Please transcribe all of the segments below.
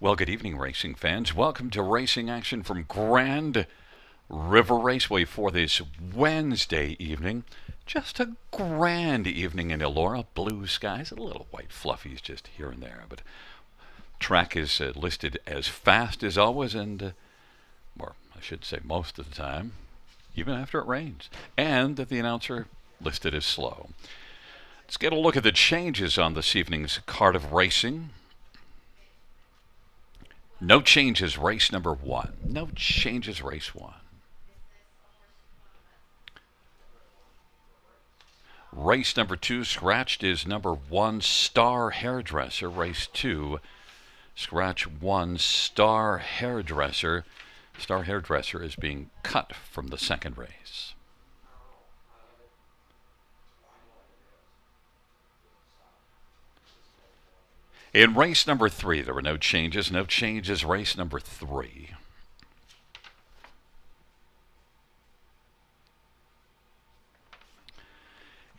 Well, good evening, racing fans. Welcome to Racing Action from Grand River Raceway for this Wednesday evening. Just a grand evening in Elora. Blue skies, a little white fluffies just here and there. But track is listed as fast as always, or I should say most of the time, even after it rains. And the announcer listed as slow. Let's get a look at the changes on this evening's card of racing. No changes, race number one. No changes, race one. Race number two, scratched, is number one, Star Hairdresser. Race two, scratch one, Star Hairdresser. Star Hairdresser is being cut from the second race. In race number three, there were no changes. No changes, race number three.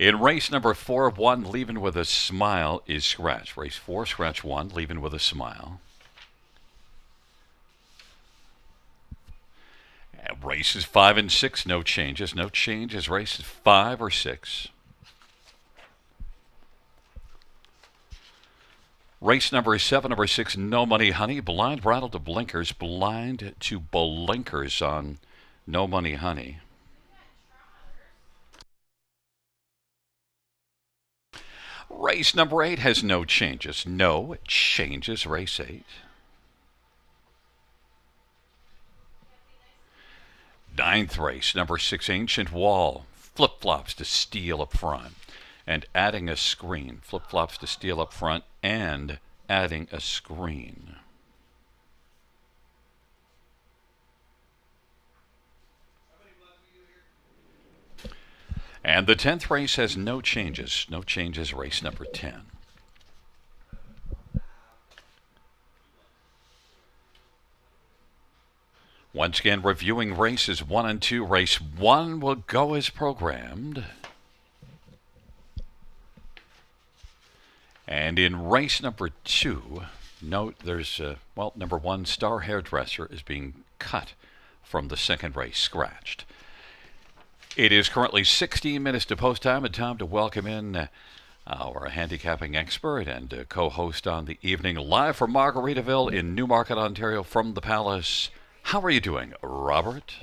In race number four, one, Leaving with a Smile, is scratch. Race four, scratch one, Leaving with a Smile. And races five and six, no changes. No changes, races five or six. Race number seven, number six, No Money Honey. Blind rattle to blinkers. Blind to blinkers on No Money Honey. Race number eight has no changes. No changes, race eight. Ninth race, number six, Ancient Wall. Flip-flops to steal up front. And adding a screen. Flip-flops to steal up front and adding a screen. And the 10th race has no changes. No changes, race number 10. Once again, reviewing races one and two. Race one will go as programmed. And in race number two, note there's, number one, Star Hairdresser is being cut from the second race, scratched. It is currently 16 minutes to post time, and time to welcome in our handicapping expert and co-host on the evening, live from Margaritaville in Newmarket, Ontario, from the Palace. How are you doing, Robert?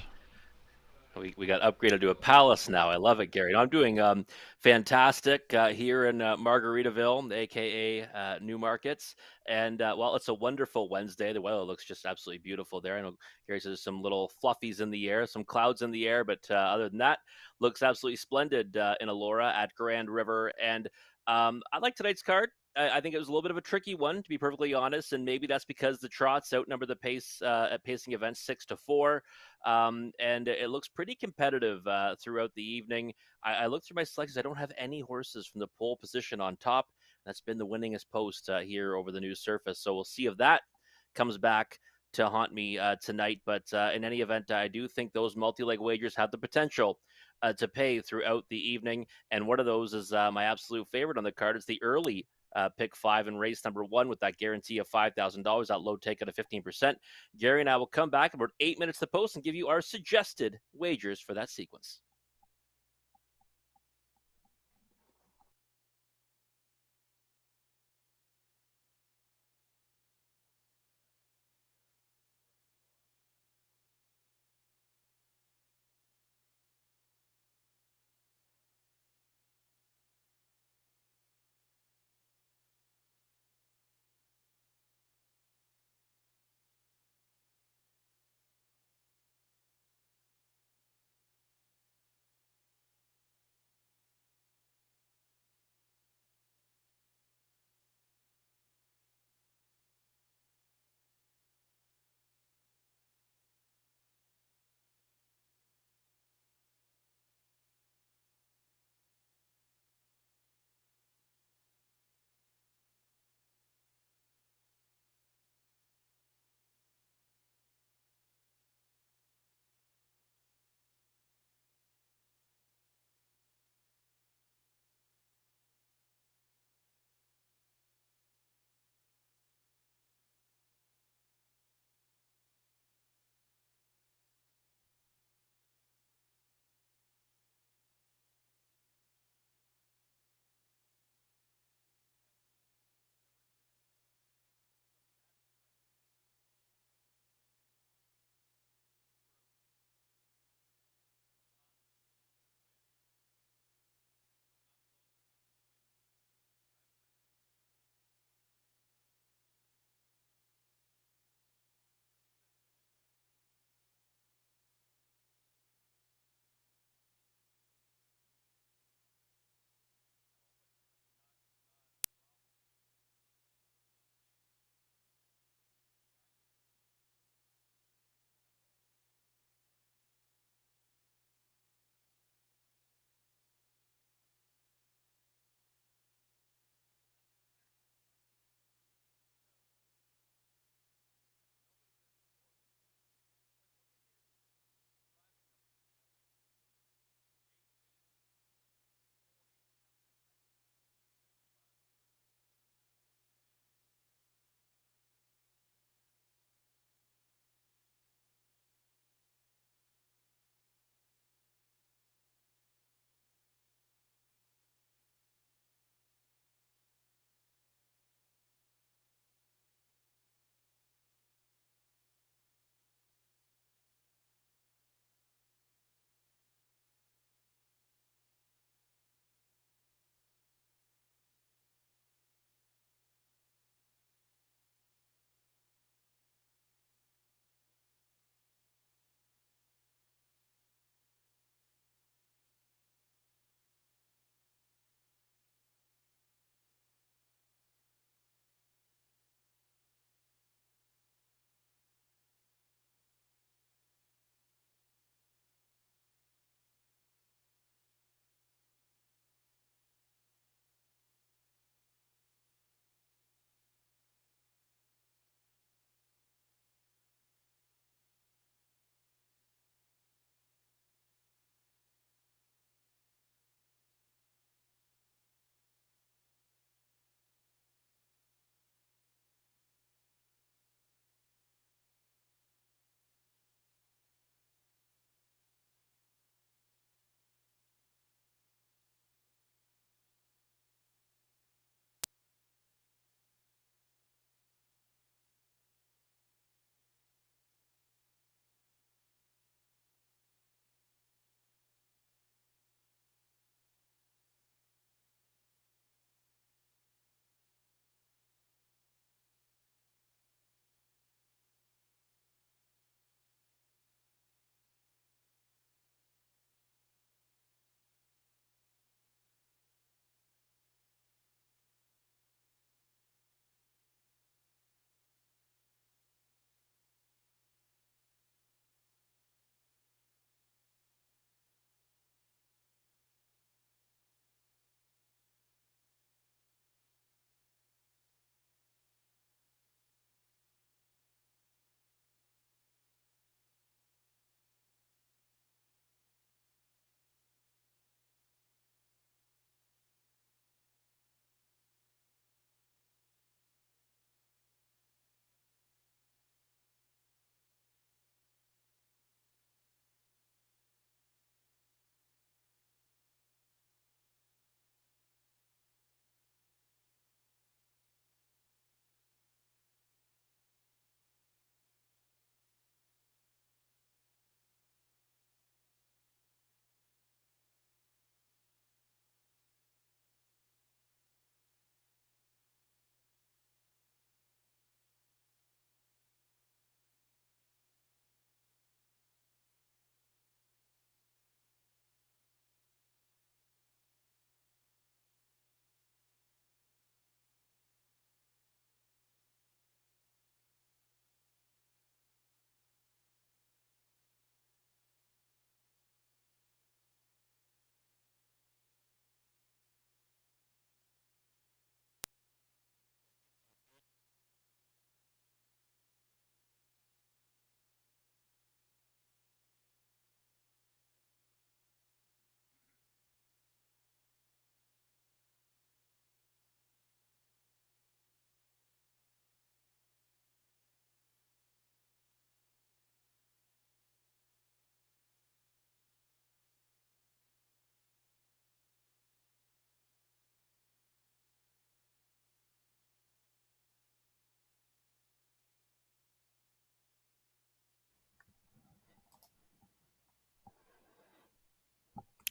We got upgraded to a palace now. I love it, Gary. I'm doing fantastic here in Margaritaville, aka Newmarkets. And it's a wonderful Wednesday. The weather looks just absolutely beautiful there. I know Gary says there's some little fluffies in the air, some clouds in the air, but other than that, looks absolutely splendid in Elora at Grand River. And I like tonight's card. I think it was a little bit of a tricky one, to be perfectly honest, and maybe that's because the trots outnumber the pace at pacing events 6-4, and it looks pretty competitive throughout the evening. I looked through my selections. I don't have any horses from the pole position on top. That's been the winningest post here over the new surface, so we'll see if that comes back to haunt me tonight. But in any event, I do think those multi-leg wagers have the potential to pay throughout the evening, and one of those is my absolute favorite on the card. It's the early pick five in race number one with that guarantee of $5,000, that low take at a 15%. Gary and I will come back about 8 minutes to post and give you our suggested wagers for that sequence.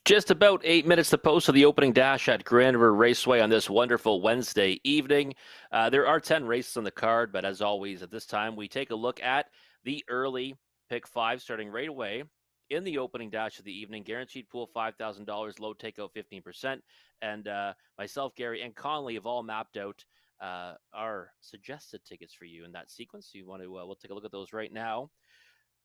Just about 8 minutes to post of the opening dash at Grand River Raceway on this wonderful Wednesday evening. There are 10 races on the card, but as always, at this time, we take a look at the early pick five starting right away in the opening dash of the evening. Guaranteed pool $5,000, low takeout 15%. And myself, Gary, and Conley have all mapped out our suggested tickets for you in that sequence. So you want to, we'll take a look at those right now.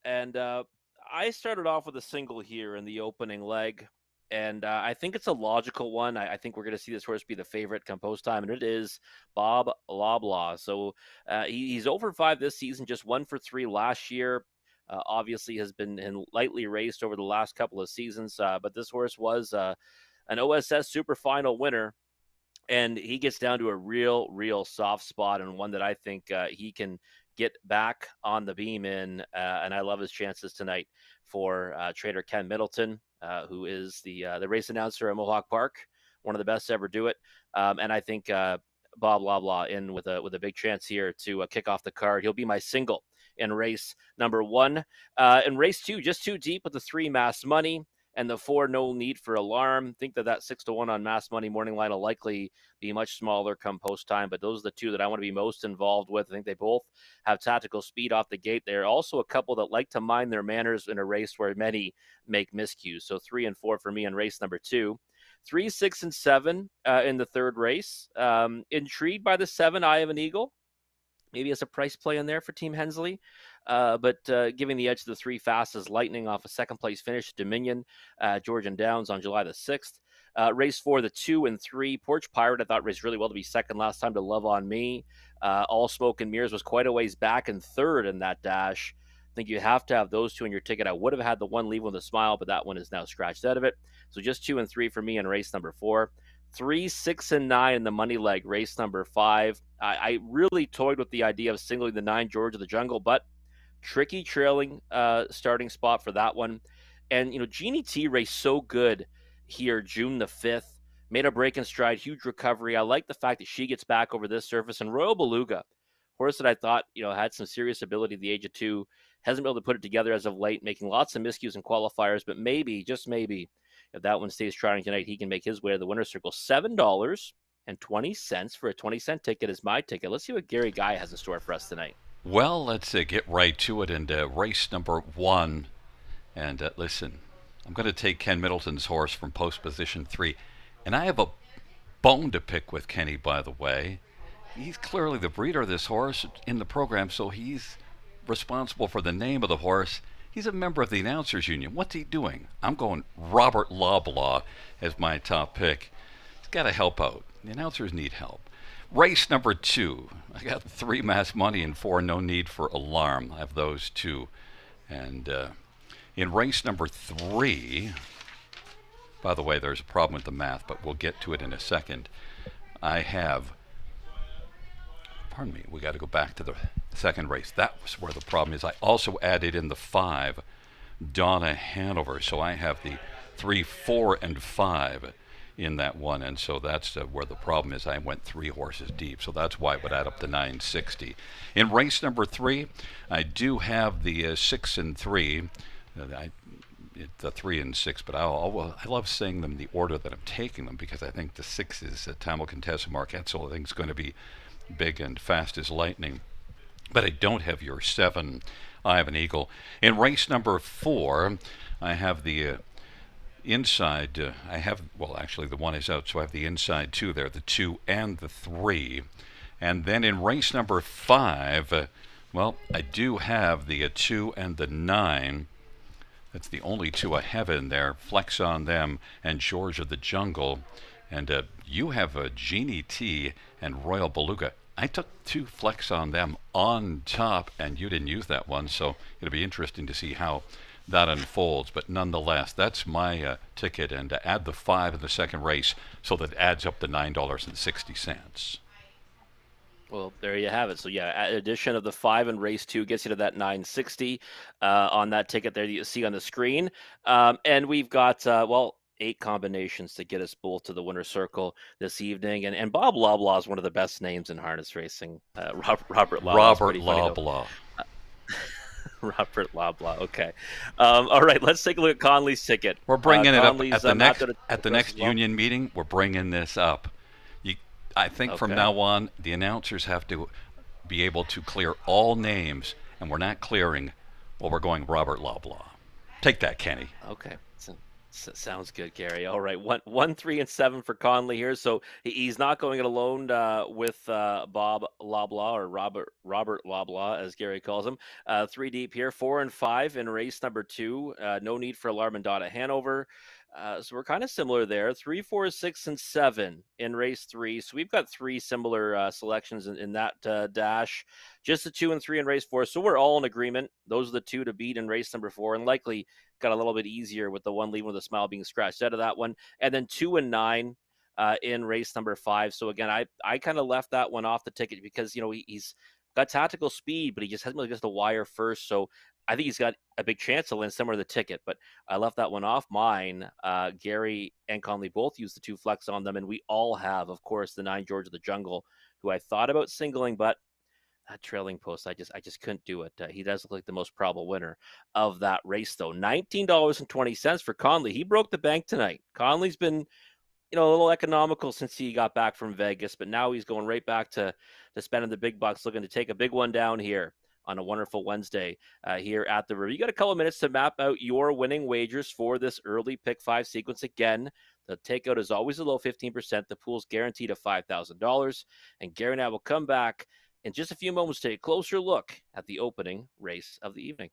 And I started off with a single here in the opening leg. And I think it's a logical one. I think we're going to see this horse be the favorite come post time, and it is Bob Loblaw. So he's over 5 this season, just 1 for 3 last year. Obviously, has been lightly raced over the last couple of seasons, but this horse was an OSS Super Final winner, and he gets down to a real soft spot, and one that I think he can get back on the beam in. And I love his chances tonight for trader Ken Middleton, who is the race announcer at Mohawk Park, one of the best to ever do it. And I think Bob Loblaw in with a big chance here to kick off the card. He'll be my single in race number 1. In race 2, just too deep with the 3 Mass Money and the 4 No Need for Alarm. Think that 6-1 on Mass Money morning line will likely be much smaller come post time, but those are the 2 that I want to be most involved with. I think they both have tactical speed off the gate. They're also a couple that like to mind their manners in a race where many make miscues. So 3 and 4 for me in race number 2. 3, 6, and 7 in the third race. Intrigued by the 7 Eye of an Eagle. Maybe as a price play in there for Team Hensley, but giving the edge to the 3 Fastest Lightning off a second place finish at Dominion, Georgian Downs on July the 6th. Race 4, the 2 and 3 Porch Pirate, I thought raced really well to be second last time to Love on Me. All Smoke and Mirrors was quite a ways back in third in that dash. I think you have to have those 2 in your ticket. I would have had the 1 Leave with a Smile, but that one is now scratched out of it. So just 2 and 3 for me in race number 4. 3, 6, and 9 in the money leg, race number 5. I really toyed with the idea of singling the 9 George of the Jungle, but tricky trailing starting spot for that one. And, Jeannie T raced so good here June the 5th, made a break in stride, huge recovery. I like the fact that she gets back over this surface. And Royal Beluga, horse that I thought, had some serious ability at the age of 2, hasn't been able to put it together as of late, making lots of miscues in qualifiers, but maybe, just maybe, if that one stays trotting tonight, he can make his way to the winner's circle. $7.20 for a 20-cent ticket is my ticket. Let's see what Gary Guy has in store for us tonight. Well, let's get right to it. And race number 1. And listen, I'm going to take Ken Middleton's horse from post position 3. And I have a bone to pick with Kenny, by the way. He's clearly the breeder of this horse in the program, so he's responsible for the name of the horse. He's a member of the Announcers Union. What's he doing? I'm going Robert Loblaw as my top pick. He's got to help out. The announcers need help. Race number 2. I got 3 Mass Money and 4 No Need for Alarm. I have those 2. And in race number 3, by the way, there's a problem with the math, but we'll get to it in a second. I have, pardon me, we got to go back to the second race. That was where the problem is. I also added in the 5 Donna Hanover, so I have the 3, 4, and 5 in that one, and so that's where the problem is. I went 3 horses deep, so that's why it would add up to 960. In race number 3, I do have the 6 and 3. The 3 and 6, but I love saying them in the order that I'm taking them, because I think the 6 is Tamil Contessa Marquette, so I think it's going to be big and fast as lightning. But I don't have your 7 Eye of an Eagle. In race number 4, I have the inside. Actually the 1 is out, so I have the inside 2 there, the 2 and the 3. And then in race number 5, I do have the 2 and the 9. That's the only 2 I have in there. Flex on them and George of the Jungle. And you have a Jeannie T and Royal Beluga. I took 2 flex on them on top, and you didn't use that one, so it'll be interesting to see how that unfolds. But nonetheless, that's my ticket, and add the 5 in the second race, so that adds up to $9.60. Well, there you have it. So yeah, addition of the 5 in race 2 gets you to that 960 on that ticket there that you see on the screen. And we've got 8 combinations to get us both to the winner's circle this evening. And Bob Loblaw is one of the best names in harness racing. Robert Loblaw. Robert Loblaw. Robert Loblaw. Okay. All right. Let's take a look at Conley's ticket. We're bringing it up Conley's mapped out a at ticket the for us as next well. union meeting. We're bringing this up. You, I think from Okay. now on, the announcers have to be able to clear all names, and we're not clearing. Well, we're going Robert Loblaw. Take that, Kenny. Okay. Sounds good, Gary. All right, 1, 1, 3, and 7 for Conley here. So he's not going it alone with Bob Loblaw or Robert Loblaw, as Gary calls him. 3 deep here, 4 and 5 in race number 2. No need for alarm and dot at Hanover. So we're kind of similar there. 3, 4, 6, and 7 in race 3. So we've got 3 similar selections in that dash. Just the 2 and 3 in race 4. So we're all in agreement. Those are the 2 to beat in race number 4, and likely got a little bit easier with the one leaving with a smile being scratched out of that one. And then 2 and 9 in race number 5. So again, I kind of left that one off the ticket because he's got tactical speed, but he just hasn't really got the wire first. So I think he's got a big chance to win similar to the ticket, but I left that one off mine. Gary and Conley both used the 2 flex on them, and we all have, of course, the 9 George of the Jungle, who I thought about singling, but that trailing post, I just couldn't do it. He does look like the most probable winner of that race, though. $19.20 for Conley. He broke the bank tonight. Conley's been, a little economical since he got back from Vegas, but now he's going right back to spending the big bucks, looking to take a big one down here on a wonderful Wednesday here at the River. You got a couple of minutes to map out your winning wagers for this early pick 5 sequence. Again, the takeout is always a low 15%. The pool's guaranteed at $5,000. And Gary and I will come back in just a few moments to take a closer look at the opening race of the evening.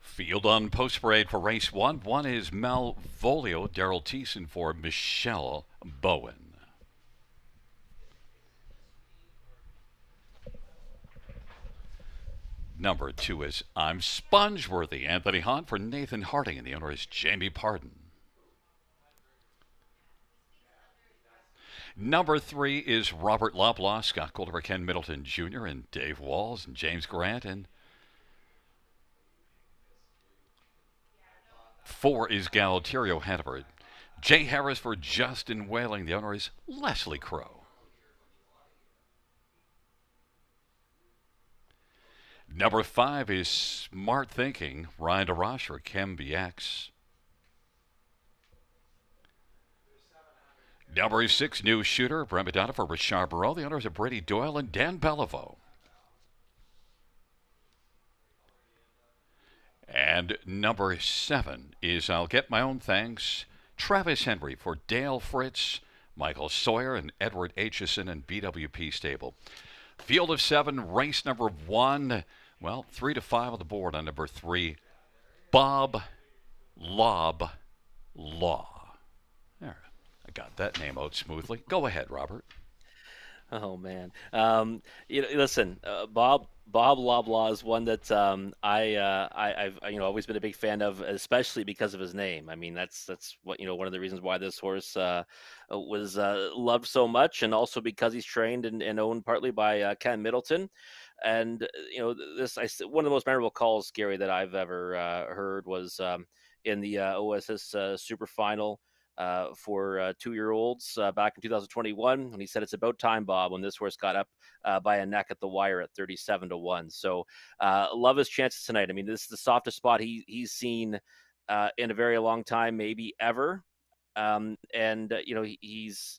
Field on post parade for race 1. One is Malvolio, Daryl Thiessen for Michelle Bowen. Number 2 is I'm Spongeworthy, Anthony Hahn for Nathan Harding, and the owner is Jamie Pardon. Number 3 is Robert Loblaw, Scott Calder, Ken Middleton Jr., and Dave Walls, and James Grant, and 4 is Galterio Hanover. Jay Harris for Justin Whaling. The owner is Leslie Crow. Number 5 is Smart Thinking. Ryan DeRoche for Chem BX. Number 6, New Shooter, Prima Donna for Richard Barreau. The owners are Brady Doyle and Dan Beliveau. And number 7 is I'll Get My Own Thanks, Travis Henry for Dale Fritz, Michael Sawyer, and Edward Aitchison and BWP Stable. Field of 7, race number 1. Well, 3 to 5 on the board on number 3, Bob Lob Law. There, I got that name out smoothly. Go ahead, Robert. Oh man, listen, Bob Loblaw is one that I've always been a big fan of, especially because of his name. I mean, that's what one of the reasons why this horse was loved so much, and also because he's trained and owned partly by Ken Middleton. And one of the most memorable calls, Gary, that I've ever heard was in the OSS Super Final for 2-year-olds back in 2021 when he said, "It's about time, Bob," when this horse got up by a neck at the wire at 37-1. So love his chances tonight. I mean, this is the softest spot he's seen in a very long time, maybe ever. And he's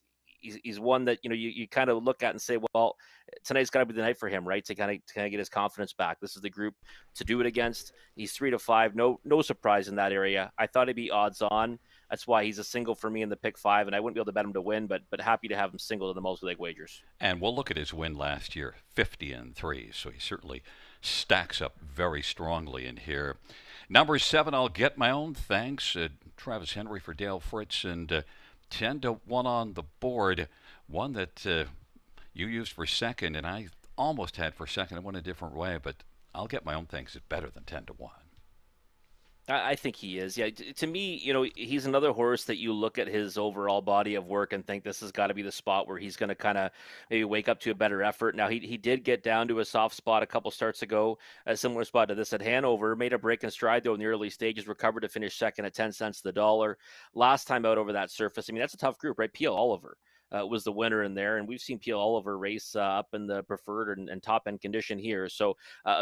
one that you kind of look at and say, well, tonight's got to be the night for him, right? To kind of get his confidence back. This is the group to do it against. He's 3 to 5, no surprise in that area. I thought he'd be odds on. That's why he's a single for me in the pick 5, and I wouldn't be able to bet him to win, but happy to have him single to the multi-leg wagers. And we'll look at his win last year, 50-3. So he certainly stacks up very strongly in here. Number 7, I'll Get My Own Thanks. Travis Henry for Dale Fritz, and 10-1 on the board. One that you used for second, and I almost had for second. I went a different way, but I'll Get My Own Thanks is better than 10-1. I think he is. Yeah, to me, he's another horse that you look at his overall body of work and think this has got to be the spot where he's going to kind of maybe wake up to a better effort. Now, he did get down to a soft spot a couple starts ago, a similar spot to this at Hanover. Made a break in stride, though, in the early stages, recovered to finish second at 10 cents to the dollar. Last time out over that surface, I mean, that's a tough group, right? P.L. Oliver was the winner in there. And we've seen P.L. Oliver race up in the preferred and top end condition here. So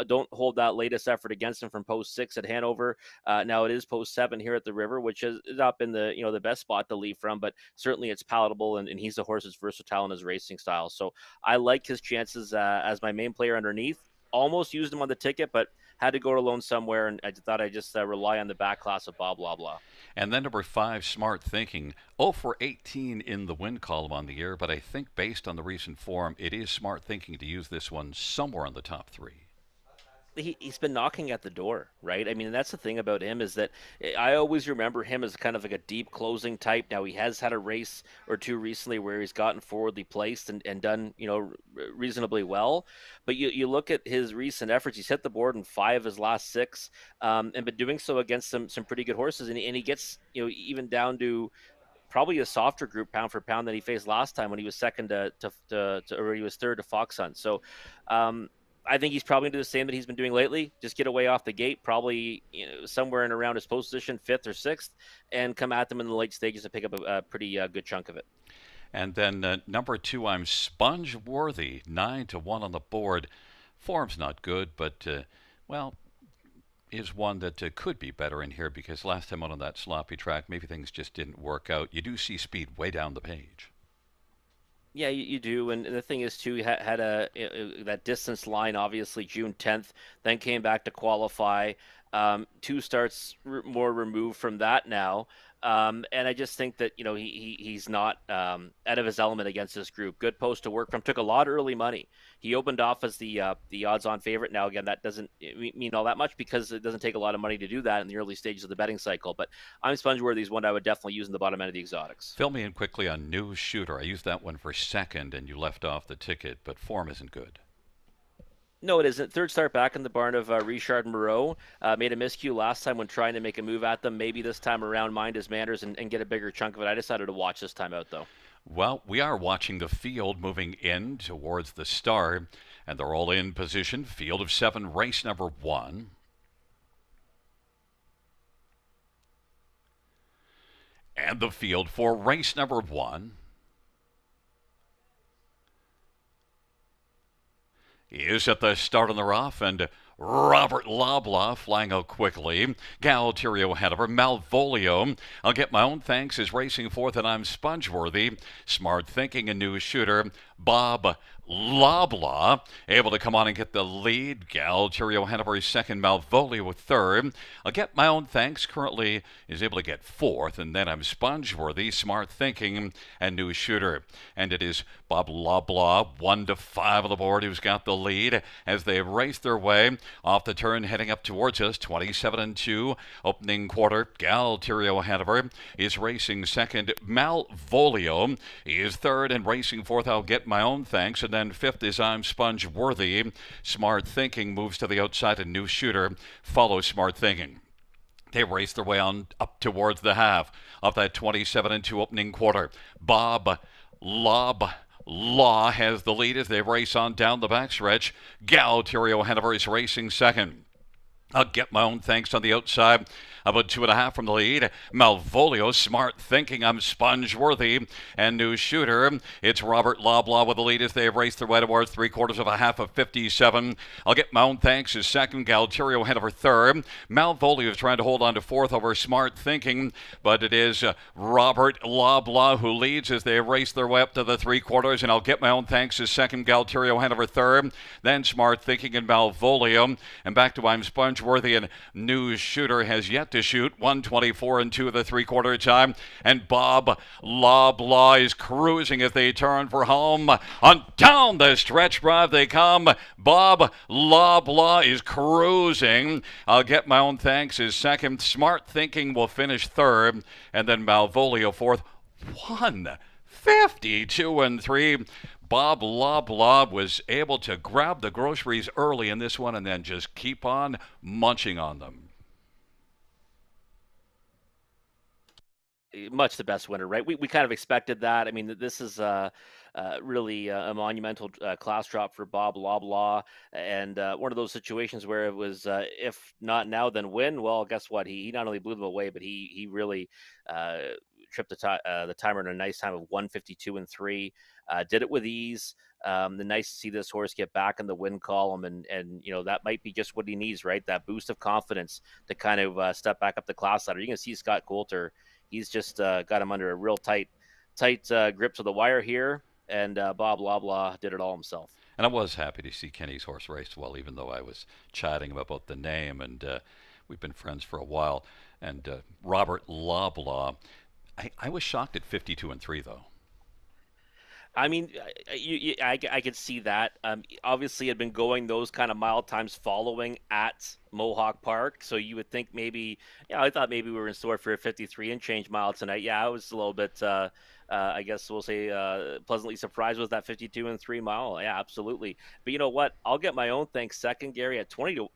don't hold that latest effort against him from post 6 at Hanover. Now it is post 7 here at the River, which has not been the best spot to leave from, but certainly it's palatable, and he's a horse that's versatile in his racing style. So I like his chances as my main player underneath. Almost used him on the ticket, but had to go alone somewhere, and I thought I'd just rely on the back class of Bob Loblaw. And then number 5, Smart Thinking. 0 for 18 in the win column on the year, but I think based on the recent form, it is smart thinking to use this one somewhere in the top 3. He's been knocking at the door, right? I mean, that's the thing about him, is that I always remember him as kind of like a deep closing type. Now, he has had a race or two recently where he's gotten forwardly placed and done, reasonably well. But you look at his recent efforts, he's hit the board in 5 of his last 6, and been doing so against some pretty good horses. And he gets, even down to probably a softer group pound for pound than he faced last time when he was second or he was third to Fox Hunt. So, I think he's probably going to do the same that he's been doing lately. Just get away off the gate, probably somewhere in around his post position, 5th or 6th, and come at them in the late stages to pick up a pretty good chunk of it. And then number 2, I'm Sponge Worthy, 9-1 on the board. Form's not good, but is one that could be better in here because last time out on that sloppy track, maybe things just didn't work out. You do see speed way down the page. Yeah, you do, and the thing is too, he had that distance line obviously June 10th, then came back to qualify. 2 starts more removed from that now, and I just think that he's not out of his element against this group. Good post to work from. Took a lot of early money. He opened off as the odds-on favorite. Now again, that doesn't mean all that much because it doesn't take a lot of money to do that in the early stages of the betting cycle. But I'm Spongeworthy's one I would definitely use in the bottom end of the exotics. Fill me in quickly on New Shooter. I used that one for second, and you left off the ticket, but form isn't good. No, it isn't. Third start back in the barn of Richard Moreau. Made a miscue last time when trying to make a move at them. Maybe this time around mind his manners and get a bigger chunk of it. I decided to watch this time out, though. Well, we are watching the field moving in towards the start, and they're all in position. Field of 7, race number 1. And the field for race number 1 is at the start on the rough, and Robert Loblaw flying out quickly. Galterio Hanover. Malvolio. I'll get my own thanks is racing fourth, and I'm Spongeworthy. Smart thinking, a new shooter. Bob Loblaw able to come on and get the lead. Galterio Hanover is second. Malvolio with third. I'll get my own thanks. Currently is able to get fourth, and then I'm Spongeworthy. Smart thinking, and new shooter. And it is Bob Loblaw 1-5 on the board who's got the lead as they race their way off the turn, heading up towards us. 27-2 opening quarter. Galterio Hanover is racing second. Malvolio is third, and racing fourth. I'll get my own thanks. And then fifth is I'm Spongeworthy. Smart thinking moves to the outside, and new shooter follows Smart thinking. They race their way on up towards the half of that 27-2 opening quarter. Bob Lob Law has the lead as they race on down the backstretch. Galterio Hanover is racing second. I'll get my own thanks on the outside. About 2.5 from the lead. Malvolio, smart thinking, I'm Spongeworthy. And new shooter, it's Robert Loblaw with the lead as they race their way towards 3/4 of a half of 57. I'll get my own thanks as second. Galterio Hanover third. Malvolio is trying to hold on to fourth over smart thinking, but it is Robert Loblaw who leads as they race their way up to the 3/4. And I'll get my own thanks as second. Galterio Hanover third. Then smart thinking and Malvolio. And back to I'm Spongeworthy, and new shooter has yet to shoot. 1:24 and 2 of the 3/4 time. And Bob Loblaw is cruising as they turn for home. On down the stretch drive they come. Bob Loblaw is cruising. I'll get my own thanks as second. Smart thinking will finish third. And then Malvolio fourth. 1:52 and 3. Bob Loblaw was able to grab the groceries early in this one and then just keep on munching on them. Much the best winner, right? We kind of expected that. I mean, this is really a monumental class drop for Bob Loblaw, and one of those situations where it was, if not now, then when. Well, guess what? He not only blew them away, but he really uh, tripped the timer in a nice time of 1:52 and 3. Did it with ease. The nice to see this horse get back in the win column, and that might be just what he needs, right? That boost of confidence to kind of step back up the class ladder. You can see Scott Coulter. He's just got him under a real tight grip to the wire here, and Bob Loblaw did it all himself. And I was happy to see Kenny's horse race well, even though I was chatting about the name, and we've been friends for a while. And Robert Loblaw, I was shocked at 52 and 3, though. I mean, I could see that. Obviously, had been going those kind of mile times following at Mohawk Park, so you would think maybe, I thought maybe we were in store for a 53 and change mile tonight. Yeah, I was a little bit, I guess we'll say, pleasantly surprised with that 52 and 3 mile. Yeah, absolutely. But you know what? I'll get my own thanks second, Gary, at 20 to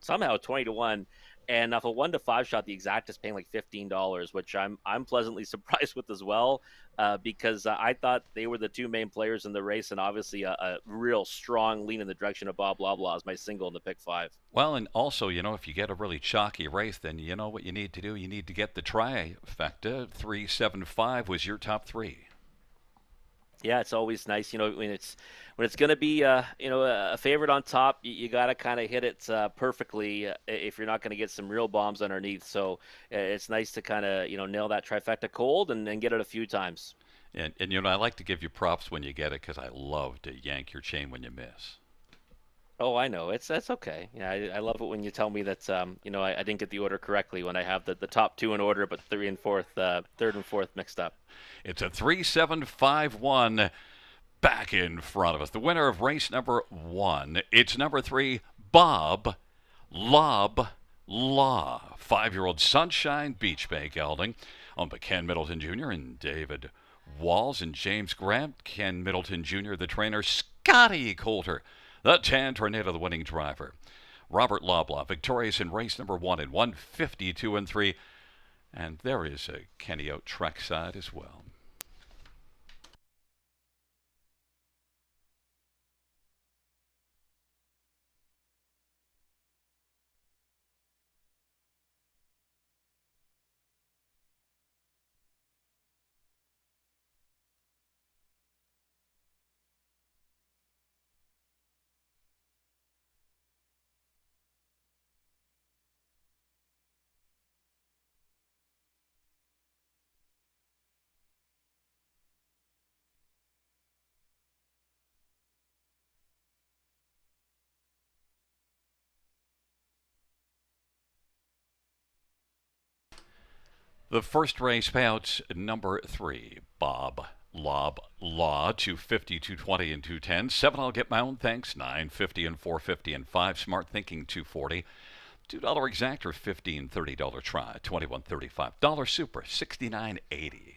1. And off a 1-5 shot, the exact is paying like $15, which I'm pleasantly surprised with as well, because I thought they were the two main players in the race, and obviously a real strong lean in the direction of Bob Loblaw as my single in the pick 5. Well, and also, if you get a really chalky race, then you know what you need to do. You need to get the trifecta. 3-7-5 was your top three. Yeah, it's always nice, when it's going to be, a favorite on top. You got to kind of hit it perfectly if you're not going to get some real bombs underneath. So it's nice to kind of nail that trifecta cold and get it a few times. And I like to give you props when you get it because I love to yank your chain when you miss. Oh, I know. That's okay. Yeah, I love it when you tell me that I didn't get the order correctly when I have the top two in order, but third and fourth mixed up. It's a 3-7-5-1 back in front of us. The winner of race number 1, it's number 3, Bob Lob Law. 5-year-old Sunshine Beach Bay gelding owned by Ken Middleton Jr. and David Walls and James Grant. Ken Middleton Jr., the trainer, Scotty Coulter, the Tan Tornado, the winning driver. Robert Loblaw, victorious in race number 1 in 1:52 and 3. And there is a Kenny out trackside as well. The first race payouts number 3, Bob Lob Law, 250, 220, and 210. 7, I'll get my own thanks, 950 and 450, and 5, Smart Thinking, 240. $2 exactor, 15, $30 try, 21.35. Dollar super, 69.80.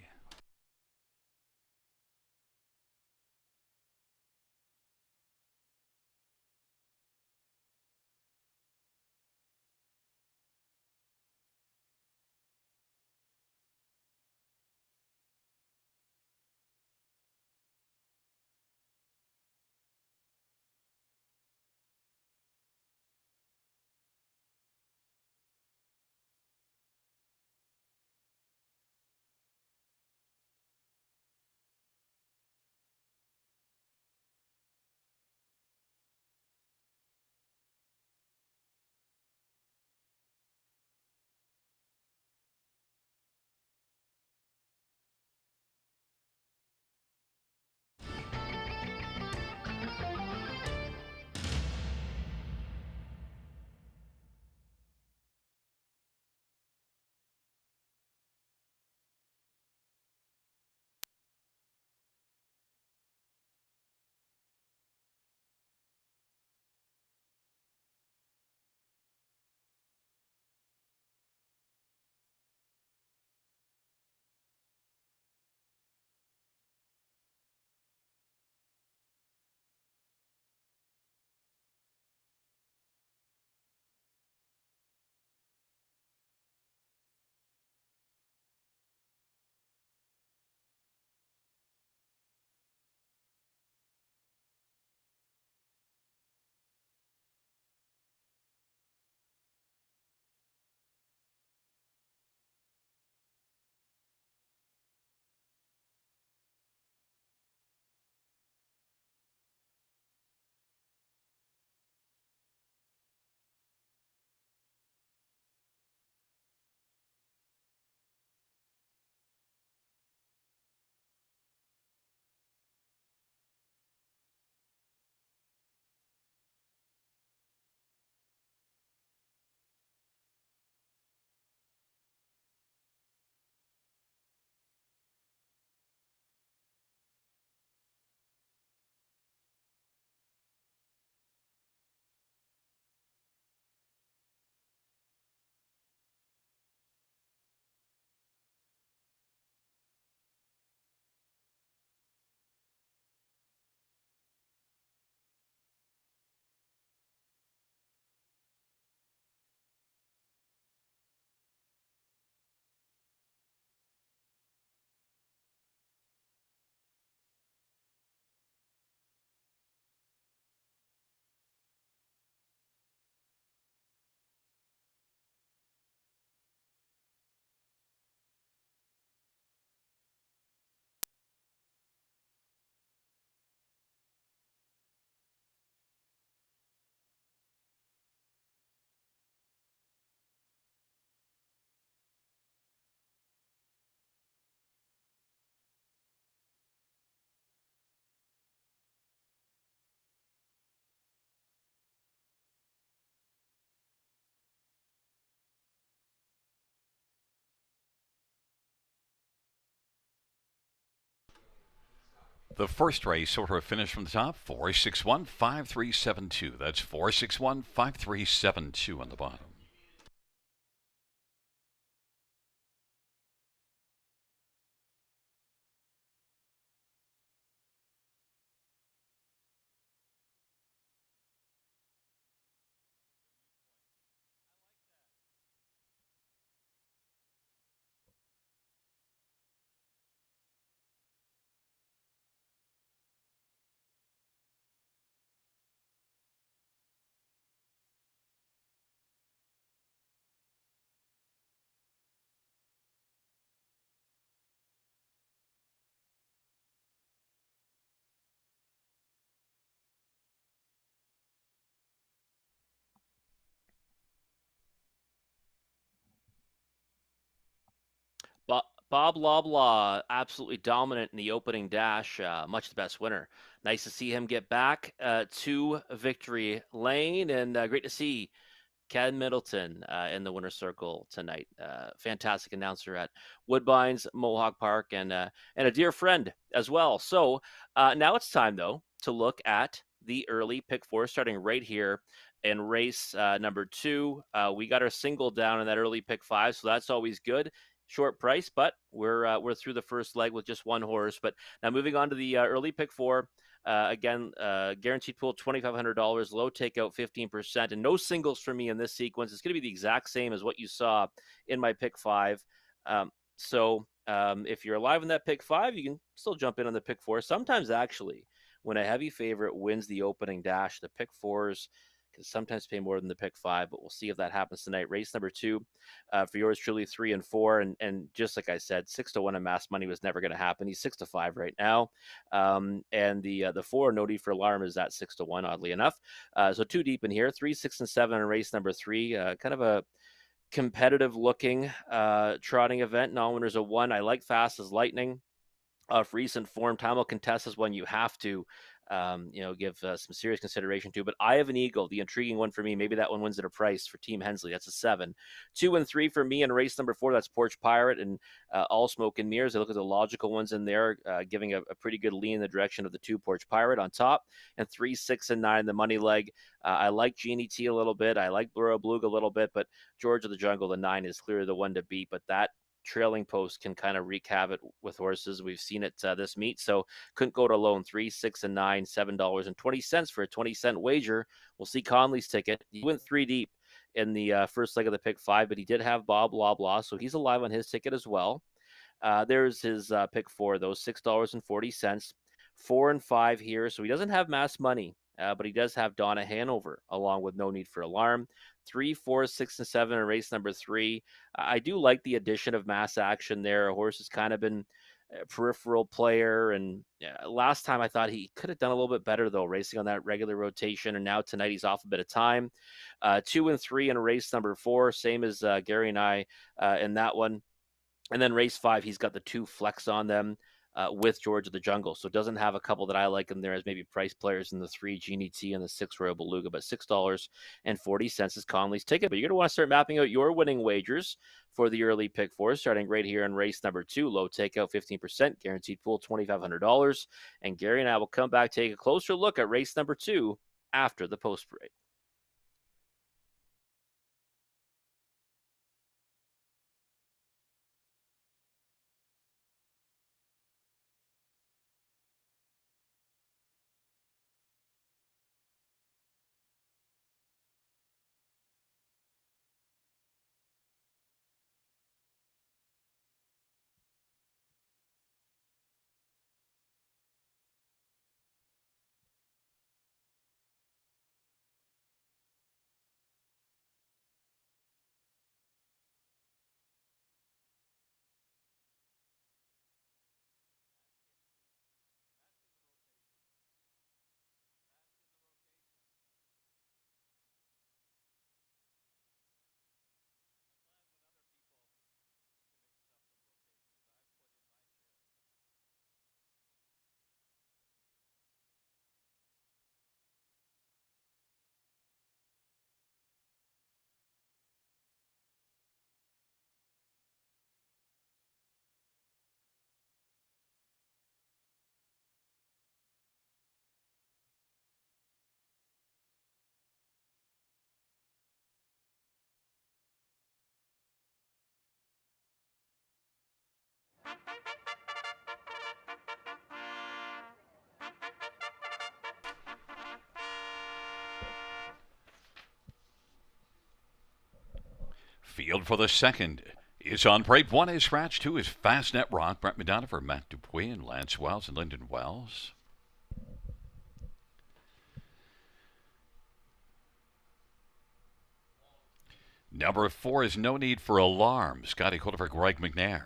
The first race sort of finished from the top, 461 5372. That's 461 5372 on the bottom. Bob Loblaw, absolutely dominant in the opening dash, much the best winner. Nice to see him get back to victory lane, and great to see Ken Middleton in the winner's circle tonight. Fantastic announcer at Woodbines, Mohawk Park, and a dear friend as well. So now it's time, though, to look at the early pick four, starting right here in race number 2. We got our single down in that early pick 5, so that's always good. Short price, but we're through the first leg with just one horse. But now moving on to the early pick 4. Again, guaranteed pool $2,500, low takeout 15%, and no singles for me in this sequence. It's going to be the exact same as what you saw in my pick 5. If you're alive in that pick 5, you can still jump in on the pick 4. Sometimes, actually, when a heavy favorite wins the opening dash, the pick 4s can sometimes pay more than the pick 5, but we'll see if that happens tonight. Race number 2 for yours truly, 3 and 4, and just like I said, 6-1 in mass money was never going to happen. He's 6-5 right now, and the 4 no need for alarm is at 6-1, oddly enough. So 2 deep in here, 3, 6, and 7 in race number 3. Kind of a competitive looking trotting event. Non-winners of 1. I like Fast as Lightning. Off recent form, time will contest is one you have to, give some serious consideration to. But I have an Eagle, the intriguing one for me. Maybe that one wins at a price for Team Hensley. That's a 7. 2 and 3 for me in race number 4. That's Porch Pirate and All Smoke and Mirrors. I look at the logical ones in there, giving a pretty good lean in the direction of the 2 Porch Pirate on top. And 3, 6, and 9, the money leg. I like Genie T a little bit. I like Bluro Blug a little bit. But George of the Jungle, the 9, is clearly the one to beat. But that trailing post can kind of wreak havoc with horses. We've seen it this meet, so couldn't go to alone. 3, 6, and 9, $7.20 for a 20-cent wager. We'll see Conley's ticket. He went 3 deep in the first leg of the pick 5, but he did have Bob Blah Blah, so he's alive on his ticket as well. There's his pick 4, though, $6.40. 4 and 5 here, so he doesn't have mass money, but he does have Donna Hanover along with No Need for Alarm. 3, 4, 6, and 7 in race number 3. I do like the addition of mass action there. A horse has kind of been a peripheral player, and last time I thought he could have done a little bit better, though, racing on that regular rotation, and now tonight he's off a bit of time. 2 and 3 in race number 4, same as Gary and I in that one. And then race 5, he's got the 2 flex on them. With George of the Jungle. So it doesn't have a couple that I like in there as maybe price players in the 3 Genie T and the 6 Royal Beluga, but $6.40 is Conley's ticket. But you're going to want to start mapping out your winning wagers for the early pick 4, starting right here in race number 2. Low takeout 15%, guaranteed pool $2,500. And Gary and I will come back, take a closer look at race number 2 after the post break. Field for the second is on break. 1 is Scratch. 2 is Fastnet Rock. Brett Madonna for Matt Dupuis and Lance Wells and Lyndon Wells. Number 4 is No Need for Alarm. Scotty Calder for Greg McNair.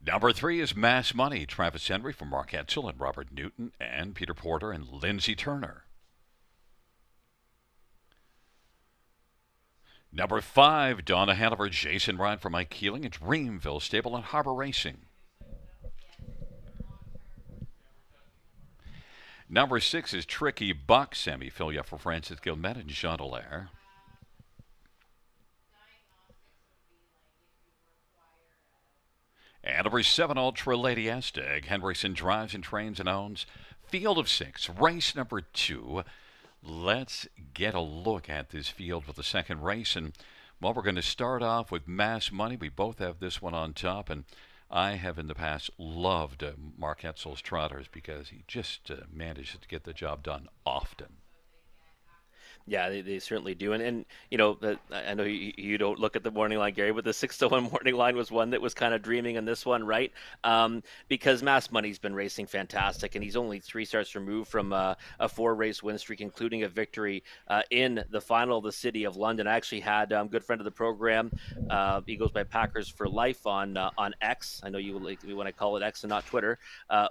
Number 3 is Mass Money. Travis Henry for Mark Edsel and Robert Newton and Peter Porter and Lindsey Turner. Number 5, Donna Hanover, Jason Ryan for Mike Keeling and Dreamville Stable and Harbor Racing. Number 6 is Tricky Buck, Semi-Filia for Francis Guillemette and Jean Dallaire. And number 7, Ultra Lady Esteg. Henriksen drives and trains and owns. Field of 6, race number 2. Let's get a look at this field for the second race. And, well, we're going to start off with Mass Money. We both have this one on top. And I have in the past loved Mark Etzel's trotters because he just manages to get the job done often. Yeah, they certainly do. And I know you don't look at the morning line, Gary, but the 6-1 morning line was one that was kind of dreaming in this one, right? Because Mass Money's been racing fantastic, and he's only 3 starts removed from a 4-race win streak, including a victory in the final of the City of London. I actually had a good friend of the program. He goes by Packers for Life on X. I know you want to call it X and not Twitter.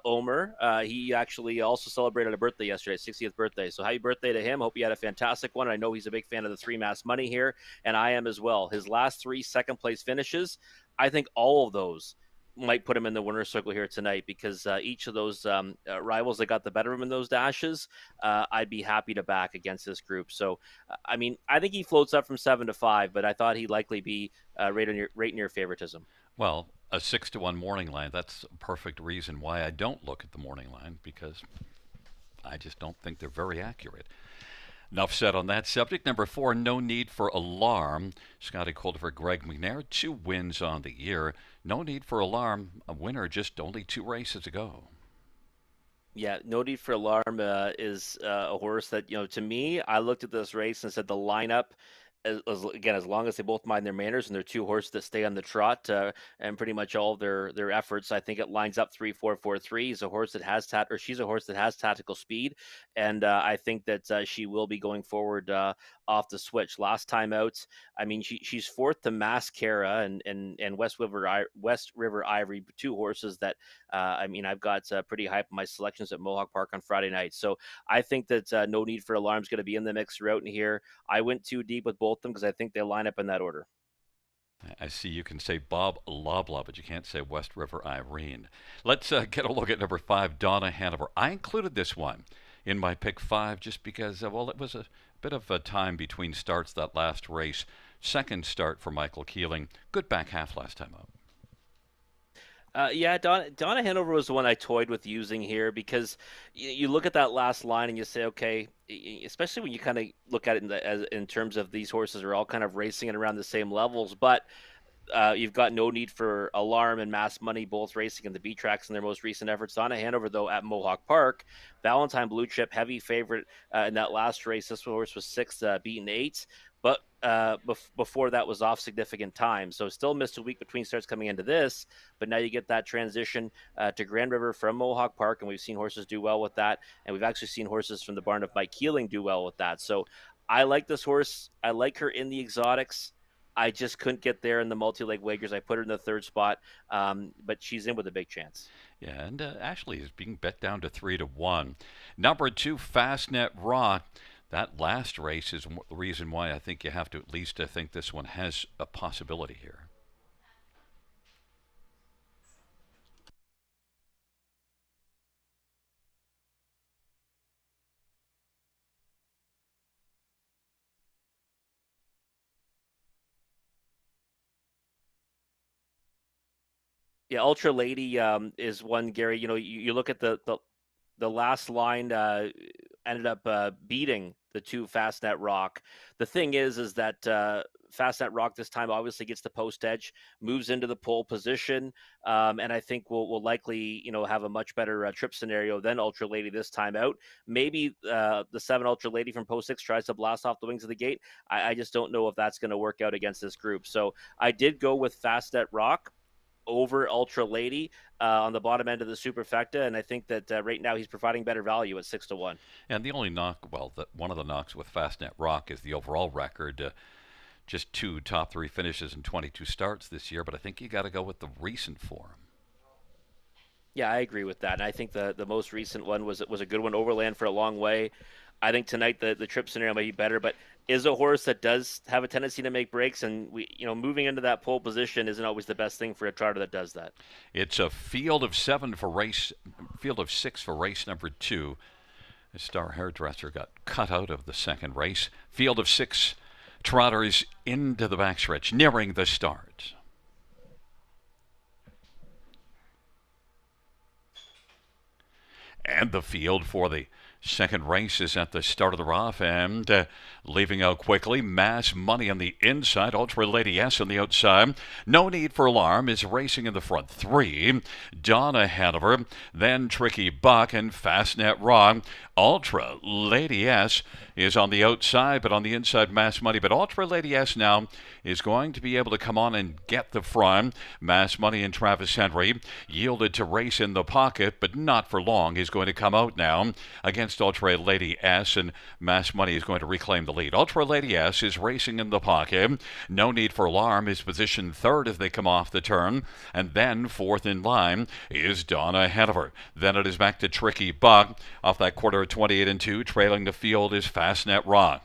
Omer, he actually also celebrated a birthday yesterday, 60th birthday. So happy birthday to him. Hope you had a fantastic one. I know he's a big fan of the 3 Mass Money here, and I am as well. His last 3 second place finishes, I think all of those might put him in the winner's circle here tonight because each of those rivals that got the better of him in those dashes, I'd be happy to back against this group. So, I mean, I think he floats up from 7 to 5, but I thought he'd likely be right near favoritism. Well, a 6-1 morning line, that's a perfect reason why I don't look at the morning line because I just don't think they're very accurate. Enough said on that subject. Number 4, No Need for Alarm. Scotty Colder, Greg McNair, 2 wins on the year. No Need for Alarm, a winner just only 2 races ago. Yeah, No Need for Alarm is a horse that, to me, I looked at this race and said the lineup, again, as long as they both mind their manners and they're 2 horses that stay on the trot and pretty much all of their efforts, I think it lines up 3-4-4-3. He's a horse that has she's a horse that has tactical speed, and I think that she will be going forward off the switch. Last time out, I mean, she's 4th to Mascara and West River Ivory, 2 horses that I mean, I've got pretty hype on my selections at Mohawk Park on Friday night. So I think that No Need for Alarm is going to be in the mix throughout in here. I went too deep with both of them because I think they line up in that order. I see you can say Bob Loblaw, but you can't say West River Irene. Let's get a look at number 5, Donna Hanover. I included this one in my pick 5 just because, well, it was a bit of a time between starts that last race. Second start for Michael Keeling. Good back half last time out. Yeah, Donna Hanover was the one I toyed with using here because you look at that last line and you say, okay, especially when you kind of look at it in terms of these horses are all kind of racing at around the same levels, but you've got No Need for Alarm and Mass Money both racing in the B tracks in their most recent efforts. Donna Hanover, though, at Mohawk Park, Valentine Blue Chip, heavy favorite in that last race. This horse was 6th, beaten 8th. But before that was off significant time. So still missed a week between starts coming into this, but now you get that transition to Grand River from Mohawk Park, and we've seen horses do well with that, and we've actually seen horses from the barn of Mike Keeling do well with that. So I like this horse. I like her in the exotics. I just couldn't get there in the multi-leg wagers. I put her in the 3rd spot, but she's in with a big chance. Yeah, and Ashley is being bet down to 3-1. Number 2, Fastnet Rock. That last race is the reason why I think you have to at least think this one has a possibility here. Yeah, Ultra Lady is one, Gary. You look at the last line ended up beating the 2 Fastnet Rock. The thing is that Fastnet Rock this time obviously gets the post edge, moves into the pole position, and I think will likely have a much better trip scenario than Ultra Lady this time out. Maybe the 7 Ultra Lady from post 6 tries to blast off the wings of the gate. I just don't know if that's going to work out against this group. So I did go with Fastnet Rock over Ultra Lady on the bottom end of the superfecta, and I think that right now he's providing better value at 6-1. And the only knock, well, one of the knocks with Fastnet Rock is the overall record. Just 2 top 3 finishes and 22 starts this year, but I think you got to go with the recent form. Yeah, I agree with that. And I think the most recent one was a good one, Overland for a long way. I think tonight the trip scenario might be better, but is a horse that does have a tendency to make breaks, and moving into that pole position isn't always the best thing for a trotter that does that. It's a field of 6 for race number 2. The star hairdresser got cut out of the second race. Field of 6 trotters into the backstretch, nearing the start. And the field for the second race is at the start of the rough, and leaving out quickly. Mass Money on the inside. Ultra Lady S on the outside. No Need for Alarm is racing in the front 3. Donna Hanover, then Tricky Buck and Fastnet Rock. Ultra Lady S is on the outside, but on the inside, Mass Money. But Ultra Lady S now is going to be able to come on and get the front. Mass Money and Travis Henry yielded to race in the pocket, but not for long. He's going to come out now against Ultra Lady S, and Mass Money is going to reclaim the lead. Ultra Lady S is racing in the pocket. No Need for Alarm is positioned third as they come off the turn, and then fourth in line is Donna Hanover. Then it is back to Tricky Buck off that quarter of 28 and 2. Trailing the field is Fastnet Rock.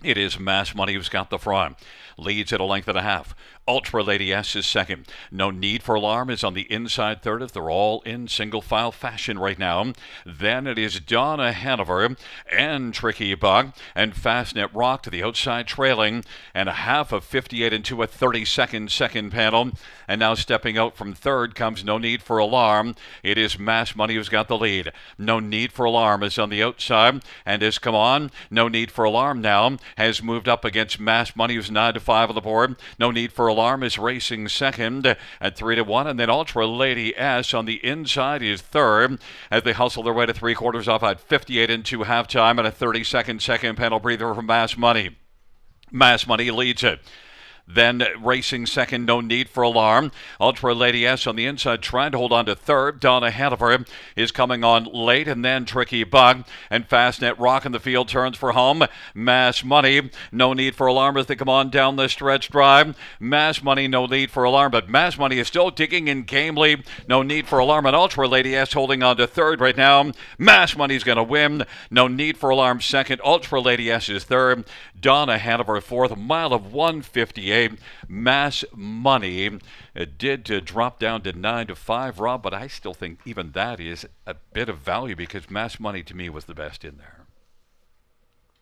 It is Mass Money who's got the front. Leads at a length and a half. Ultra Lady S is second. No Need for Alarm is on the inside third as they're all in single file fashion right now. Then it is Donna Hanover and Tricky Buck and Fastnet Rock to the outside trailing, and a half of 58 into a 32nd second panel. And now stepping out from third comes No Need for Alarm. It is Mass Money who's got the lead. No Need for Alarm is on the outside and has come on. No Need for Alarm now has moved up against Mass Money, who's 9 to 5 on the board. No Need for Alarm is racing second at 3 to 1, and then Ultra Lady S on the inside is third as they hustle their way to three quarters off at 58 into halftime, and a 32nd second panel breather from Mass Money. Mass Money leads it. Then racing second, No Need for Alarm. Ultra Lady S on the inside trying to hold on to third. Donna Hanover is coming on late, and then Tricky Buck and Fastnet Rock in the field turns for home. Mass Money, No Need for Alarm as they come on down the stretch drive. Mass Money, No Need for Alarm, but Mass Money is still digging in gamely. No Need for Alarm, and Ultra Lady S holding on to third right now. Mass Money's going to win. No Need for Alarm second. Ultra Lady S is third. Donna Hanover fourth. A mile of 158. Mass Money did drop down to 9 to 5, Rob, but I still think even that is a bit of value because Mass Money to me was the best in there.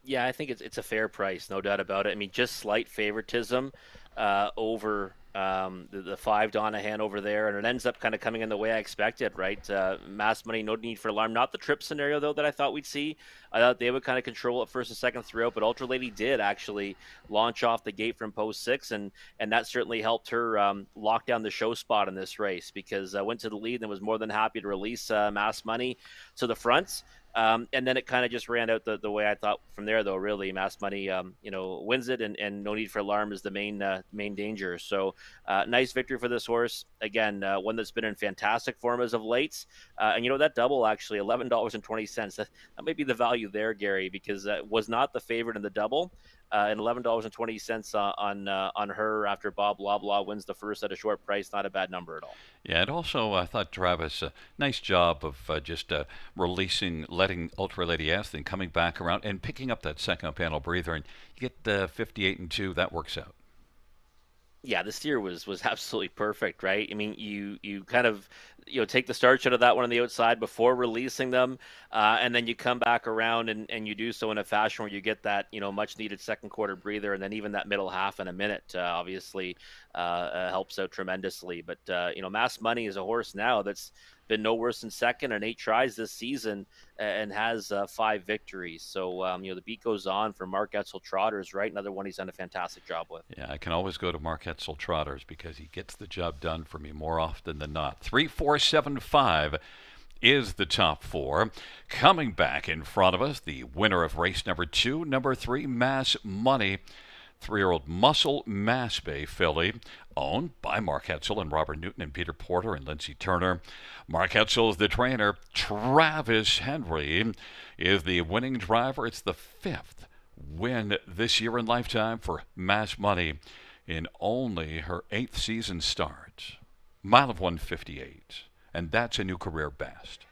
Yeah, I think it's a fair price, no doubt about it. I mean, just slight favoritism over the 5 Donahan over there, and it ends up kind of coming in the way I expected, right? Mass Money, No Need for Alarm. Not the trip scenario, though, that I thought we'd see. I thought they would kind of control it first and second throughout, but Ultra Lady did actually launch off the gate from post 6, and that certainly helped her lock down the show spot in this race because went to the lead and was more than happy to release Mass Money to the front. And then it kind of just ran out the way I thought from there, though. Really, Mass Money, wins it, and No Need for Alarm is the main danger. So, nice victory for this horse. Again, one that's been in fantastic form as of late. And that double actually $11.20. That may be the value there, Gary, because was not the favorite in the double. And $11.20 on her after Bob Loblaw wins the first at a short price. Not a bad number at all. Yeah, and also I thought Travis, nice job of just letting Ultra Lady S, then coming back around and picking up that second panel breather, and you get 58 and 2. That works out. Yeah, the steer was absolutely perfect, right? I mean, you kind of take the start shot of that one on the outside before releasing them, and then you come back around and you do so in a fashion where you get that much needed second quarter breather, and then even that middle half in a minute obviously helps out tremendously. But Mass Money is a horse now that's been no worse than second and 8 tries this season and has 5 victories. So, the beat goes on for Mark Etzel Trotters, right? Another one he's done a fantastic job with. Yeah, I can always go to Mark Etzel Trotters because he gets the job done for me more often than not. 3, 4, 7, 5 is the top 4. Coming back in front of us, the winner of race number 2, number 3, Mass Money. 3-year-old Muscle Mass Bay filly, owned by Mark Etzel and Robert Newton and Peter Porter and Lindsey Turner. Mark Etzel is the trainer. Travis Henry is the winning driver. It's the 5th win this year in lifetime for Mass Money in only her 8th season start. Mile of 158, and that's a new career best.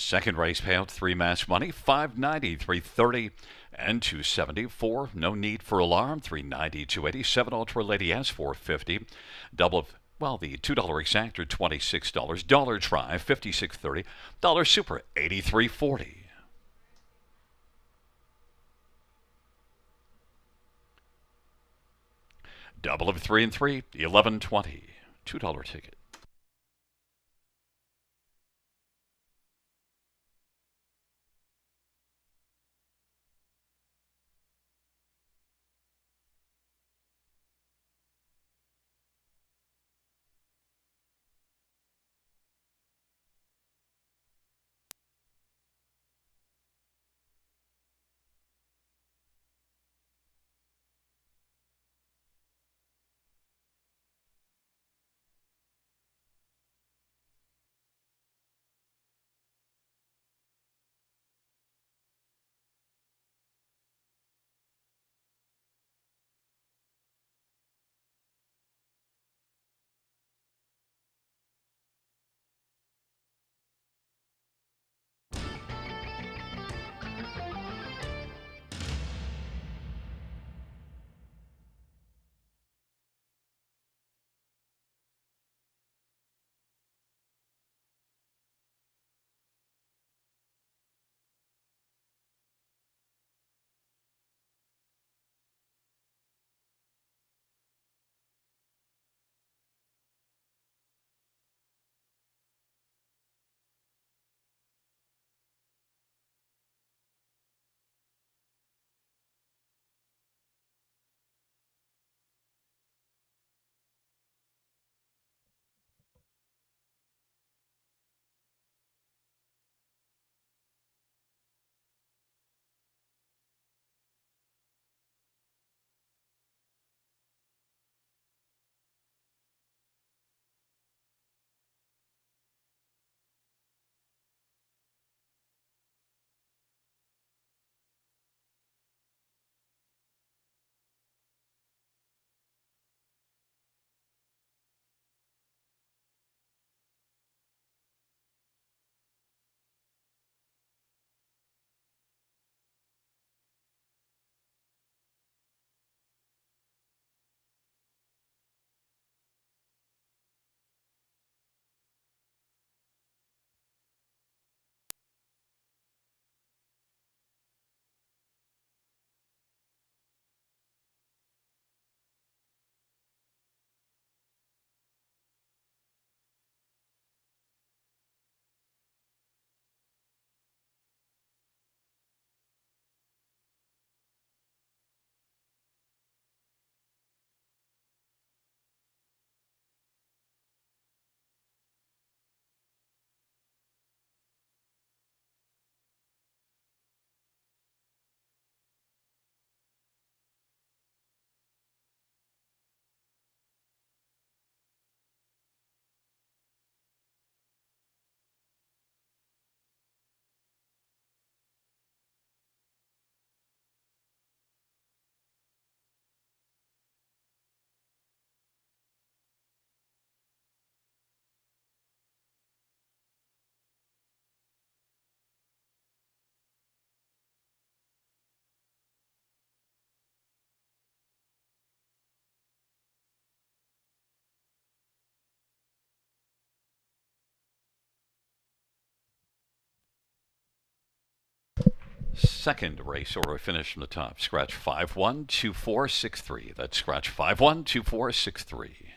Second race payout, 3 match money, 590, 330, and 274. No need for alarm, 390, 280. 7 Ultra Lady S, 450. Double, well, the $2 exactor, $26. Dollar Try, 56.30. Dollar Super, 83.40. Double of 3 and 3, 11.20. $2 ticket. Second race order finish from the top. Scratch 512463. That's scratch 512463.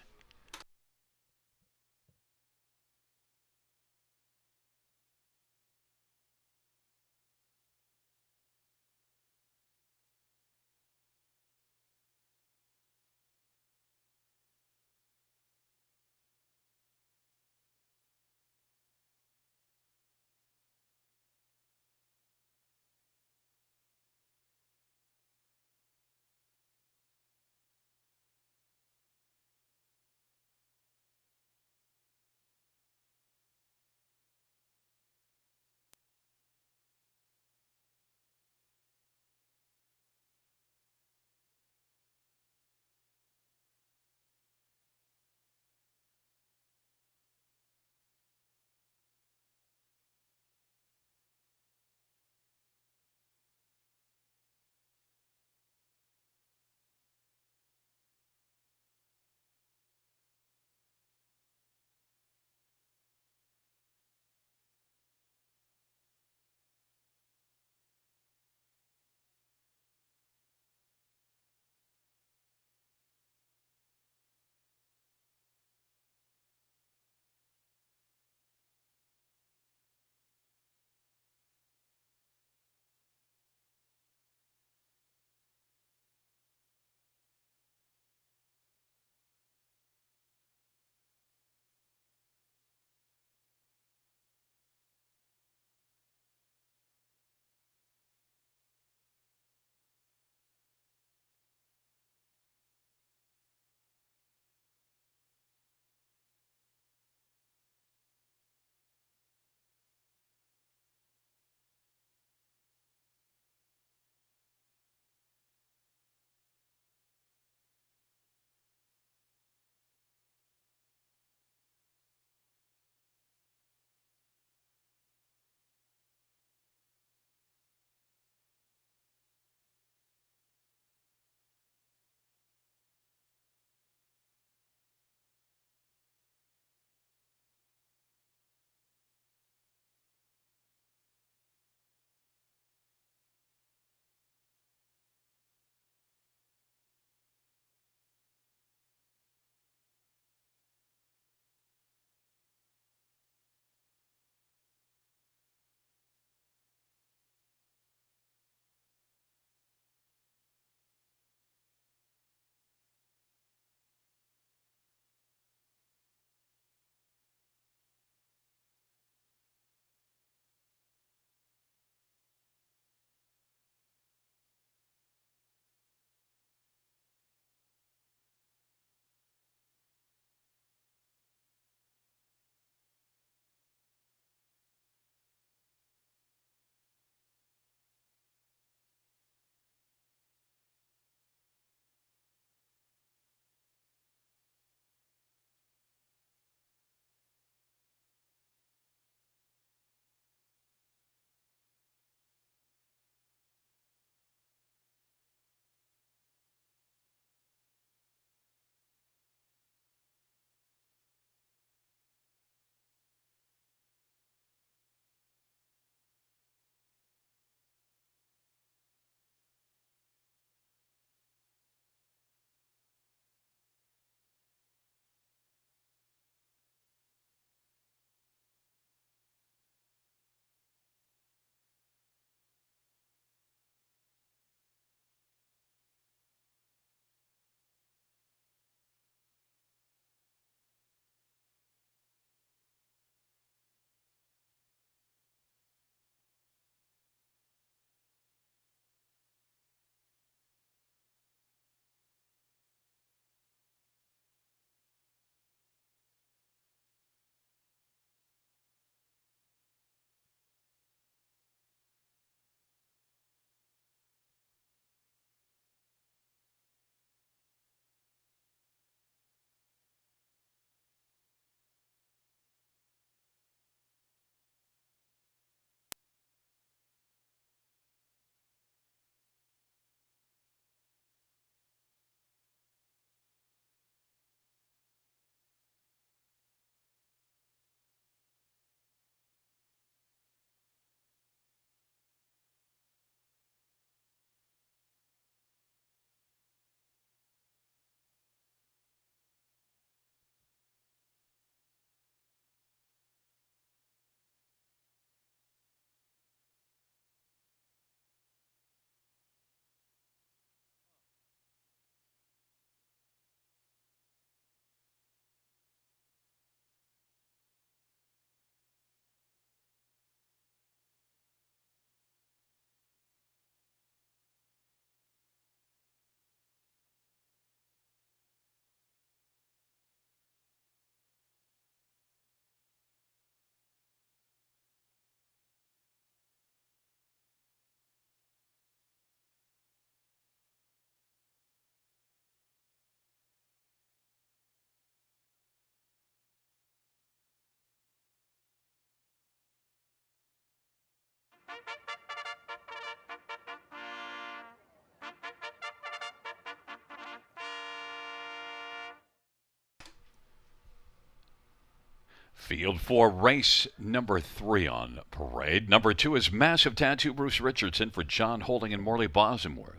Field 4, race number 3 on parade. Number 2 is Massive Tattoo Bruce Richardson for John Holding and Morley Bosworth.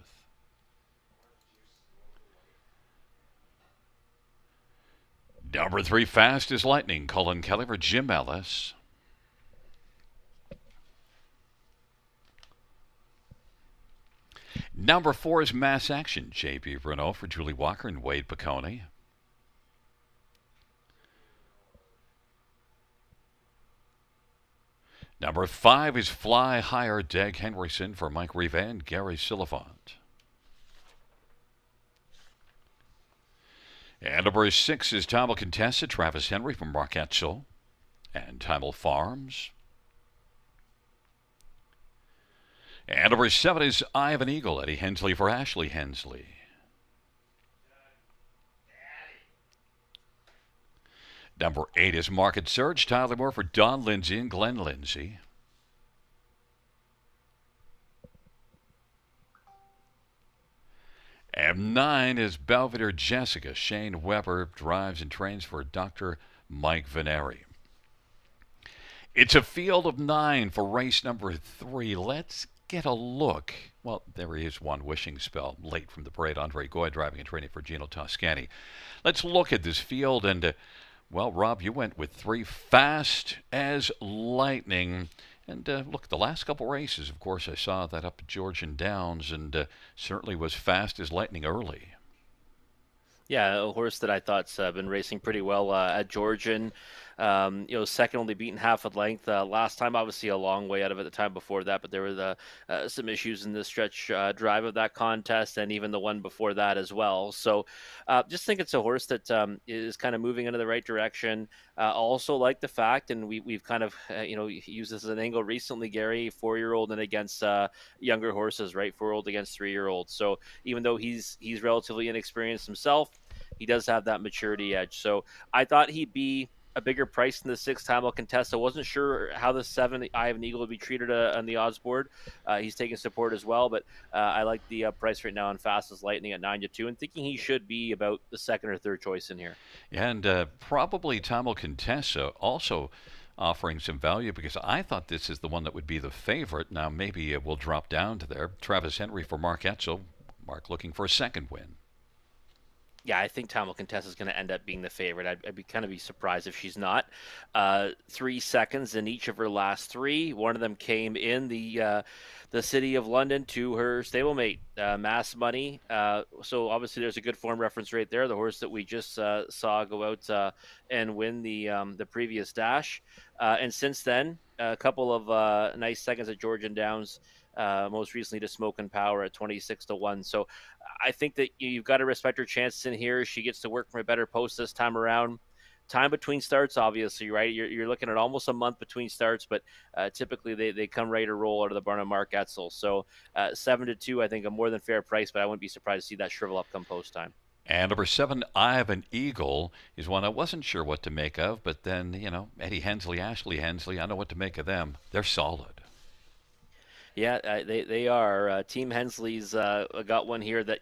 Number 3, Fast as Lightning, Cullen Kelly for Jim Ellis. Number 4 is Mass Action, J.B. Renault for Julie Walker and Wade Piccone. Number 5 is Fly Higher, Dag Henriksen for Mike Riva and Gary Silifant. And number 6 is Timel Contessa, Travis Henry from Mark Etzel and Timel Farms. And number 7 is Eye of an Eagle, Eddie Hensley for Ashley Hensley. Number 8 is Market Surge, Tyler Moore for Don Lindsay and Glenn Lindsay. And 9 is Belvedere Jessica, Shane Weber drives and trains for Dr. Mike Veneri. It's a field of 9 for race number 3. Let's get a look. Well, there he is, one wishing spell late from the parade. Andre Goy driving and training for Gino Toscani. Let's look at this field. And, well, Rob, you went with 3, Fast as Lightning. And look, the last couple races, of course, I saw that up at Georgian Downs and certainly was Fast as Lightning early. Yeah, a horse that I thought's been racing pretty well at Georgian. Second only beaten half a length. Last time, obviously, a long way out of it the time before that, but there were some issues in the stretch drive of that contest and even the one before that as well. So just think it's a horse that is kind of moving into the right direction. Also like the fact, and we've kind of, used this as an angle recently, Gary, 4-year-old and against younger horses, right? 4-year-old against 3-year-old. So even though he's relatively inexperienced himself, he does have that maturity edge. So I thought he'd be a bigger price than the 6 Timel Contessa. I wasn't sure how the 7 Eye of an Eagle would be treated on the odds board. He's taking support as well, but I like the price right now on Fast as Lightning at 9-2 and thinking he should be about the second or third choice in here. And probably Timel Contessa also offering some value because I thought this is the one that would be the favorite. Now maybe we'll drop down to there. Travis Henry for Mark Etzel. Mark looking for a second win. Yeah, I think Timel Contessa is going to end up being the favorite. I'd be kind of be surprised if she's not. 3 seconds in each of her last 3. One of them came in the city of London to her stablemate, Mass Money. So obviously there's a good form reference right there. The horse that we just saw go out and win the previous dash. And since then, a couple of nice seconds at Georgian Downs. Most recently to Smoke and Power at 26-1. So I think that you've got to respect her chances in here. She gets to work from a better post this time around. Time between starts, obviously, right? You're looking at almost a month between starts, but typically they come ready to roll out of the barn of Mark Etzel. So 7-2, I think a more than fair price, but I wouldn't be surprised to see that shrivel up come post time. And number 7, Eye of an Eagle, is one I wasn't sure what to make of, but then, Eddie Hensley, Ashley Hensley, I know what to make of them. They're solid. Yeah, they are. Team Hensley's got one here that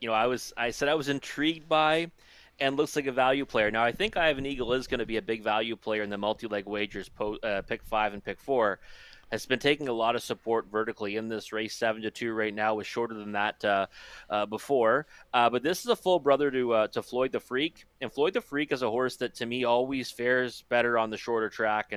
I said I was intrigued by, and looks like a value player. Now I think I Have an Eagle is going to be a big value player in the multi-leg wagers, pick 5 and pick 4. Has been taking a lot of support vertically in this race. 7-2 right now, was shorter than that before. But this is a full brother to Floyd the Freak, and Floyd the Freak is a horse that to me always fares better on the shorter track.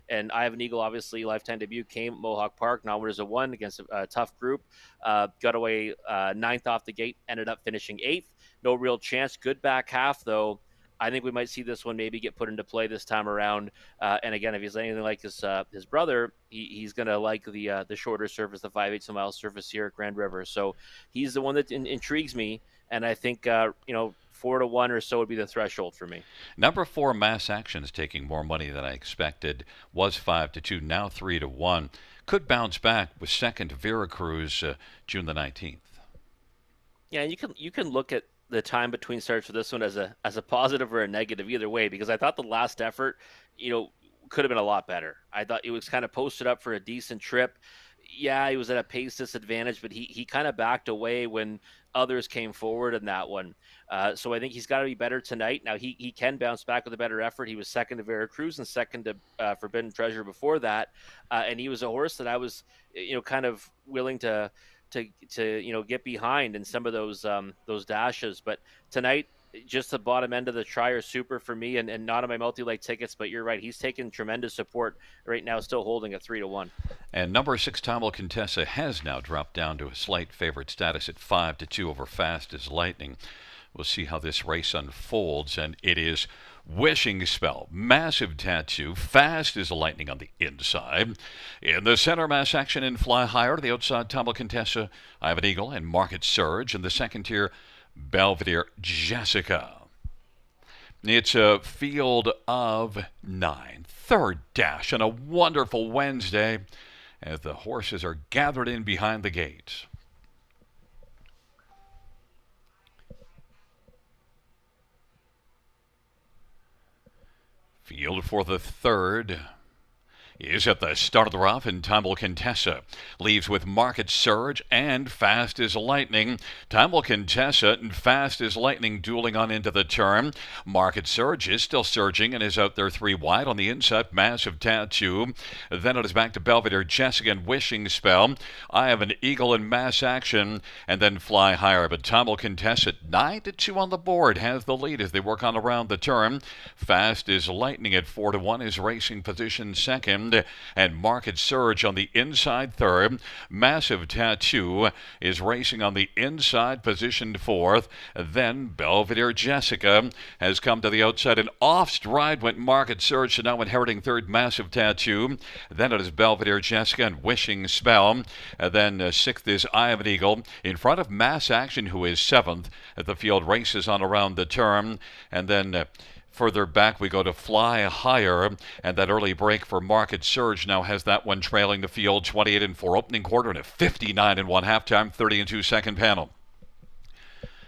And I Have an Eagle, obviously lifetime debut, came at Mohawk Park, nominated as a 1 against a tough group. Got away 9th off the gate, ended up finishing 8th. No real chance. Good back half though. I think we might see this one maybe get put into play this time around. And again, if he's anything like his brother, he's going to like the shorter surface, the 5/8 mile surface here at Grand River. So he's the one that intrigues me. And I think, 4-1 or so would be the threshold for me. Number 4, Mass Action is taking more money than I expected. Was 5-2, now 3-1. Could bounce back with second Veracruz, June the 19th. Yeah, and you can look at the time between starts for this one as a positive or a negative either way, because I thought the last effort, could have been a lot better. I thought it was kind of posted up for a decent trip. Yeah, he was at a pace disadvantage, but he kind of backed away when others came forward in that one. So I think he's got to be better tonight. Now he can bounce back with a better effort. He was second to Veracruz and second to Forbidden Treasure before that, and he was a horse that I was kind of willing to get behind in some of those dashes. But tonight, just the bottom end of the Trier Super for me, and not on my multi-leg tickets. But you're right, he's taken tremendous support right now, still holding a 3-1. And number 6, Tomo Contessa, has now dropped down to a slight favorite status at 5-2 over Fast as Lightning. We'll see how this race unfolds, and it is Wishing Spell, Massive Tattoo, Fast as Lightning on the inside. In the center, Mass Action and Fly Higher. To the outside, Tomo Contessa, Ivan Eagle, and Market Surge. In the second tier, Belvedere Jessica. It's a field of 9. Third dash on a wonderful Wednesday as the horses are gathered in behind the gates. Field for the third is at the start of the rough, and Time Will Contessa leaves with Market Surge and Fast as Lightning. Time Will Contessa and Fast as Lightning dueling on into the turn. Market Surge is still surging and is out there 3 wide. On the inside, Massive Tattoo. Then it is back to Belvedere Jessica and Wishing Spell. I Have an Eagle in Mass Action, and then Fly Higher. But Time Will Contessa, 9-2 on the board, has the lead as they work on around the turn. Fast as Lightning at 4-1 is racing position second. And Market Surge on the inside third. Massive Tattoo is racing on the inside, positioned fourth. Then Belvedere Jessica has come to the outside, and off stride went Market Surge, so now inheriting third, Massive Tattoo. Then it is Belvedere Jessica and Wishing Spell. Then sixth is I Have an Eagle in front of Mass Action, who is seventh. The field races on around the turn, and then further back, we go to Fly Higher, and that early break for Market Surge now has that one trailing the field 28-4 opening quarter and a 59-1 halftime, 30-2 second panel.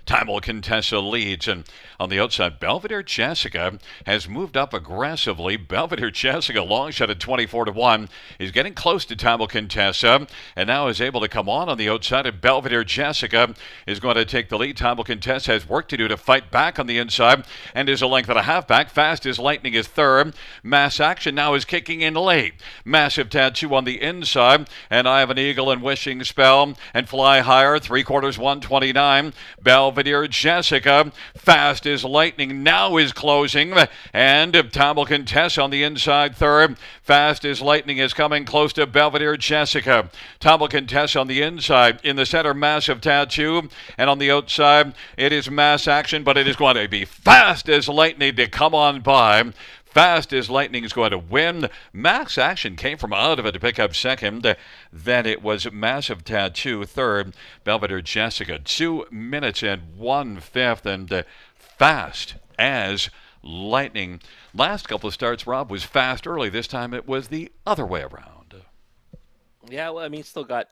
Time Will Contessa leads, and on the outside, Belvedere Jessica has moved up aggressively. Belvedere Jessica, long shot at 24-1, is getting close to Time Will Contessa, and now is able to come on the outside, and Belvedere Jessica is going to take the lead. Time Will Contessa has work to do to fight back on the inside, and is a length and a half back. Fast as Lightning is third. Mass Action now is kicking in late. Massive Tattoo on the inside, and I Have an Eagle and Wishing Spell, and Fly Higher, 3/4 129. Belvedere Jessica, Fast as Lightning now is closing, and Time Will Contessa on the inside third. Fast as Lightning is coming close to Belvedere Jessica. Time Will Contessa on the inside. In the center, Massive Tattoo, and on the outside, it is Mass Action, but it is going to be Fast as Lightning to come on by. Fast as Lightning is going to win. Mass Action came from out of it to pick up second. Then it was Massive Tattoo third. Belvedere Jessica 2 minutes and 1/5. And Fast as Lightning. Last couple of starts, Rob, was fast early. This time it was the other way around. Yeah, well, I mean, still got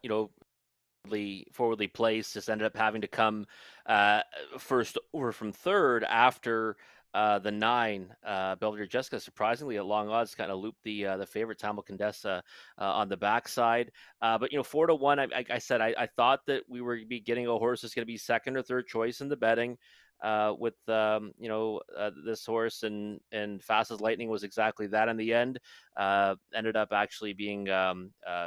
forwardly placed. Just ended up having to come first over from third after the 9. Belvedere Jessica, surprisingly at long odds, kind of looped the favorite Time Will Contessa on the backside. But 4-1. I said I thought that we were be getting a horse that's going to be second or third choice in the betting. With this horse, and Fast as Lightning was exactly that in the end. Ended up actually being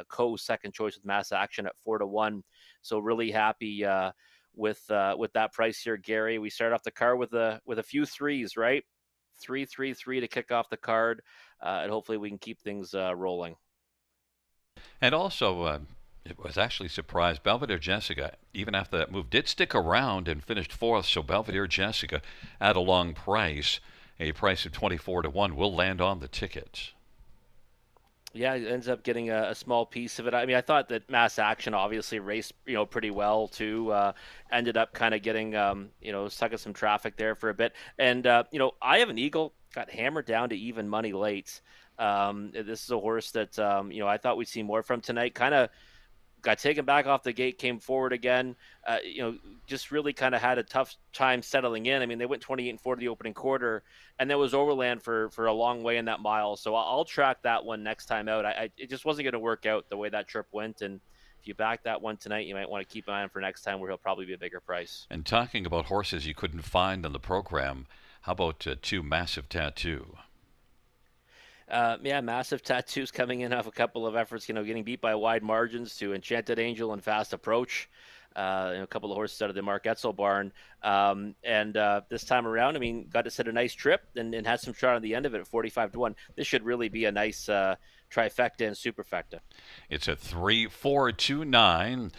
co-second choice with Mass Action at 4-1. So really happy with that price here, Gary. We start off the card with a few threes, right? 3-3-3 to kick off the card, and hopefully we can keep things rolling. And also, it was actually surprised. Belvedere Jessica, even after that move, did stick around and finished fourth. So Belvedere Jessica, at a long price, a price of 24-1, will land on the tickets. Yeah, it ends up getting a small piece of it. I mean, I thought that Mass Action obviously raced, pretty well too. Ended up kind of getting, stuck in some traffic there for a bit. And, I Have an Eagle got hammered down to even money late. This is a horse that, I thought we'd see more from tonight. Kind of got taken back off the gate, came forward again. Just really kind of had a tough time settling in. I mean, they went 28-4 the opening quarter, and there was overland for a long way in that mile. So I'll track that one next time out. It just wasn't going to work out the way that trip went, and if you back that one tonight, you might want to keep an eye on for next time, where he'll probably be a bigger price. And talking about horses you couldn't find on the program, how about Two Massive Tattoo? Yeah, massive tattoos coming in off a couple of efforts, getting beat by wide margins to Enchanted Angel and Fast Approach. A couple of horses out of the Mark Etzel barn. And this time around, I mean, got to set a nice trip and had some shot on the end of it at 45-1. This should really be a nice trifecta and superfecta. It's a 3-4-2-9.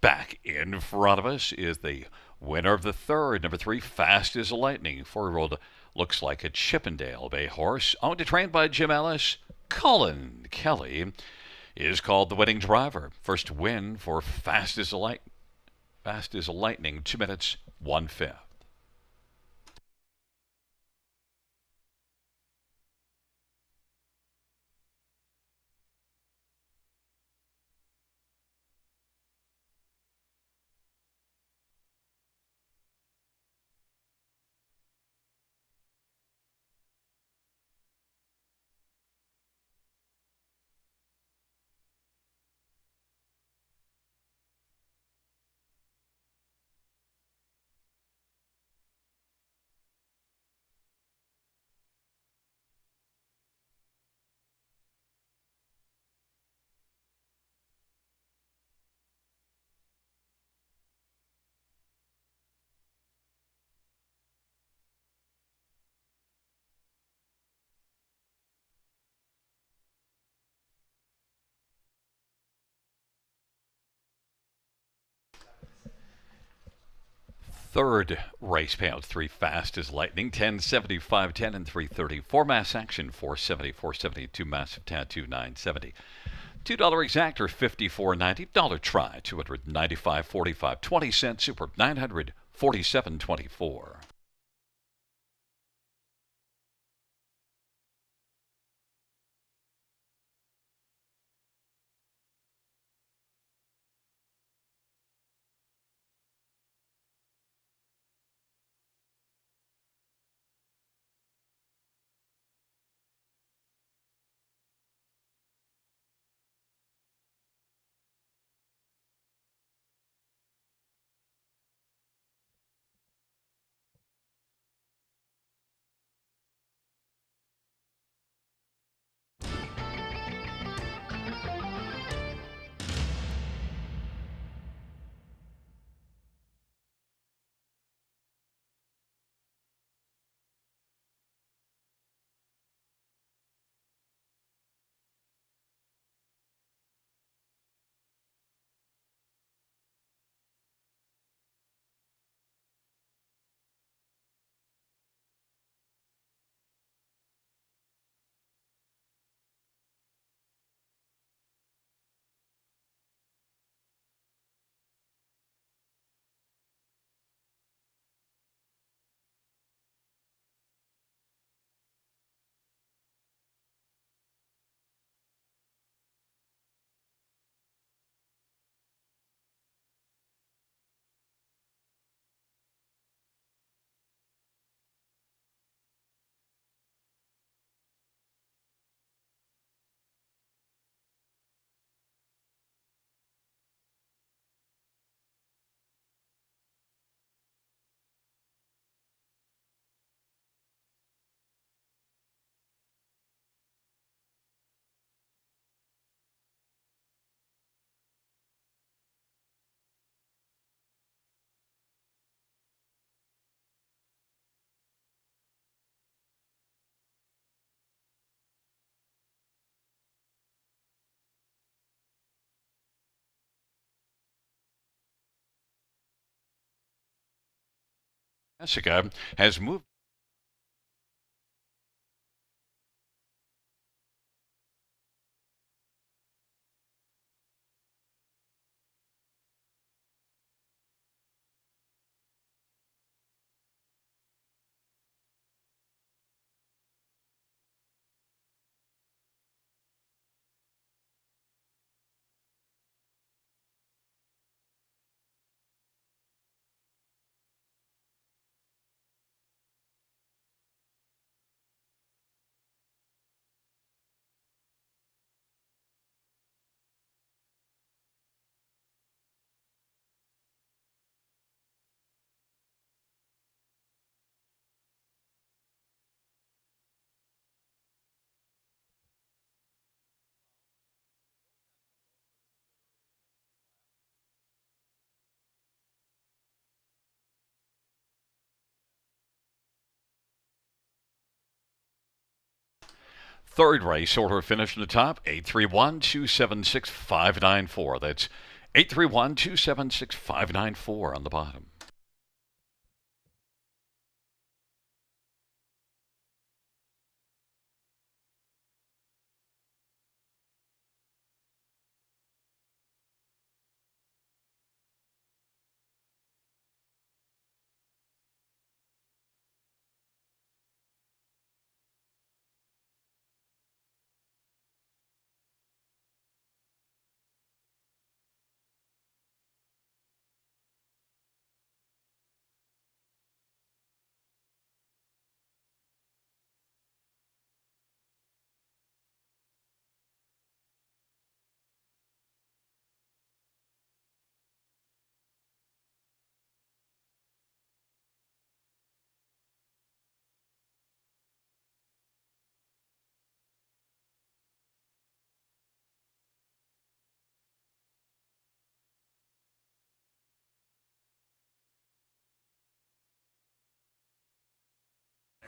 Back in front of us is the winner of the third, number 3, Fast as Lightning. 4-year-old looks like a Chippendale Bay horse, owned and trained by Jim Ellis. Colin Kelly is called the winning driver. First win for Fast as Lightning, 2 minutes, 1/5. Third race payout, 3 Fast as Lightning, 1075, 10 and 330. 4 Mass Action, 470, 472. Massive Tattoo, 970. $2 exactor, 54.90. Dollar try, 295.45. 20-cent super, 947.24. Jessica has moved. third race, order finish in the top, 831-276-594. That's 831-276-594 on the bottom.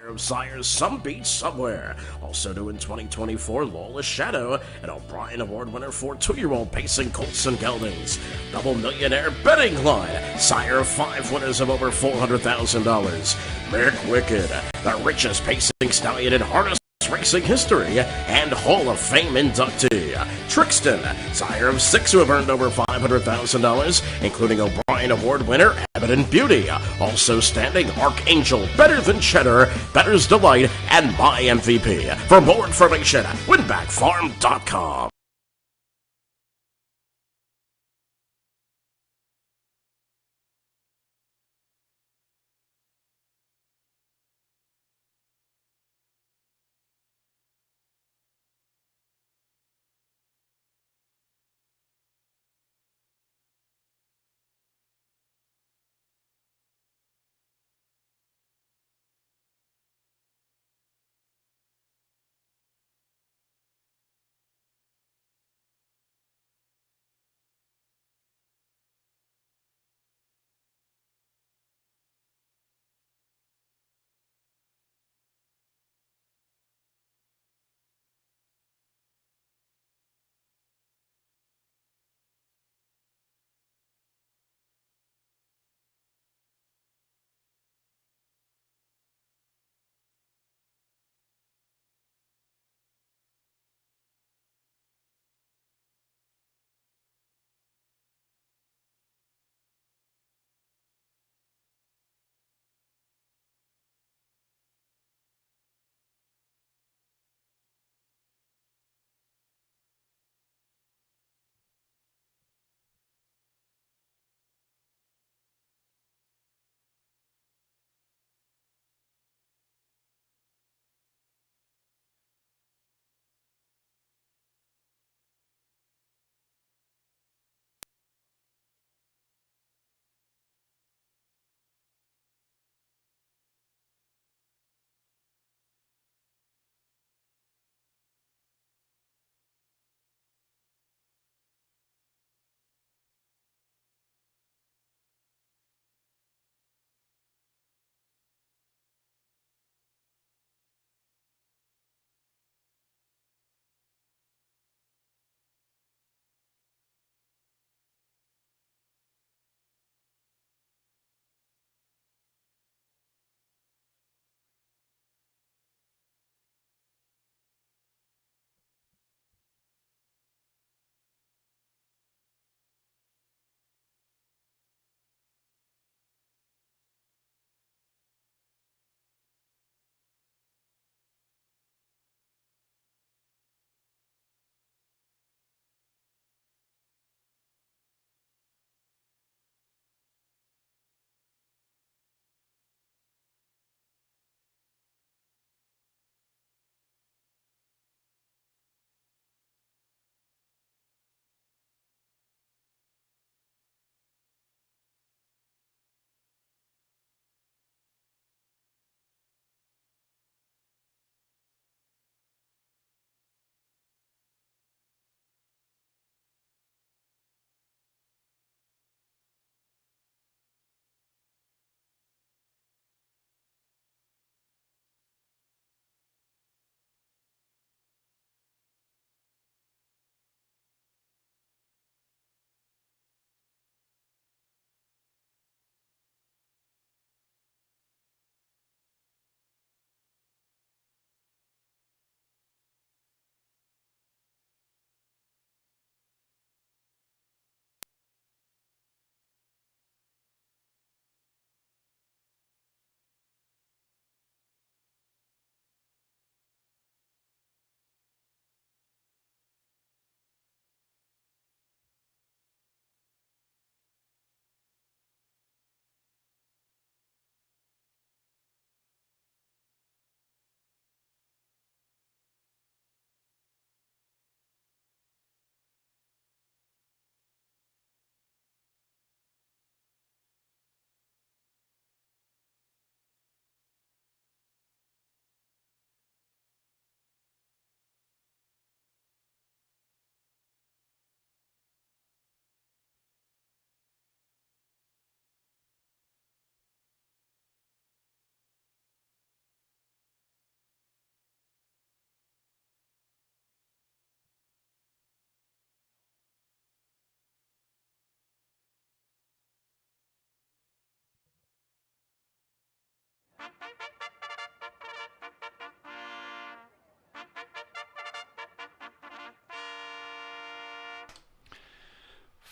Of Sire's Some Beach Somewhere. Also new in 2024, Lawless Shadow, an O'Brien Award winner for 2-year-old pacing colts and geldings. Double millionaire betting line. Sire of 5 winners of over $400,000. Mick Wicked, the richest pacing stallion in harness racing history and Hall of Fame inductee. Trixton, sire of 6 who have earned over $500,000, including O'Brien Award winner Evident Beauty. Also standing Archangel, Better Than Cheddar, Better's Delight, and My MVP. For more information, winbackfarm.com.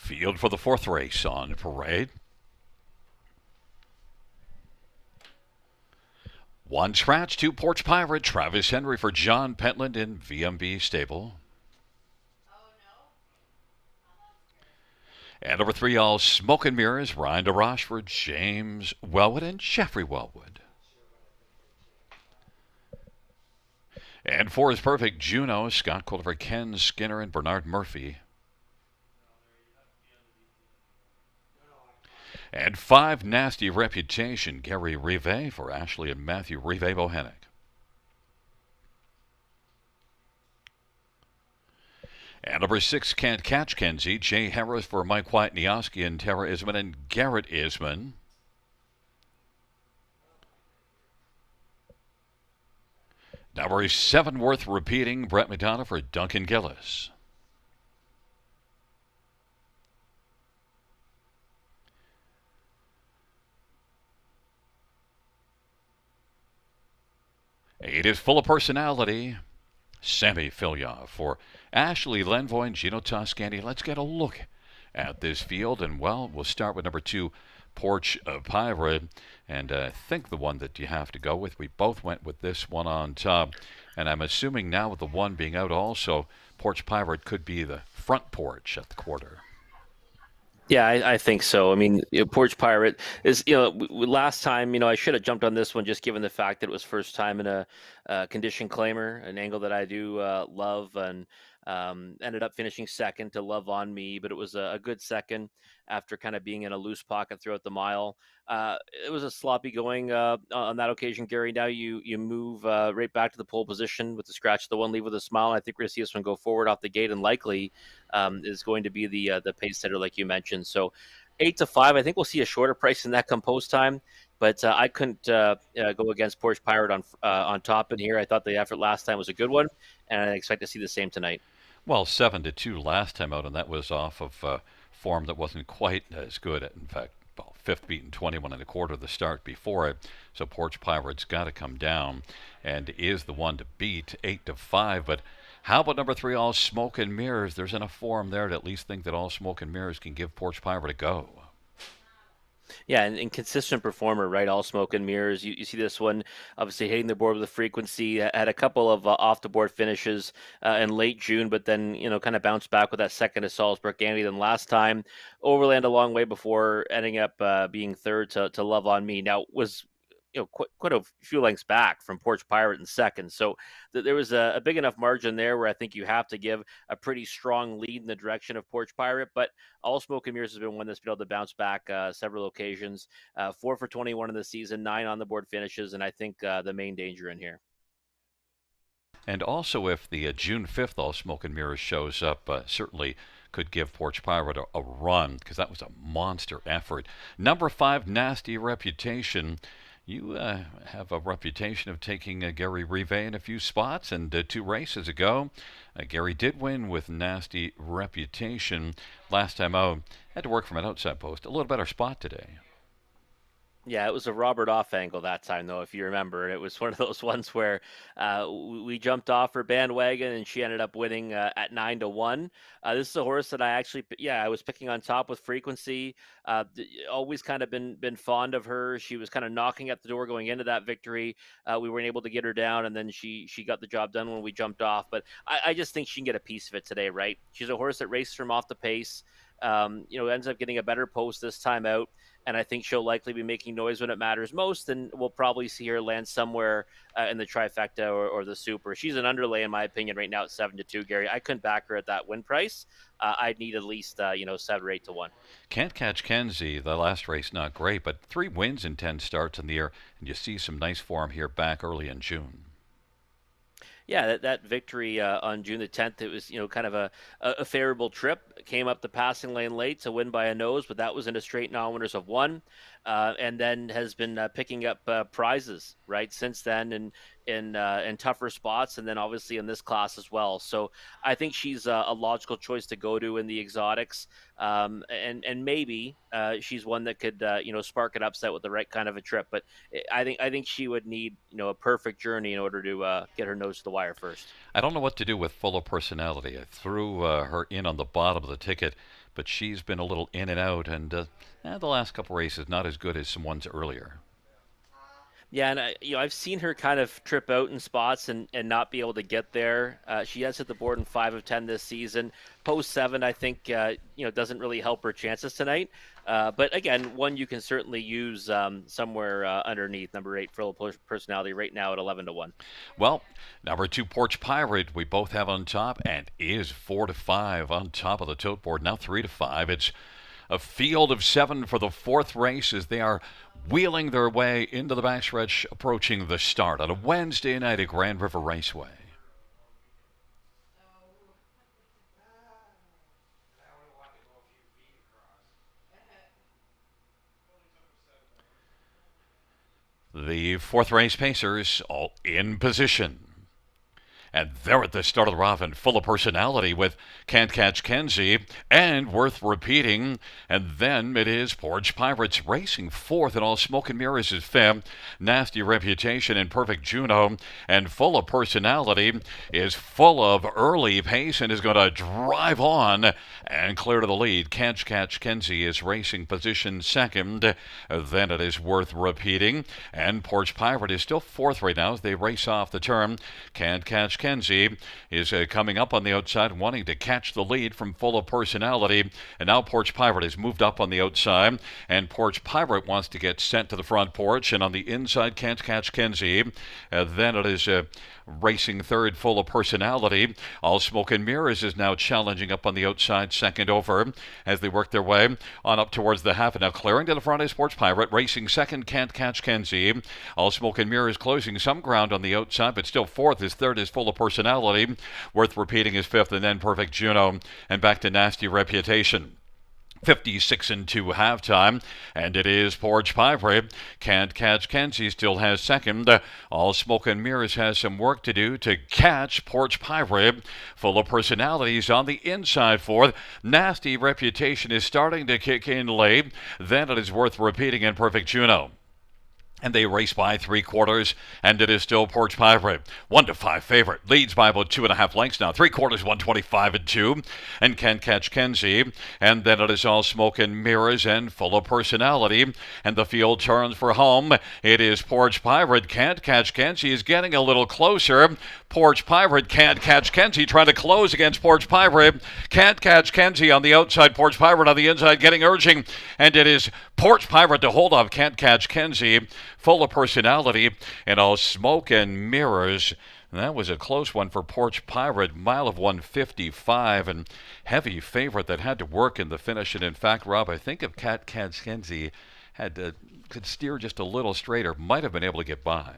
Field for the fourth race on parade. One scratch, two Porch Pirate, Travis Henry for John Pentland in VMB stable. And number 3, all Smoke and Mirrors, Ryan DeRoche for James Wellwood and Jeffrey Wellwood. And 4 is perfect, Juno, Scott Coulter, Ken Skinner, and Bernard Murphy. And 5, Nasty Reputation, Gary Rive for Ashley and Matthew Rive Bohanec. And number 6, Can't Catch Kenzie, Jay Harris for Mike White-Nioski and Tara Isman and Garrett Isman. Number 7, Worth Repeating, Brett McDonough for Duncan Gillis. It is Full of Personality, Sammy Filya for Ashley Lenvoy and Gino Toscani. Let's get a look at this field. And, well, we'll start with number 2, Porch Pirate. And I think the one that you have to go with, we both went with this one on top. And I'm assuming now with the 1 being out also, Porch Pirate could be the front porch at the quarter. Yeah, I think so. I mean, Porch Pirate is, last time, I should have jumped on this one just given the fact that it was first time in a condition claimer, an angle that I do love, and ended up finishing second to Love on Me, but it was a good second after kind of being in a loose pocket throughout the mile. It was a sloppy going on that occasion, Gary. Now you move right back to the pole position with the scratch of the 1, leave with a smile. I think we're going to see this one go forward off the gate, and likely is going to be the pace setter like you mentioned. So 8 to 5, I think we'll see a shorter price than that come post time. But I couldn't go against Porch Pirate on top in here. I thought the effort last time was a good one, and I expect to see the same tonight. Well, 7 to 2 last time out, and that was off of form that wasn't quite as good. In fact, well, 5th beaten 21 and a quarter the start before it. So Porch Pirate's got to come down and is the one to beat, 8 to 5. But how about number 3, All Smoke and Mirrors? There's enough form there to at least think that All Smoke and Mirrors can give Porch Pirate a go. Yeah, and consistent performer, right? All Smoke and Mirrors. You see this one, obviously hitting the board with a frequency. Had a couple of off-the-board finishes in late June, but then, kind of bounced back with that second to Salzburg Andy than last time. Overland a long way before ending up being third to Love on Me. Now, was quite a few lengths back from Porch Pirate in second. So there was a big enough margin there where I think you have to give a pretty strong lead in the direction of Porch Pirate. But All Smoke and Mirrors has been one that's been able to bounce back several occasions. 4 for 21 in the season, 9 on the board finishes, and I think the main danger in here. And also, if the June 5th All Smoke and Mirrors shows up, certainly could give Porch Pirate a run, because that was a monster effort. Number 5, Nasty Reputation. You have a reputation of taking Gary Rive in a few spots, and 2 races ago, Gary did win with Nasty Reputation. Last time out, had to work from an outside post. A little better spot today. Yeah, it was a Robert off angle that time, though, if you remember. It was one of those ones where we jumped off her bandwagon, and she ended up winning at 9 to 1. This is a horse that I was picking on top with frequency. Always kind of been fond of her. She was kind of knocking at the door going into that victory. We weren't able to get her down, and then she got the job done when we jumped off. But I just think she can get a piece of it today, right? She's a horse that races from off the pace. Ends up getting a better post this time out. And I think she'll likely be making noise when it matters most, and we'll probably see her land somewhere in the trifecta or the super. She's an underlay, in my opinion, right now at 7 to 2, Gary. I couldn't back her at that win price. I'd need at least 7 or 8 to 1. Can't Catch Kenzie, the last race not great, but 3 wins in 10 starts in the year, and you see some nice form here back early in June. Yeah, that victory on June the 10th, it was, kind of a favorable trip. Came up the passing lane late to win by a nose, but that was in a straight non-winners of 1. And then has been picking up prizes, right, since then in tougher spots, and then obviously in this class as well. So I think she's a logical choice to go to in the exotics, and maybe she's one that could spark an upset with the right kind of a trip. But I think she would need a perfect journey in order to get her nose to the wire first. I don't know what to do with Full of Personality. I threw her in on the bottom of the ticket, but she's been a little in and out, and the last couple races not as good as some ones earlier. Yeah, and I've seen her kind of trip out in spots and not be able to get there. She has hit the board in 5 of 10 this season. Post 7, I think, doesn't really help her chances tonight. But again, one you can certainly use somewhere underneath. Number 8, Full of Personality, right now at 11-1. Well, number 2, Porch Pirate, we both have on top, and is 4-5 on top of the tote board. Now 3-5. It's a field of 7 for the fourth race as they are wheeling their way into the backstretch, approaching the start on a Wednesday night at Grand River Raceway. The fourth race pacers all in position. And they're at the start of the Robin, full of personality with Can't Catch Kenzie and Worth Repeating. And then it is Porch Pirates racing fourth, and All Smoke and Mirrors is fifth. Nasty Reputation and Perfect Juno and Full of Personality is full of early pace and is going to drive on and clear to the lead. Can't Catch Kenzie is racing position second. Then it is Worth Repeating. And Porch Pirate is still fourth right now as they race off the turn. Can't Catch Kenzie is coming up on the outside, wanting to catch the lead from Full of Personality. And now Porch Pirate has moved up on the outside, and Porch Pirate wants to get sent to the front porch. And on the inside, Can't Catch Kenzie. Then it is racing third, Full of Personality. All Smoke and Mirrors is now challenging up on the outside, second over, as they work their way on up towards the half. And now clearing to the front is Porch Pirate, racing second, Can't Catch Kenzie. All Smoke and Mirrors closing some ground on the outside, but still fourth. His third is Full of Personality. Worth Repeating is fifth, and then Perfect Juno, and back to Nasty Reputation. 56-2 halftime, and it is Porch Pirate. Can't Catch Kenzie still has second. All Smoke and Mirrors has some work to do to catch Porch Pirate. Full of Personalities on the inside fourth. Nasty Reputation is starting to kick in late. Then it is Worth Repeating and Perfect Juno. And they race by 3/4, and it is still Porch Pirate. 1-5 favorite. Leads by about 2.5 lengths now. 3/4, 125-2. And Can't Catch Kenzie. And then it is All Smoke and Mirrors and Full of Personality. And the field turns for home. It is Porch Pirate. Can't Catch Kenzie is getting a little closer. Porch Pirate, Can't Catch Kenzie trying to close against Porch Pirate. Can't Catch Kenzie on the outside. Porch Pirate on the inside getting urging. And it is Porch Pirate to hold off Can't Catch Kenzie. Full of Personality, and All Smoke and Mirrors. And that was a close one for Porch Pirate, mile of 155, and heavy favorite that had to work in the finish. And in fact, Rob, I think if Can't Catch Kenzie could steer just a little straighter, might have been able to get by.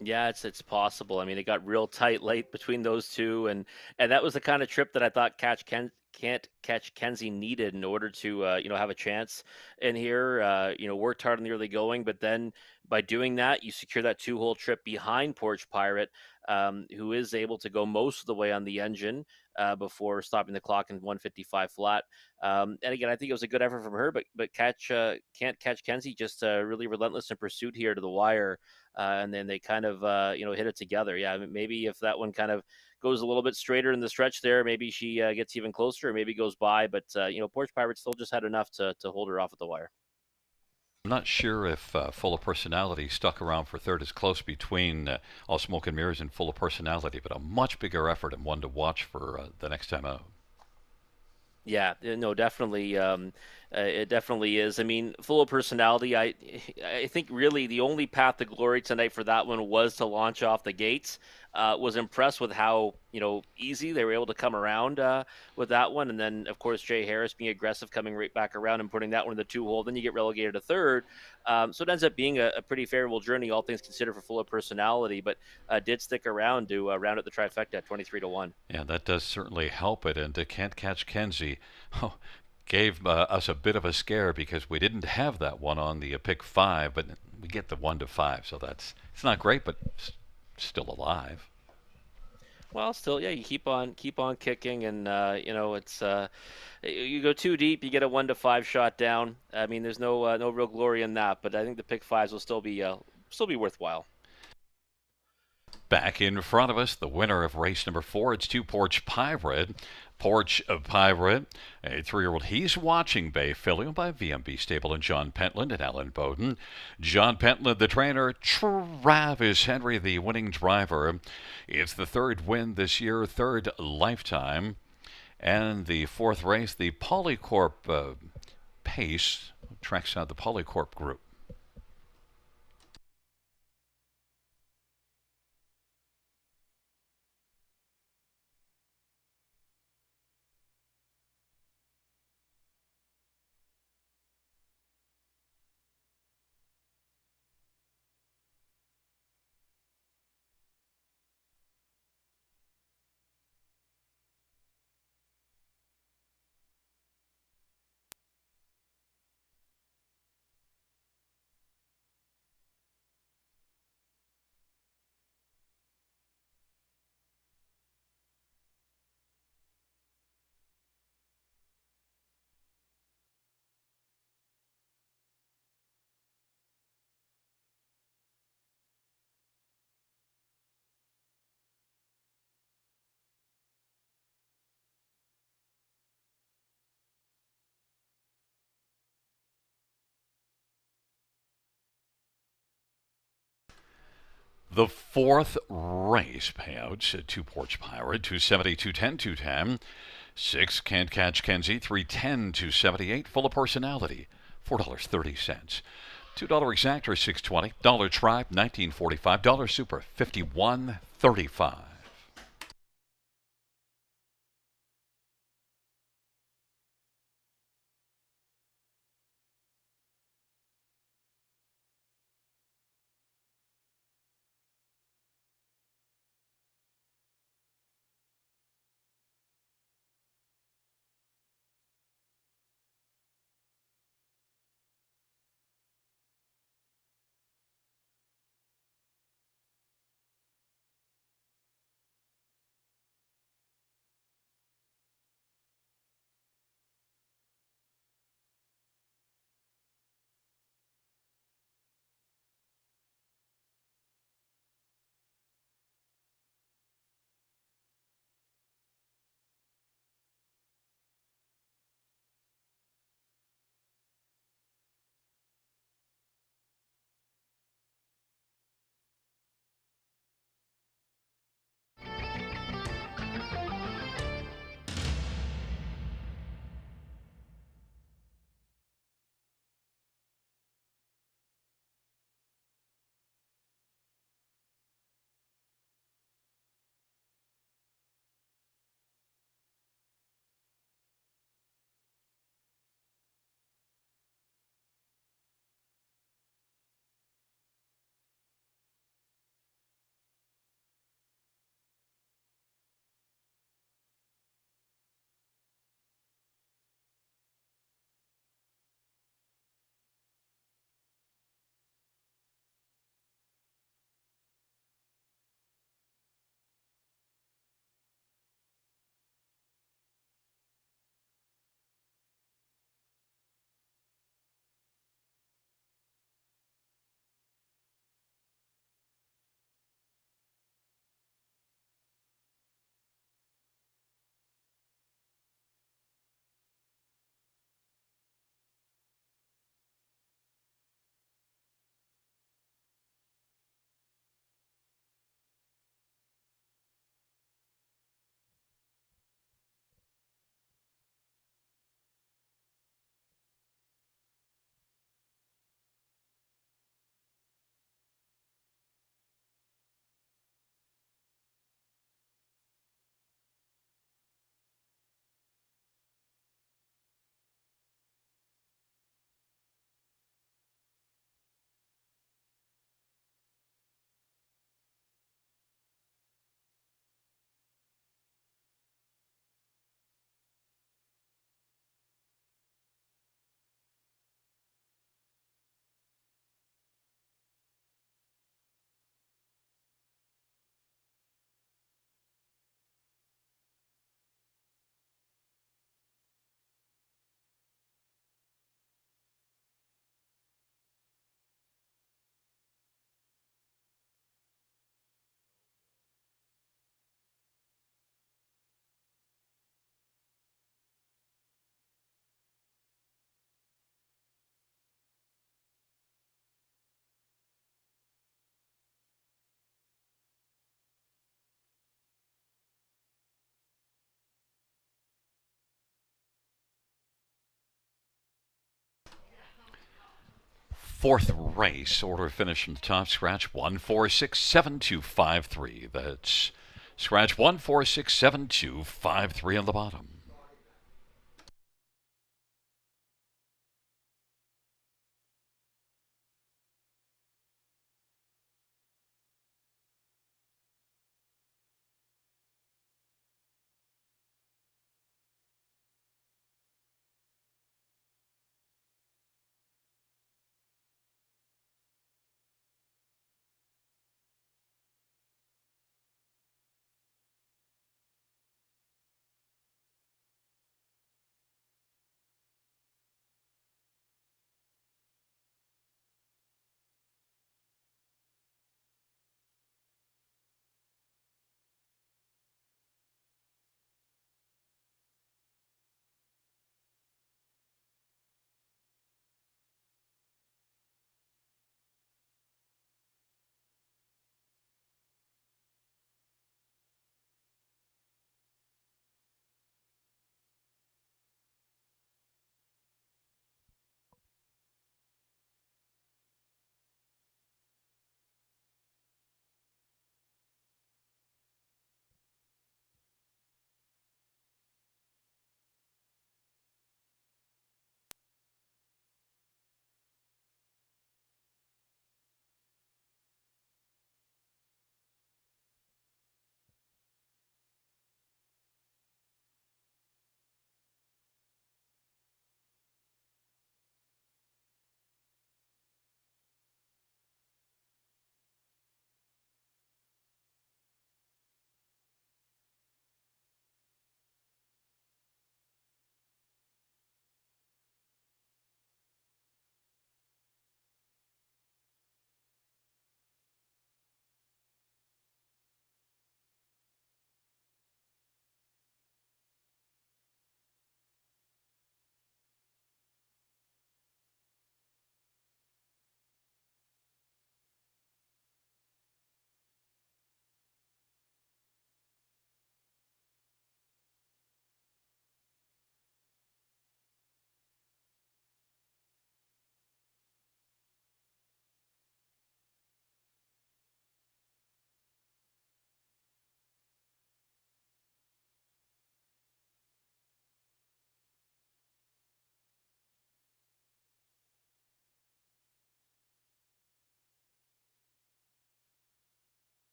Yeah, it's possible. I mean, it got real tight late between those two, and that was the kind of trip that I thought Can't Catch Kenzie needed in order to have a chance in here. Worked hard in the early going, but then by doing that, you secure that 2-hole trip behind Porch Pirate, who is able to go most of the way on the engine before stopping the clock in 155 flat. And again, I think it was a good effort from her, but Can't Catch Kenzie just really relentless in pursuit here to the wire. And then they kind of, hit it together. Yeah, maybe if that one kind of goes a little bit straighter in the stretch there, maybe she gets even closer, or maybe goes by. But, Porch Pirate still just had enough to hold her off at the wire. I'm not sure if Full of Personality stuck around for third. It's close between All Smoke and Mirrors and Full of Personality, but a much bigger effort and one to watch for the next time out. Yeah, no, definitely. It definitely is. I mean, Full of Personality. I think really the only path to glory tonight for that one was to launch off the gates. Was impressed with how easy they were able to come around with that one, and then of course Jay Harris being aggressive, coming right back around and putting that one in the 2-hole. Then you get relegated to third, so it ends up being a pretty favorable journey, all things considered, for Full of Personality. But did stick around to round out the trifecta at 23-1. Yeah, that does certainly help it. And Can't Catch Kenzie gave us a bit of a scare because we didn't have that one on the pick 5, but we get the 1-5, so it's not great, but still alive. Well, still, yeah, you keep on kicking, and it's you go too deep, you get a 1-5 shot down. I mean, there's no real glory in that, but I think the pick 5s will still be worthwhile. Back in front of us, the winner of race number 4, it's 2 Porch Pirate. Porch Pirate, a 3-year-old. He's watching Bay Filio by VMB Stable and John Pentland and Alan Bowden. John Pentland, the trainer. Travis Henry, the winning driver. It's the 3rd win this year, 3rd lifetime. And the 4th race, the Polycorp Pace, tracks out the Polycorp group. The 4th race payouts at 2 Porch Pirate, 270, 210, 210. 6 Can't Catch Kenzie, 310, 278. Full of Personality, $4.30. $2 Exactor, $6.20. Dollar Tribe, $19.45. Dollar Super, $51.35. fourth race. Order finish from the top. Scratch 1467253. That's scratch 1467253 on the bottom.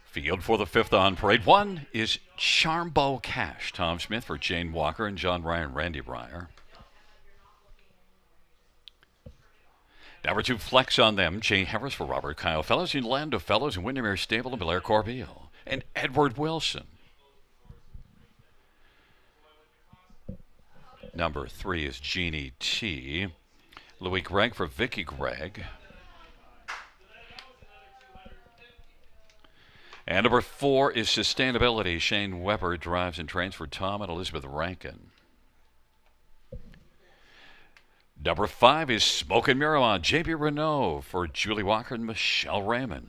Field for the fifth on parade. One is Charmbo Cash. Tom Smith for Jane Walker and John Ryan, Randy Breyer. Number two, Flex on them. Jay Harris for Robert Kyle Fellows, Yolanda Fellows, and Windermere Stable and Blair Corbeil. And Edward Wilson. Number three is Jeannie T. Louis Gregg for Vicky Gregg. And number four is Sustainability. Shane Weber drives and trains for Tom and Elizabeth Rankin. Number five is Smoke and Miramont. J.B. Renault for Julie Walker and Michelle Raymond.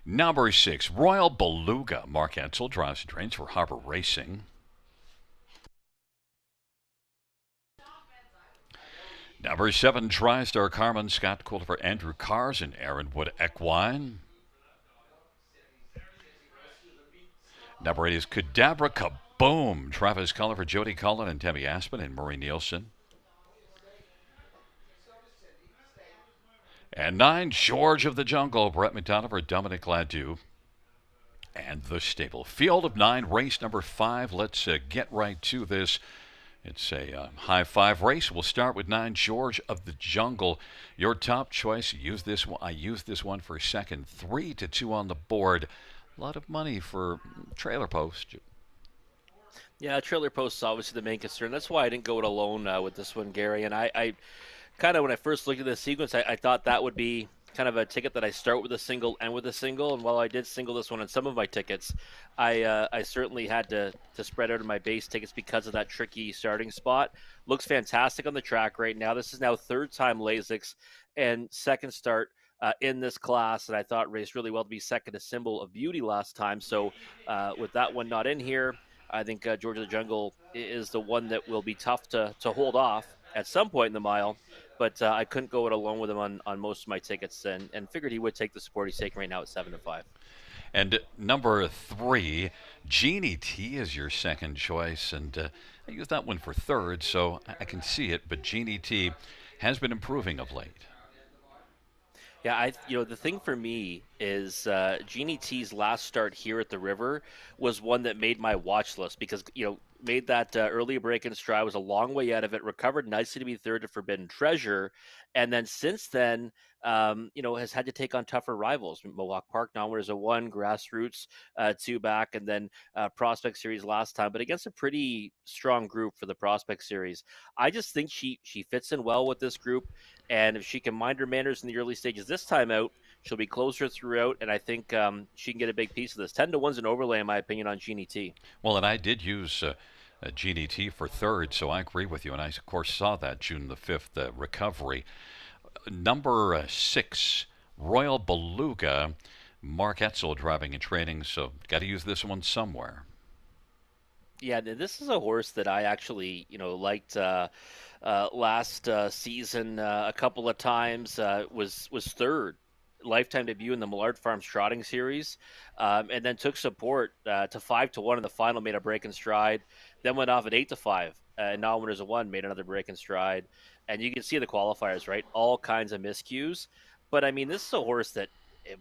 Number six, Royal Beluga. Mark Edsel drives and trains for Harbor Racing. Number seven, TriStar Carmen Scott Coulter for Andrew Cars and Aaron Wood Equine. Number eight is Cadabra Kaboom. Travis Cullen for Jody Cullen and Tammy Aspen and Murray Nielsen. And nine, George of the Jungle. Brett McDonough for Dominic Ladew. And the stable. Field of nine, race number five. Let's get right to this. It's a high five race. We'll start with nine, George of the Jungle. Your top choice. I used this one for a second. 3-2 on the board. A lot of money for Trailer Post. Yeah, Trailer Post is obviously the main concern. That's why I didn't go it alone with this one, Gary. And I kind of, when I first looked at this sequence, I thought that would be kind of a ticket that I start with a single and with a single. And while I did single this one on some of my tickets, I certainly had to spread out of my base tickets because of that tricky starting spot. Looks fantastic on the track right now. This is now third time Lasix and second start in this class, and I thought raced really well to be second, a symbol of beauty last time. So with that one not in here, I think George of the Jungle is the one that will be tough to hold off at some point in the mile. But I couldn't go it alone with him on most of my tickets, and figured he would take the support he's taking right now at 7-5. And number three, Jeannie T is your second choice, and I used that one for third, so I can see it. But Jeannie T has been improving of late. Yeah, the thing for me is Jeannie T's last start here at the River was one that made my watch list because, made that early break in stride, was a long way out of it, recovered nicely to be third to Forbidden Treasure. And then since then, has had to take on tougher rivals. Mohawk Park non-winners a 1, Grassroots 2 back, and then Prospect Series last time, but against a pretty strong group for the Prospect Series. I just think she fits in well with this group, and if she can mind her manners in the early stages this time out, she'll be closer throughout, and I think she can get a big piece of this. 10-1's an overlay, in my opinion, on Jeannie T. Well, and I did use Jeannie T for third, so I agree with you, and I, of course, saw that June the 5th recovery. Number six, Royal Beluga. Mark Edsel driving and training, so got to use this one somewhere. Yeah, this is a horse that I actually, liked last season a couple of times. Was third lifetime debut in the Millard Farms Trotting Series, and then took support to 5-1 in the final, made a break in stride, then went off at 8-5. Non-winners of 1, made another break in stride, and you can see the qualifiers, right? All kinds of miscues, but I mean, this is a horse that,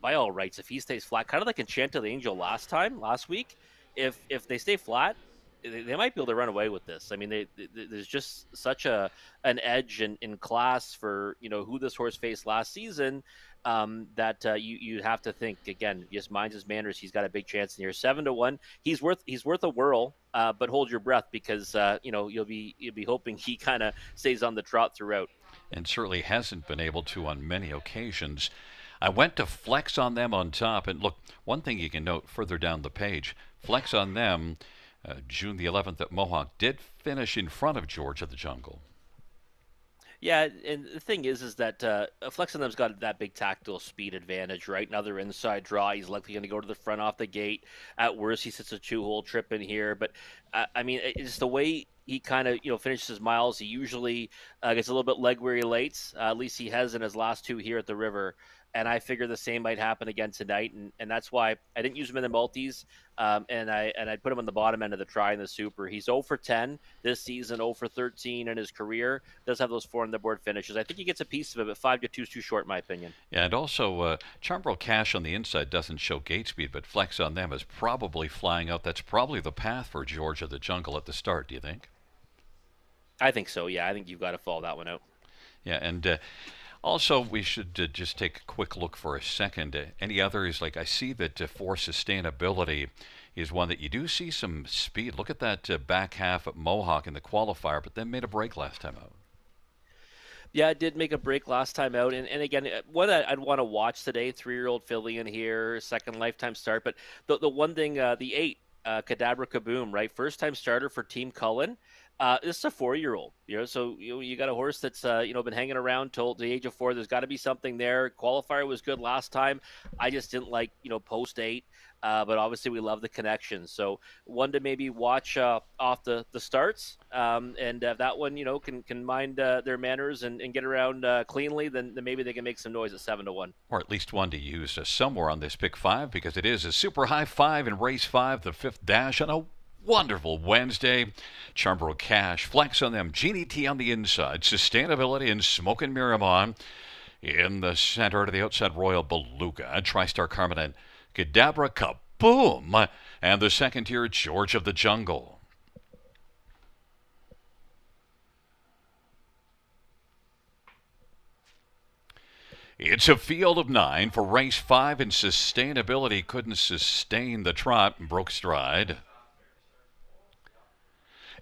by all rights, if he stays flat, kind of like Enchanted Angel last week, if they stay flat, they might be able to run away with this. I mean, there's just such an edge in class for who this horse faced last season that you have to think again. Just minds his manners. He's got a big chance in here. 7-1. He's worth a whirl, but hold your breath because you'll be hoping he kind of stays on the trot throughout. And certainly hasn't been able to on many occasions. I went to Flex on them on top, and look, one thing you can note further down the page, Flex on them. June the 11th at Mohawk did finish in front of George of the Jungle. Yeah, and the thing is that Flex on them's got that big tactile speed advantage, right? Another inside draw. He's likely going to go to the front off the gate. At worst, he sits a 2-hole trip in here. But, I mean, it's the way he kind of finishes his miles. He usually gets a little bit leg weary late. At least he has in his last two here at the River. And I figure the same might happen again tonight, and that's why I didn't use him in the multis, and I put him on the bottom end of the try in the super. He's 0 for 10 this season, 0 for 13 in his career. Does have those 4 on the board finishes. I think he gets a piece of it, but 5-2 is too short, in my opinion. Yeah, and also Charbro Cash on the inside doesn't show gate speed, but flex on them is probably flying out. That's probably the path for George of the Jungle at the start, do you think? I think so, yeah. I think you've got to follow that one out. Yeah, and also we should just take a quick look for a second. Any others? Like I see that for sustainability is one that you do see some speed. Look at that back half at Mohawk in the qualifier, but then made a break last time out. Yeah, it did make a break last time out. And again, what I'd want to watch today, 3-year-old filly in here, second lifetime start. But the one thing, the 8, Kadabra Kaboom, right? First time starter for Team Cullen. This is a 4-year-old, so you got a horse that's been hanging around till the age of 4. There's got to be something there. Qualifier was good last time. I just didn't like post 8, but obviously we love the connection. So one to maybe watch off the starts, and if that one can mind their manners and get around cleanly, then maybe they can make some noise at 7-1. Or at least one to use somewhere on this pick 5, because it is a super high 5 in race 5, the 5th dash on a wonderful Wednesday. Charbro Cash, flex on them. Genie T on the inside. Sustainability and Smokin' Miramon in the center to the outside. Royal Beluga, TriStar Carmen, and Kadabra Kaboom. And the second tier, George of the Jungle. It's a field of 9 for race 5, and Sustainability couldn't sustain the trot and broke stride.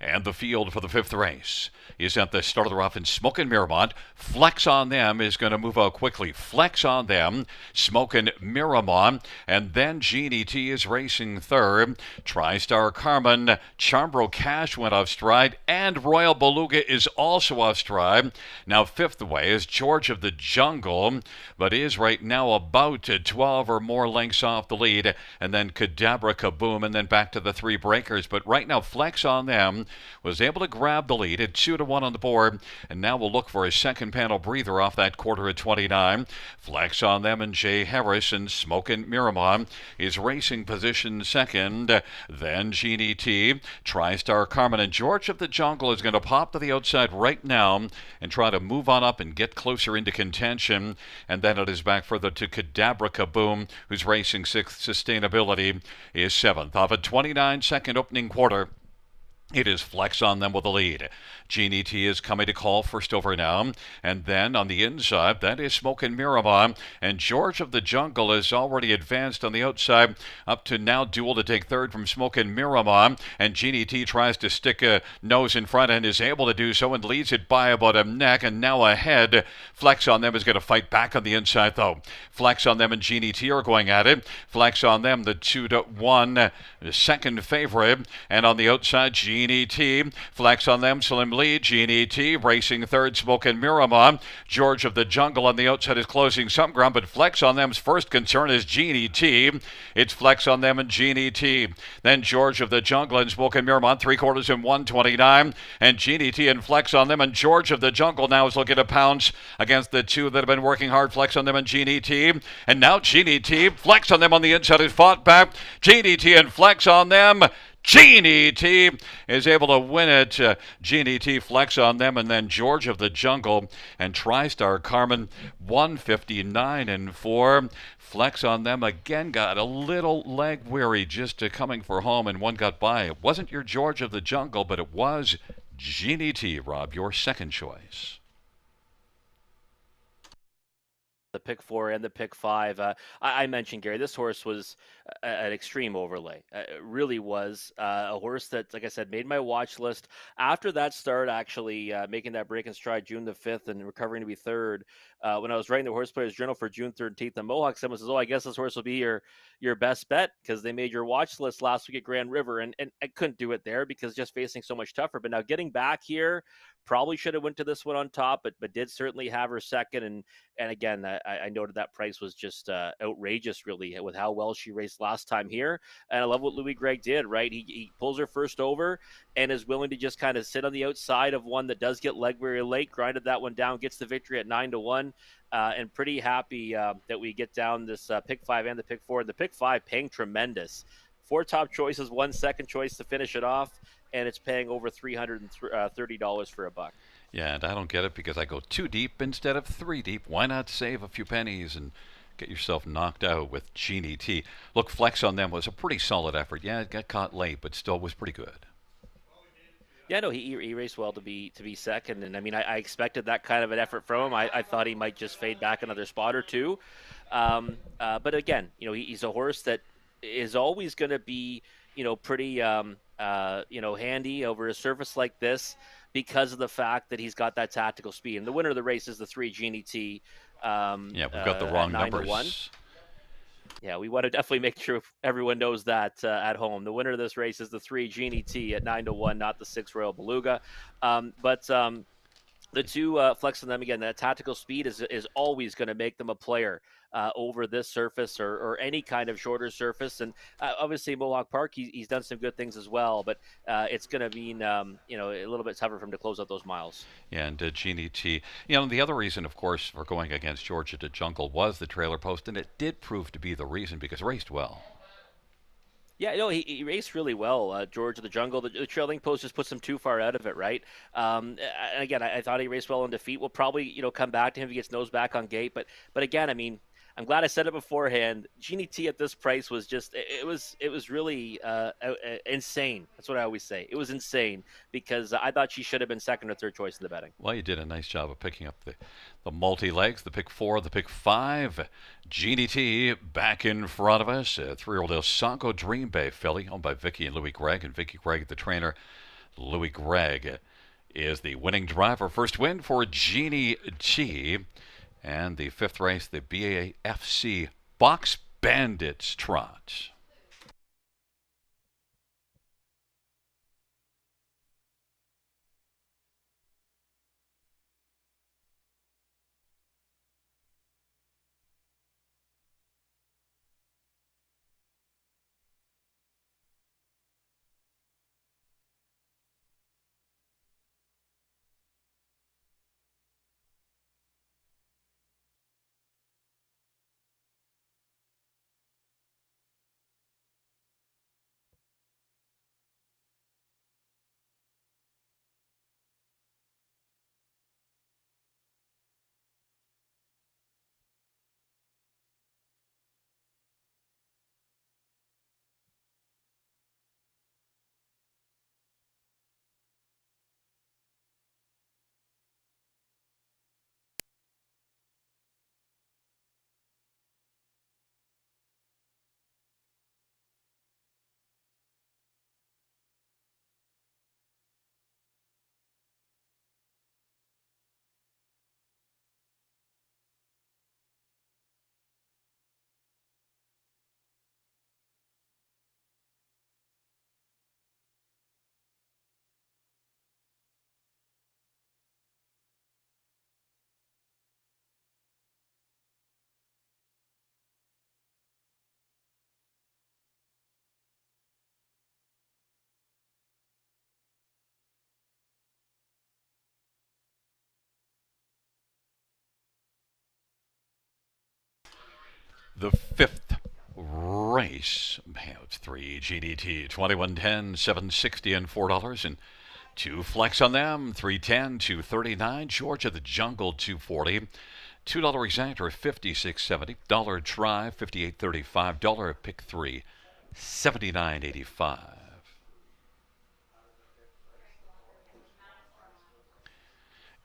And the field for the 5th race is at the start of the rough, and Smokin' Miramont. Flex on them is going to move out quickly. Flex on them, Smokin' Miramont. And then Genie T is racing 3rd. TriStar Carmen, Charbro Cash went off stride, and Royal Beluga is also off stride. Now 5th away is George of the Jungle, but is right now about 12 or more lengths off the lead. And then Kadabra Kaboom, and then back to the 3 breakers. But right now, Flex on them was able to grab the lead at 2-1 on the board, and now we'll look for a second panel breather off that quarter at 29. Flex on them, and Jay Harris and Smokin' Miramon is racing position 2nd. Then Genie T, TriStar Carmen, and George of the Jungle is going to pop to the outside right now and try to move on up and get closer into contention. And then it is back further to Kadabra Kaboom, who's racing 6th. Sustainability is 7th. Off a 29-second opening quarter, it is Flex on them with the lead. Genie T is coming to call first over now. And then on the inside, that is Smokin' Miramon. And George of the Jungle is already advanced on the outside up to now duel to take 3rd from Smokin' Miramon. And Genie T tries to stick a nose in front and is able to do so and leads it by about a neck. And now ahead, Flex on them is going to fight back on the inside though. Flex on them and Genie T are going at it. Flex on them, the 2-1 second favorite. And on the outside, Genie T. Flex on them, Slim lead. Genie T racing 3rd, Smokin' Miramon. George of the Jungle on the outside is closing some ground, but Flex on them's first concern is Genie T. It's Flex on them and Genie T. Then George of the Jungle and Smokin' Miramon, 3/4 in 129. And Genie T and Flex on them, and George of the Jungle now is looking to pounce against the 2 that have been working hard. Flex on them and Genie T. And now Genie T. Flex on them on the inside is fought back. Genie T and Flex on them. Genie T is able to win it. Genie T, Flex on them, and then George of the Jungle and TriStar Carmen, 159-4. Flex on them again, got a little leg weary just coming for home, and one got by. It wasn't your George of the Jungle, but it was Genie T. Rob, your second choice. The pick 4 and the pick 5. I mentioned, Gary, this horse was an extreme overlay. It really was a horse that, like I said, made my watch list. After that start, actually making that break in stride June the 5th and recovering to be 3rd, when I was writing the Horse Players Journal for June 13th, the Mohawk, someone says, I guess this horse will be your best bet because they made your watch list last week at Grand River. And I couldn't do it there because just facing so much tougher. But now getting back here, probably should have went to this one on top, but did certainly have her second. And again, I noted that price was just outrageous, really, with how well she raced last time here. And I love what Louis Gregg did, right? He pulls her first over and is willing to just kind of sit on the outside of one that does get leg very late, grinded that one down, gets the victory at 9-1. And pretty happy that we get down this pick 5 and the pick 4. The pick 5 paying tremendous. 4 top choices, 1 second choice to finish it off, and it's paying over $330 for a buck. Yeah, and I don't get it because I go 2 deep instead of 3 deep. Why not save a few pennies and get yourself knocked out with Genie T? Look, flex on them was a pretty solid effort. Yeah, it got caught late, but still was pretty good. Yeah, no, he raced well to be second, and I mean, I expected that kind of an effort from him. I thought he might just fade back another spot or two, but again, he's a horse that is always going to be, pretty, handy over a surface like this because of the fact that he's got that tactical speed. And the winner of the race is the 3 Genie T. Yeah, we've got the wrong numbers. Yeah, we want to definitely make sure everyone knows that at home. The winner of this race is the 3 Genie T at 9-1, not the 6 Royal Beluga. But the 2 flex on them again. That tactical speed is always going to make them a player over this surface or any kind of shorter surface. And obviously Mohawk Park, he's done some good things as well. But it's going to mean a little bit tougher for him to close out those miles. Yeah, and Genie T. The other reason, of course, for going against Georgia to Jungle was the trailer post, and it did prove to be the reason because it raced well. Yeah, he raced really well, George of the Jungle. The trailing post just puts him too far out of it, right? And again, I thought he raced well in defeat. We'll probably, come back to him if he gets nose back on gate. But again, I mean, I'm glad I said it beforehand. Genie T at this price was just it was really insane. That's what I always say. It was insane because I thought she should have been second or third choice in the betting. Well, you did a nice job of picking up the multi-legs, the pick 4, the pick 5. Genie T back in front of us. 3-year-old El Saco Dream Bay filly owned by Vicky and Louis Gregg. And Vicky Gregg, the trainer. Louis Gregg is the winning driver. First win for Genie T. And the 5th race, the BAFC Box Bandits Trot. The 5th race, it's 3 GDT, 21.10, 760 and $4, and 2 flex on them, 310, 239, Georgia the Jungle 240, $2 exactor 56.70, dollar try 58.35, dollar pick 3 79.85.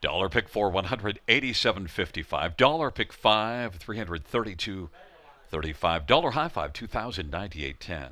Dollar pick 4 $187.55, dollar pick 5 $332.35, dollar high 5 $2,098.10.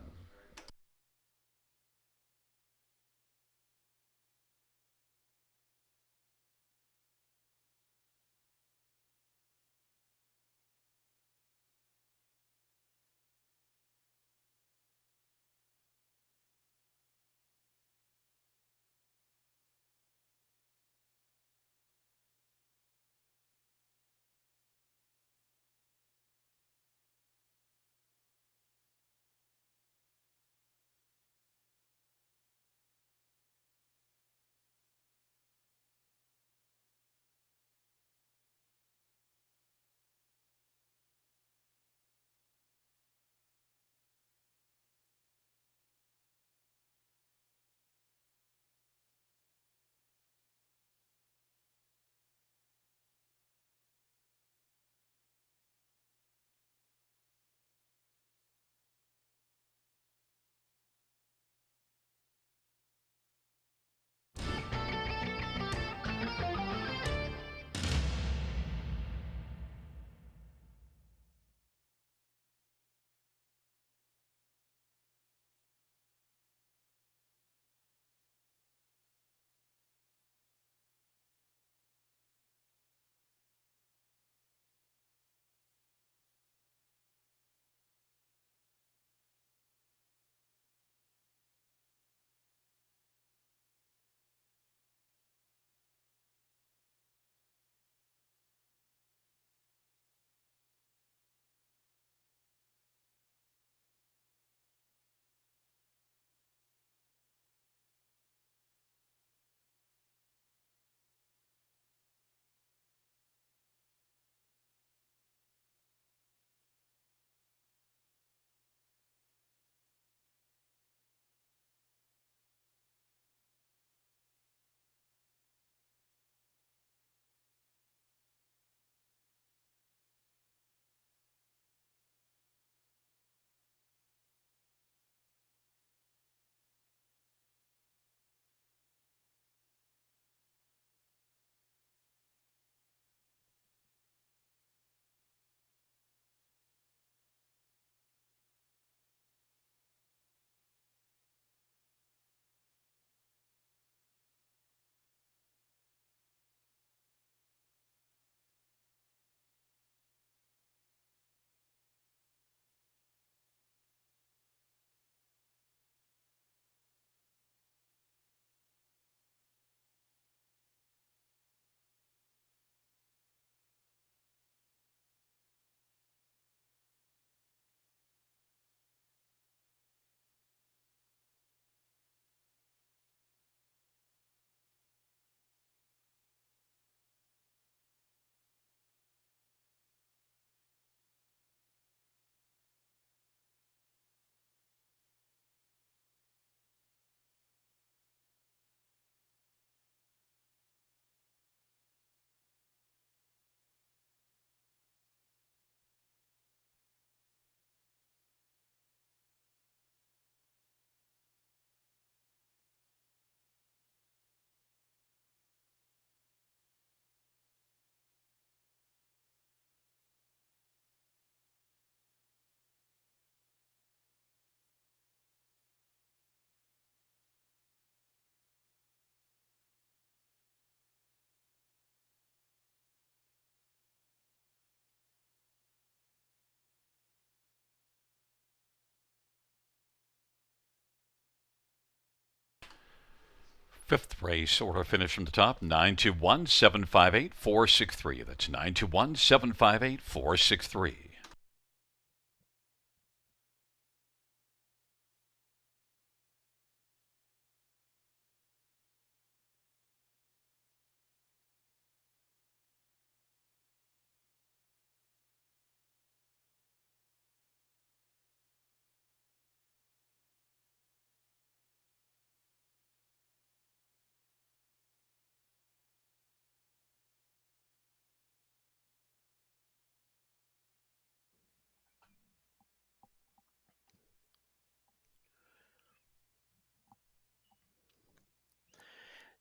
Fifth race order finish from the top, 921-758-463. That's 921-758-463.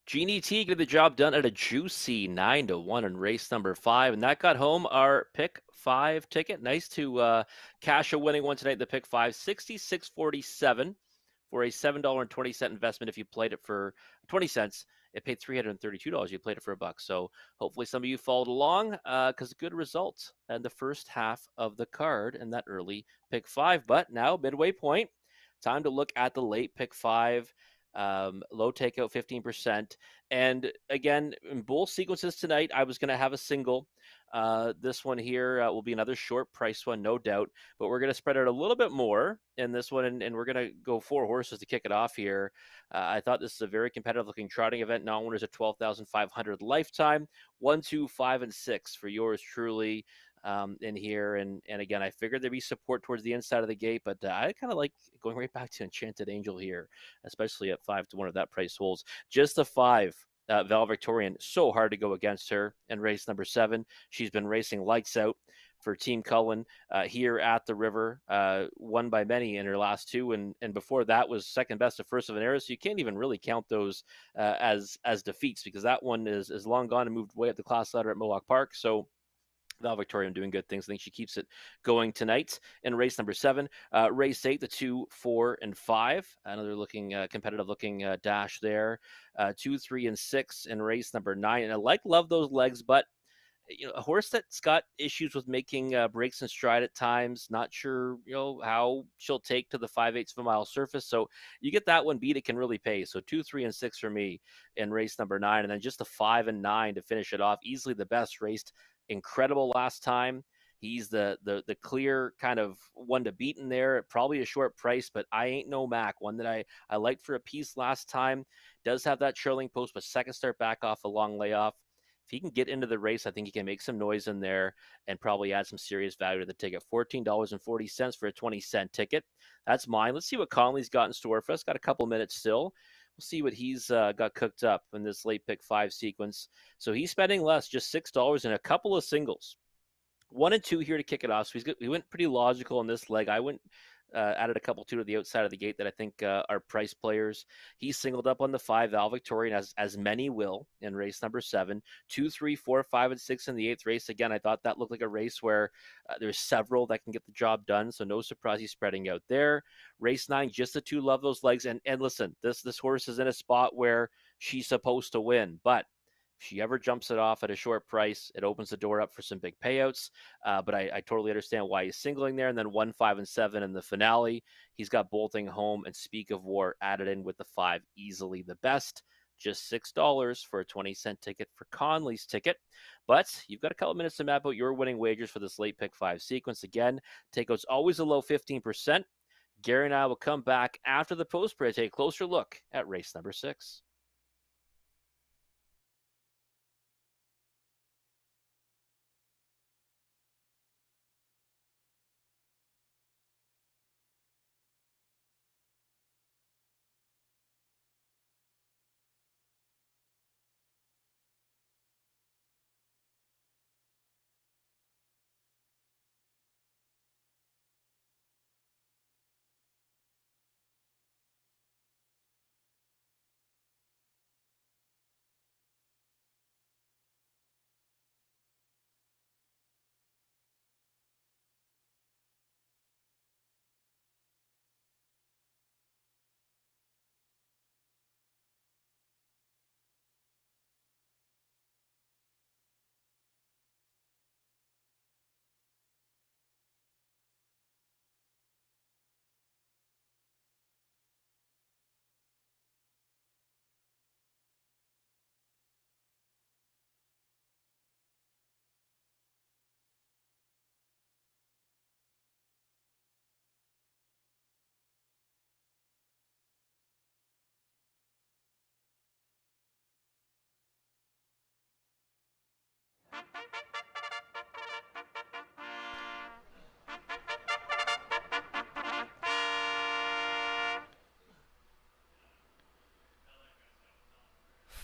Genie T getting the job done at a juicy 9-1 in race number 5, and that got home our pick 5 ticket. Nice to cash a winning one tonight in the pick 5, 66.47 for a $7.20 investment. If you played it for 20 cents, it paid $332. You played it for a buck. So hopefully some of you followed along because good results in the first half of the card in that early pick 5. But now midway point, time to look at the late pick 5. Low takeout 15%. And again, in both sequences tonight, I was going to have a single. This one here will be another short price one, no doubt, but we're going to spread out a little bit more in this one, and we're going to go 4 horses to kick it off here. I thought this is a very competitive looking trotting event. Non-winners at 12,500 lifetime, 1, 2, 5, and 6 for yours truly. In here, and again, I figured there'd be support towards the inside of the gate, but I kind of like going right back to Enchanted Angel here, especially at 5-1 if that price holds. Just a 5. Val Victorian, so hard to go against her in race number 7. She's been racing lights out for Team Cullen here at the river, won by many in her last 2, and before that was second best of First of an Era, so you can't even really count those as defeats, because that one is long gone and moved way up the class ladder at Mohawk Park. So Val Victorian doing good things. I think she keeps it going tonight in race number 7. Race 8, the 2, 4, and 5. Another looking competitive looking dash there. 2, 3, and 6 in race number 9. And I love those legs, but a horse that's got issues with making breaks in stride at times. Not sure, how she'll take to the 5/8 of a mile surface. So you get that one beat, it can really pay. So 2, 3, and 6 for me in race number 9, and then just a 5 and 9 to finish it off. Easily the best raced. Incredible last time. He's the clear kind of one to beat in there. Probably a short price, but I ain't no Mac. One that I liked for a piece last time. Does have that trailing post, but second start back off a long layoff. If he can get into the race, I think he can make some noise in there and probably add some serious value to the ticket. $14.40 for a 20-cent ticket. That's mine. Let's see what Conley's got in store for us. Got a couple minutes still. We'll see what he's got cooked up in this late pick 5 sequence. So he's spending less, just $6 and a couple of singles. 1 and 2 here to kick it off. So he went pretty logical in this leg. I went added a couple to the outside of the gate that I think are price players. He singled up on the 5, Val Victorian, as many will in race number 7. 2, 3, 4, 5, and 6 in the 8th race. Again, I thought that looked like a race where there's several that can get the job done, so no surprise he's spreading out there. Race 9, just the 2 love those legs. And listen, this horse is in a spot where she's supposed to win, but if she ever jumps it off at a short price, it opens the door up for some big payouts. But I totally understand why he's singling there. And then 1, 5, and 7 in the finale. He's got Bolting Home and Speak of War added in with the 5, easily the best. Just $6 for a 20-cent ticket for Conley's ticket. But you've got a couple minutes to map out your winning wagers for this late pick 5 sequence. Again, takeout's always a low 15%. Gary and I will come back after the post break to take a closer look at race number 6.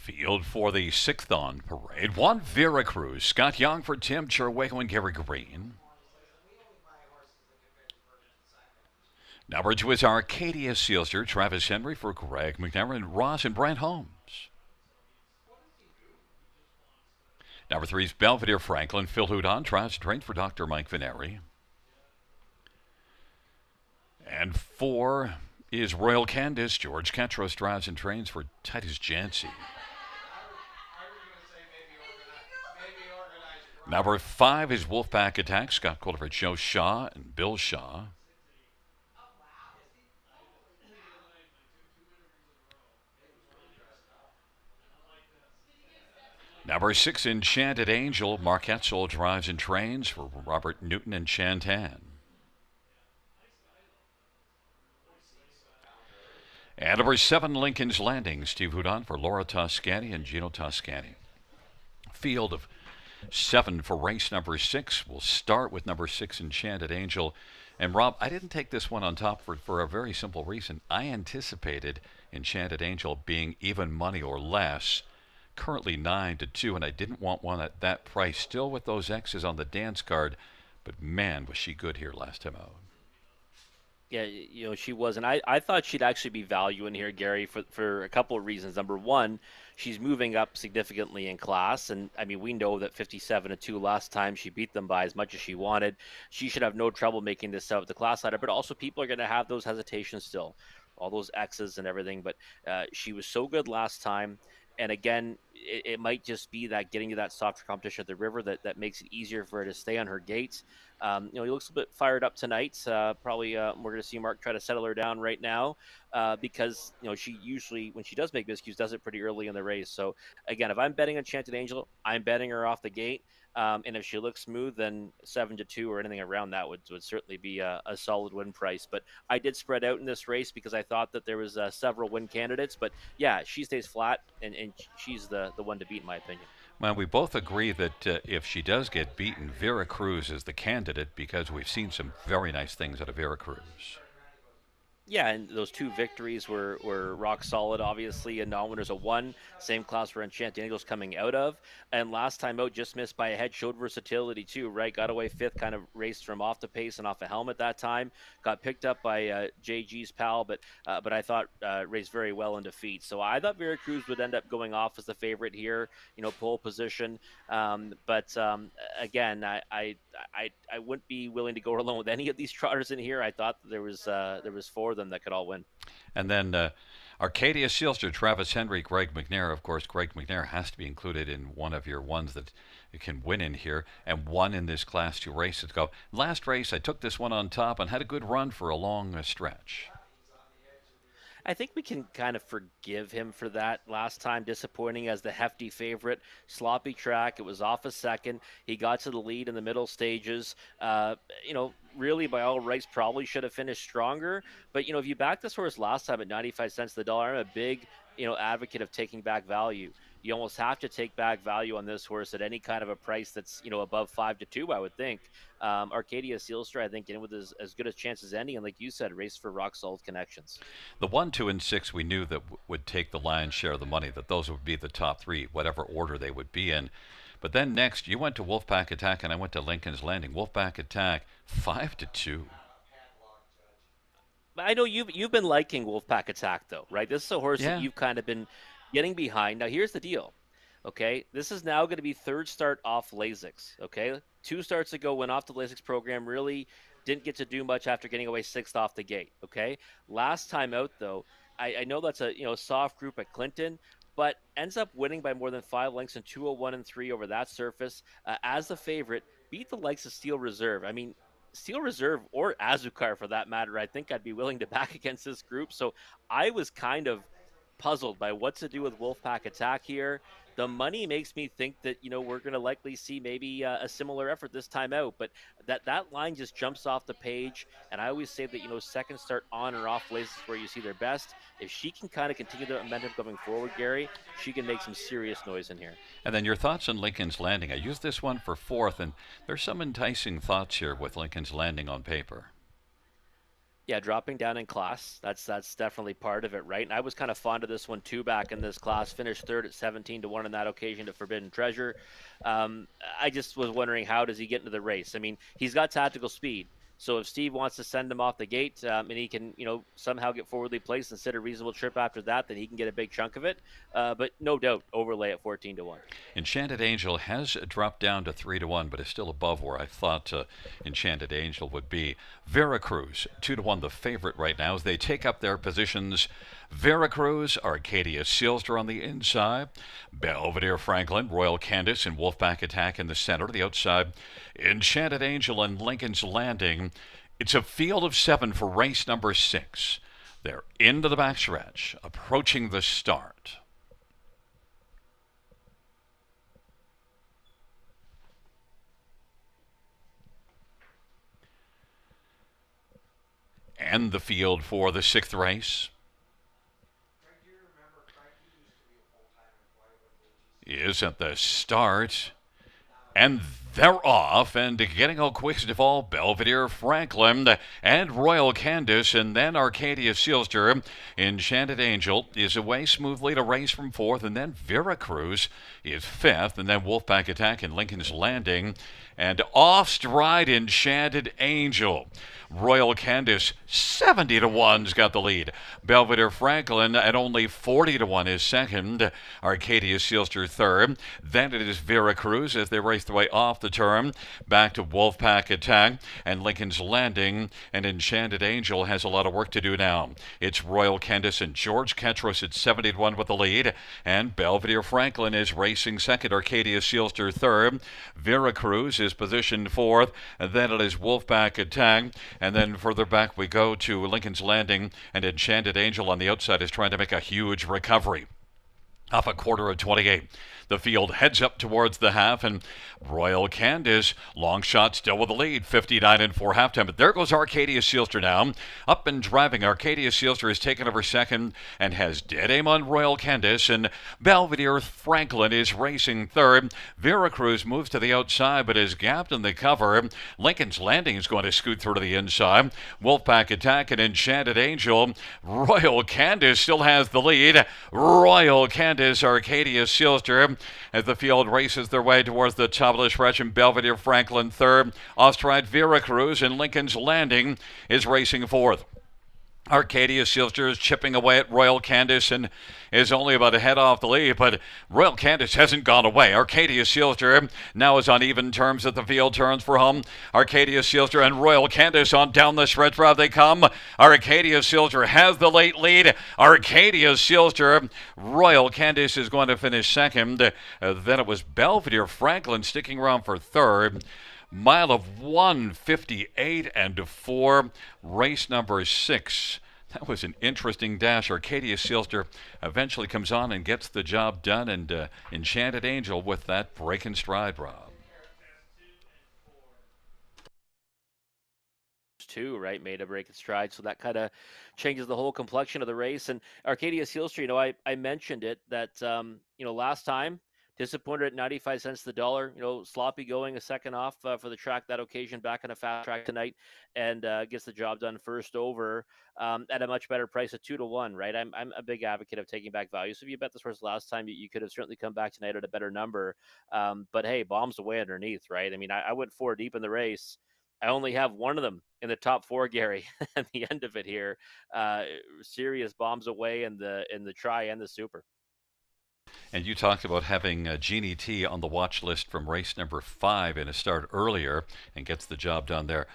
Field for the 6th on parade. 1 Veracruz. Scott Young for Tim Cherwago and Gary Green. Number 2 is Arcadia Sealster. Travis Henry for Greg McNair and Ross and Brent Holmes. Number 3 is Belvedere Franklin. Phil Houdon tries to train for Dr. Mike Veneri. And 4 is Royal Candace. George Ketros drives and trains for Titus Jancy. Number 5 is Wolfpack Attack. Scott Calder for Joe Shaw and Bill Shaw. Number 6, Enchanted Angel. Mark Etzel drives and trains for Robert Newton and Chantan. And number 7, Lincoln's Landing. Steve Houdon for Laura Toscani and Gino Toscani. Field of 7 for race number 6. We'll start with number 6, Enchanted Angel. And Rob, I didn't take this one on top for a very simple reason. I anticipated Enchanted Angel being even money or less. Currently 9-2, and I didn't want one at that price. Still with those X's on the dance card, but man, was she good here last time out. Yeah, she was. And I thought she'd actually be value in here, Gary, for a couple of reasons. Number one, she's moving up significantly in class. And, I mean, we know that 57-2 last time she beat them by as much as she wanted. She should have no trouble making this out of the class ladder. But also people are going to have those hesitations still, all those X's and everything. But she was so good last time. And again, it might just be that getting to that softer competition at the river that makes it easier for her to stay on her gates. He looks a bit fired up tonight. Probably we're going to see Mark try to settle her down right now because, she usually, when she does make miscues, does it pretty early in the race. So, again, if I'm betting Enchanted Angel, I'm betting her off the gate. And if she looks smooth, then 7-2 or anything around that would certainly be a solid win price. But I did spread out in this race because I thought that there was several win candidates. But yeah, she stays flat, and she's the one to beat, in my opinion. Well, we both agree that if she does get beaten, Veracruz is the candidate because we've seen some very nice things out of Veracruz. Yeah, and those 2 victories were rock solid, obviously, and non-winners of 1. Same class where Enchanted Angel's coming out of. And last time out, just missed by a head, showed versatility too, right? Got away 5th, kind of raced from off the pace and off a helmet that time. Got picked up by JG's pal, but I thought raced very well in defeat. So I thought Veracruz would end up going off as the favorite here, pole position. But again, I wouldn't be willing to go alone with any of these trotters in here. I thought there was 4 of them that could all win. And then Arcadia Sealster, Travis Henry, Greg McNair. Of course, Greg McNair has to be included in one of your ones that you can win in here, and won in this Class 2 race ago. Last race, I took this one on top and had a good run for a long stretch. I think we can kind of forgive him for that. Last time, disappointing as the hefty favorite. Sloppy track. It was off a second. He got to the lead in the middle stages. Really, by all rights, probably should have finished stronger. But, if you backed this horse last time at 95 cents the dollar, I'm a big, advocate of taking back value. You almost have to take back value on this horse at any kind of a price that's, above 5-2, I would think. Arcadia Sealster, I think, in with as good a chance as any. And like you said, race for rock solid connections. The 1, 2, and 6 we knew that would take the lion's share of the money, that those would be the top 3, whatever order they would be in. But then next, you went to Wolfpack Attack, and I went to Lincoln's Landing. Wolfpack Attack, 5-2. I know you've been liking Wolfpack Attack, though, right? This is a horse that you've kind of been getting behind. Now, here's the deal, okay? This is now going to be 3rd start off Lasix, okay? 2 starts ago, went off the Lasix program, really didn't get to do much after getting away 6th off the gate, okay? Last time out, though, I know that's a soft group at Clinton, but ends up winning by more than 5 lengths in 201 and 3 over that surface. As the favorite, beat the likes of Steel Reserve. I mean, Steel Reserve or Azucar for that matter, I think I'd be willing to back against this group. So I was kind of puzzled by what to do with Wolfpack Attack here. The money makes me think that, we're going to likely see maybe a similar effort this time out. But that line just jumps off the page. And I always say that, second start on or off places where you see their best. If she can kind of continue the momentum going forward, Gary, she can make some serious noise in here. And then your thoughts on Lincoln's Landing. I used this one for 4th, and there's some enticing thoughts here with Lincoln's Landing on paper. Yeah, dropping down in class. That's definitely part of it, right? And I was kind of fond of this one too back in this class. Finished third at 17-1 on that occasion to Forbidden Treasure. Um, I just was wondering, how does he get into the race? I mean, he's got tactical speed. So if Steve wants to send him off the gate, and he can, somehow get forwardly placed and sit a reasonable trip after that, then he can get a big chunk of it. But no doubt, overlay at 14-1. Enchanted Angel has dropped down to 3-1, but is still above where I thought Enchanted Angel would be. Veracruz 2-1, the favorite right now as they take up their positions. Veracruz, Arcadia Silster on the inside, Belvedere Franklin, Royal Candace, and Wolfpack Attack in the center. The outside, Enchanted Angel and Lincoln's Landing. It's a field of 7 for race number 6. They're into the backstretch, approaching the start. And the field for the 6th race is at the start. And they're off, and getting all quick to fall, Belvedere Franklin and Royal Candace, and then Arcadia Silster. Enchanted Angel is away smoothly to race from 4th, and then Veracruz is 5th, and then Wolfpack Attack and Lincoln's Landing. And off stride Enchanted Angel. Royal Candace 70-1's got the lead. Belvedere Franklin at only 40-1 is second. Arcadia Silster third. Then it is Veracruz as they race their way off the turn. Back to Wolfpack Attack and Lincoln's Landing. And Enchanted Angel has a lot of work to do now. It's Royal Candace and George Ketros at 70-1 with the lead. And Belvedere Franklin is racing second. Arcadia Silster third. Veracruz is positioned 4th. And then it is Wolfpack Attack. And then further back we go to Lincoln's Landing, and Enchanted Angel on the outside is trying to make a huge recovery. Off a quarter of 28. The field heads up towards the half, and Royal Candace, long shot still with the lead, 59-4 halftime. But there goes Arcadia Silster now. Up and driving, Arcadia Silster has taken over second and has dead aim on Royal Candace, and Belvedere Franklin is racing third. Veracruz moves to the outside, but is gapped in the cover. Lincoln's Landing is going to scoot through to the inside. Wolfpack Attack and Enchanted Angel. Royal Candace still has the lead. Royal Candace, Arcadia Silster, as the field races their way towards the top of the stretch, and Belvedere Franklin third. Off-stride Veracruz, and Lincoln's Landing is racing 4th. Arcadia Silster is chipping away at Royal Candace and is only about a head off the lead, but Royal Candace hasn't gone away. Arcadia Silster now is on even terms at the field turns for home. Arcadia Silster and Royal Candace on down the stretch route they come. Arcadia Silster has the late lead. Arcadia Silster, Royal Candace is going to finish second. Then it was Belvedere Franklin sticking around for third. Mile of 1:58.4, race number 6. That was an interesting dash. Arcadia Silster eventually comes on and gets the job done, and Enchanted Angel with that break in stride, Rob. 2, right, made a break in stride, so that kind of changes the whole complexion of the race. And Arcadia Silster, I mentioned it that last time, disappointed at 95 cents the dollar. Sloppy going a second off for the track that occasion, back on a fast track tonight, and gets the job done first over at a much better price at 2-1. Right, I'm a big advocate of taking back value. So if you bet this horse last time, you could have certainly come back tonight at a better number. But hey, bombs away underneath, right? I mean, I went 4 deep in the race. I only have one of them in the top 4, Gary, at the end of it here. Serious bombs away in the try and the super. And you talked about having Jeannie T on the watch list from race number 5 in a start earlier and gets the job done there.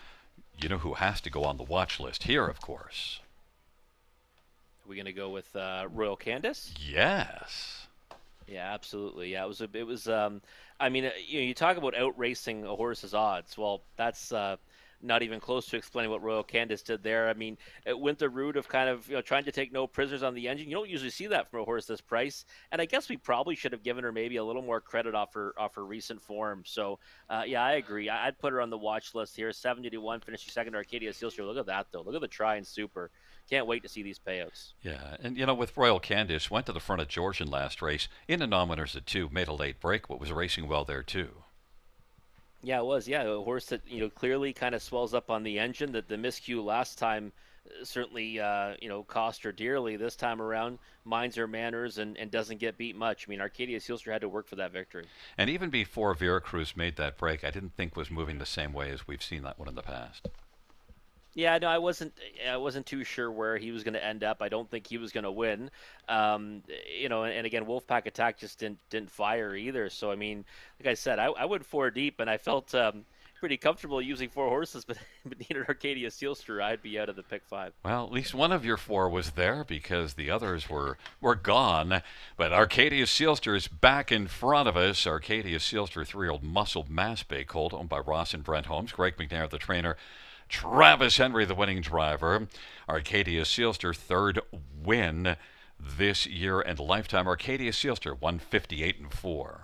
You know who has to go on the watch list here, of course? Are we going to go with Royal Candace? Yes. Yeah, absolutely. Yeah, it was. I mean, you talk about outracing a horse's odds. Well, that's not even close to explaining what Royal Candace did there. I mean, it went the route of kind of trying to take no prisoners on the engine. You don't usually see that from a horse this price, and I guess we probably should have given her maybe a little more credit off her recent form. So yeah, I agree. I'd put her on the watch list here. 70-1, finishing second to Arcadia Silster. Look at that though. Look at the try and super. Can't wait to see these payouts. Yeah, and with Royal Candace, went to the front of Georgian last race in a non-winners at 2, made a late break, but was racing well there too. Yeah, it was. Yeah, a horse that clearly kind of swells up on the engine. That the miscue last time certainly cost her dearly this time around. Minds her manners and doesn't get beat much. I mean, Arcadia Sealster had to work for that victory. And even before Veracruz made that break, I didn't think was moving the same way as we've seen that one in the past. Yeah, no, I wasn't too sure where he was going to end up. I don't think he was going to win. And again, Wolfpack Attack just didn't fire either. So I mean, like I said, I went four deep, and I felt pretty comfortable using four horses, but needed Arcadia Sealster, I'd be out of the pick five. Well, at least one of your four was there because the others were gone. But Arcadia Sealster is back in front of us. Arcadia Sealster, 3-year-old muscle mass bay colt owned by Ross and Brent Holmes. Greg McNair, the trainer. Travis Henry, the winning driver. Arcadia Sealster, third win this year and lifetime. Arcadia Sealster, 158-4.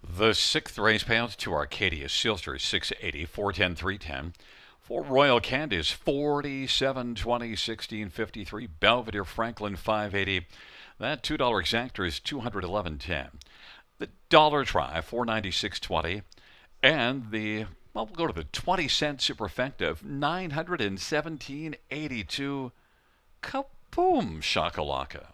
The sixth race payout to Arcadia Sealster is 680, 410, 310. For Royal Candace, 47, 20, 16, 53. Belvedere Franklin, 580. That $2 exactor is 211.10. The dollar try, 496.20. And we'll go to the 20-cent superfecta, 917.82. Kaboom, shakalaka.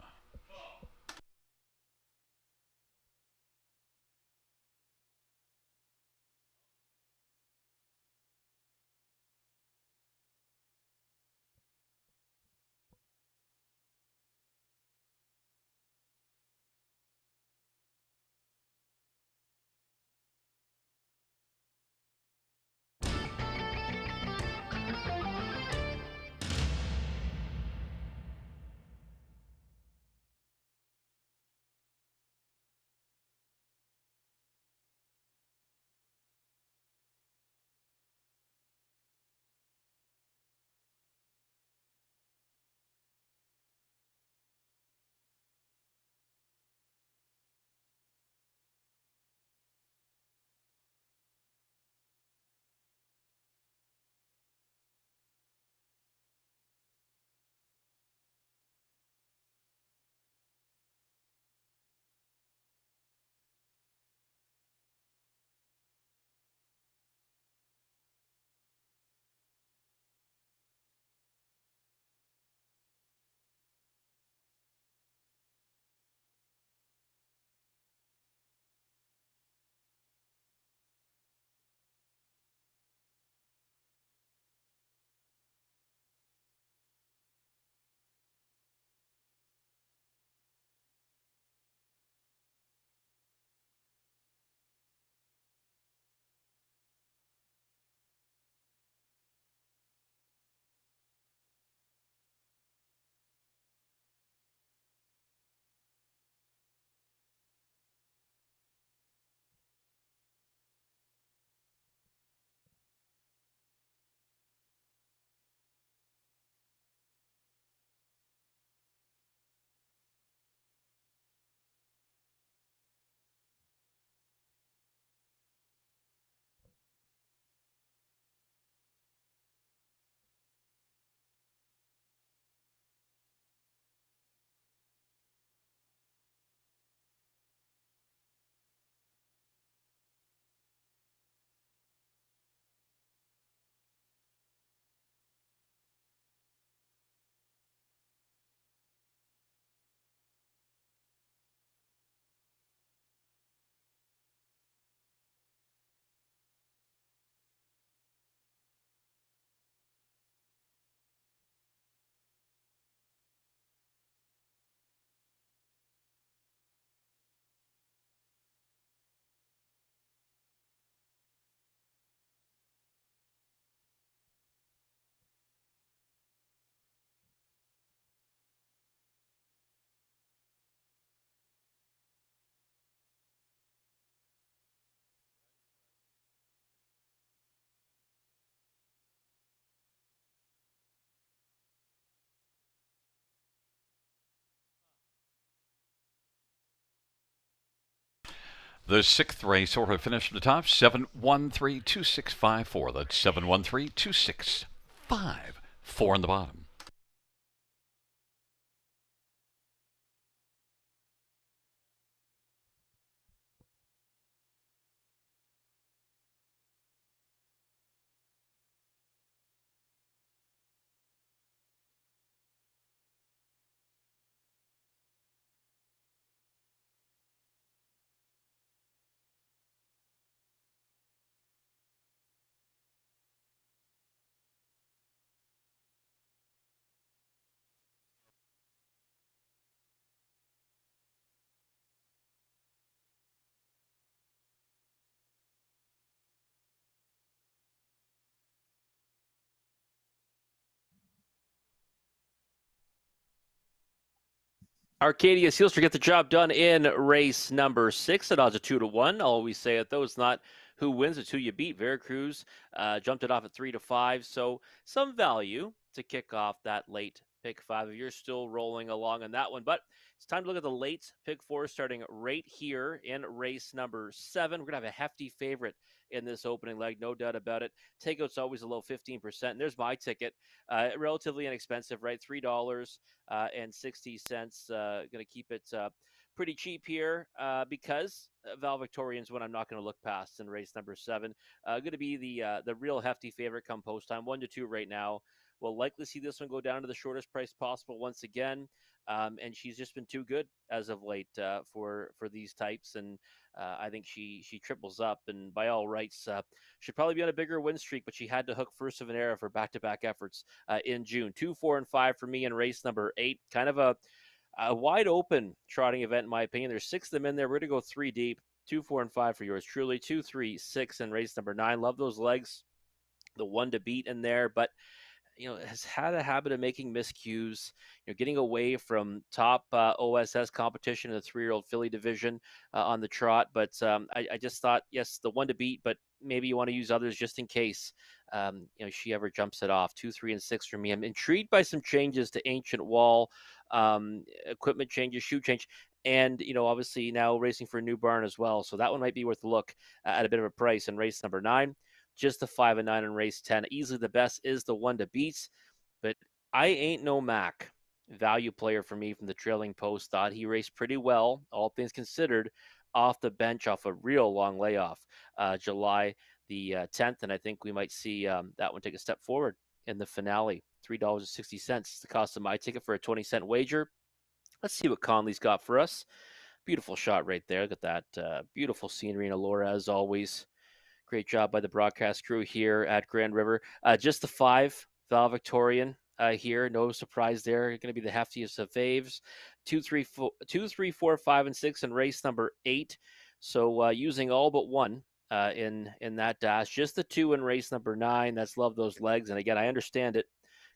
The sixth race order finish from the top, 7132654. That's 7132654 on the bottom. Arcadia Sealster get the job done in race number 6 at odds of 2-1. I'll always say it, though. It's not who wins, it's who you beat. Veracruz jumped it off at 3-5. So some value to kick off that late pick 5. If you're still rolling along on that one. But it's time to look at the late pick 4 starting right here in race number 7. We're going to have a hefty favorite in this opening leg, no doubt about it. Takeout's always a low 15%. And there's my ticket. Relatively inexpensive, right? $3.60. Going to keep it pretty cheap here because Valedictorian's one I'm not going to look past in race number 7. Going to be the real hefty favorite come post time, 1-2 right now. We'll likely see this one go down to the shortest price possible once again. And she's just been too good as of late for these types, and I think she triples up, and by all rights should probably be on a bigger win streak. But she had to hook First of an Era for back-to-back efforts in June. 2, 4, and 5 for me in race number 8. Kind of a wide open trotting event in my opinion. There's 6 of them in there. We're going to go 3 deep. 2, 4, and 5 for yours truly. 2, 3, 6 in race number 9. Love those legs. The one to beat in there, but has had a habit of making miscues, getting away from top OSS competition in the 3-year-old filly division on the trot. But I just thought, yes, the one to beat, but maybe you want to use others just in case, she ever jumps it off. 2, 3, and 6 for me. I'm intrigued by some changes to Ancient Wall, equipment changes, shoe change. And, obviously now racing for a new barn as well. So that one might be worth a look at a bit of a price in race number 9. Just the 5 and 9 in race 10. Easily the best is the one to beat. But I ain't no Mac. Value player for me from the trailing post. Thought he raced pretty well, all things considered, off the bench off a real long layoff July the 10th. And I think we might see that one take a step forward in the finale. $3.60. The cost of my ticket for a 20-cent wager. Let's see what Conley's got for us. Beautiful shot right there. Look at that beautiful scenery in Elora as always. Great job by the broadcast crew here at Grand River. Just the 5, Valedictorian here. No surprise there. Going to be the heftiest of faves. 2, 3, 4, 5, and 6 in race number 8. So using all but one in that dash. Just the 2 in race number 9. That's love those legs. And again, I understand it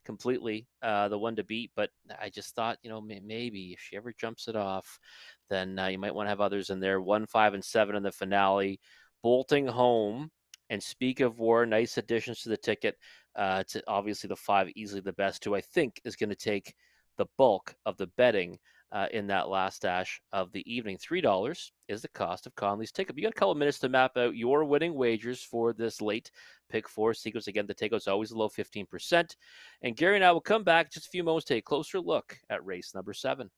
completely, the one to beat, but I just thought, maybe if she ever jumps it off, then you might want to have others in there. 1, 5, and 7 in the finale. Bolting home, and Speak of War, nice additions to the ticket. To obviously the 5, easily the best, who I think is going to take the bulk of the betting in that last dash of the evening. $3 is the cost of Conley's ticket. You got a couple of minutes to map out your winning wagers for this late pick 4 sequence. Again, the takeout's always a low 15%. And Gary and I will come back just a few moments to take a closer look at race number 7.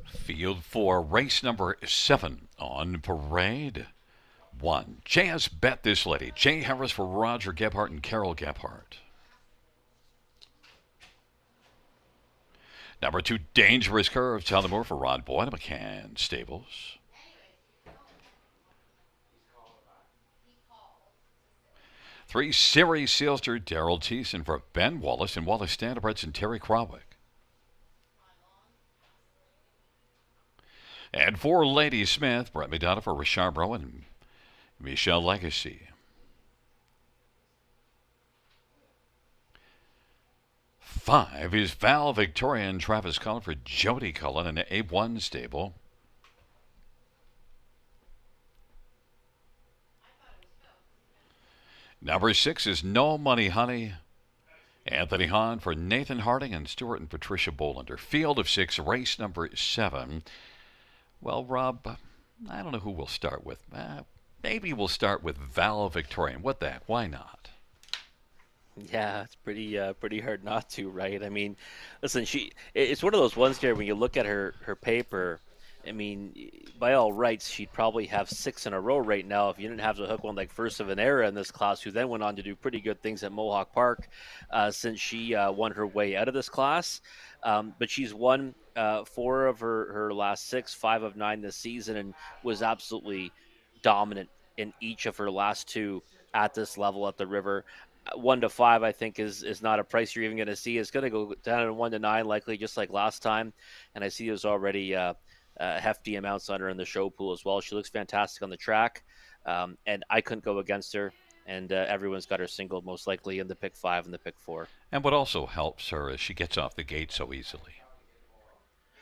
Field 4, race number 7 on parade. 1. JS Bet This Lady. Jay Harris for Roger Gebhardt and Carol Gebhardt. Number 2, Dangerous Curve. Tyler Moore for Rod Boyd and McCann Stables. 3, Series Sealster. Daryl Thiessen for Ben Wallace and Wallace Standardbreds and Terry Krawick. And 4, Lady Smith. Brett McDonough for Richard Bro and Michelle Legacy. 5 is Val Victoria and Travis Cullen for Jody Cullen in the A1 stable. Number 6 is No Money Honey. Anthony Hahn for Nathan Harding and Stuart and Patricia Bolander. Field of 6, race number 7. Well, Rob, I don't know who we'll start with. Maybe we'll start with Val Victorian. What the heck? Why not? Yeah, it's pretty hard not to, right? I mean, listen, it's one of those ones here when you look at her paper. I mean, by all rights, she'd probably have 6 in a row right now if you didn't have to hook one like First of an Era in this class, who then went on to do pretty good things at Mohawk Park since she won her way out of this class. But she's won 4 of her last 6, 5 of 9 this season, and was absolutely dominant in each of her last 2 at this level at the River. 1 to 5, I think, is not a price you're even going to see. It's going to go down to 1 to 9, likely, just like last time. And I see there's already hefty amounts on her in the show pool as well. She looks fantastic on the track, and I couldn't go against her. And everyone's got her single most likely in the pick 5 and the pick 4. And what also helps her is she gets off the gate so easily.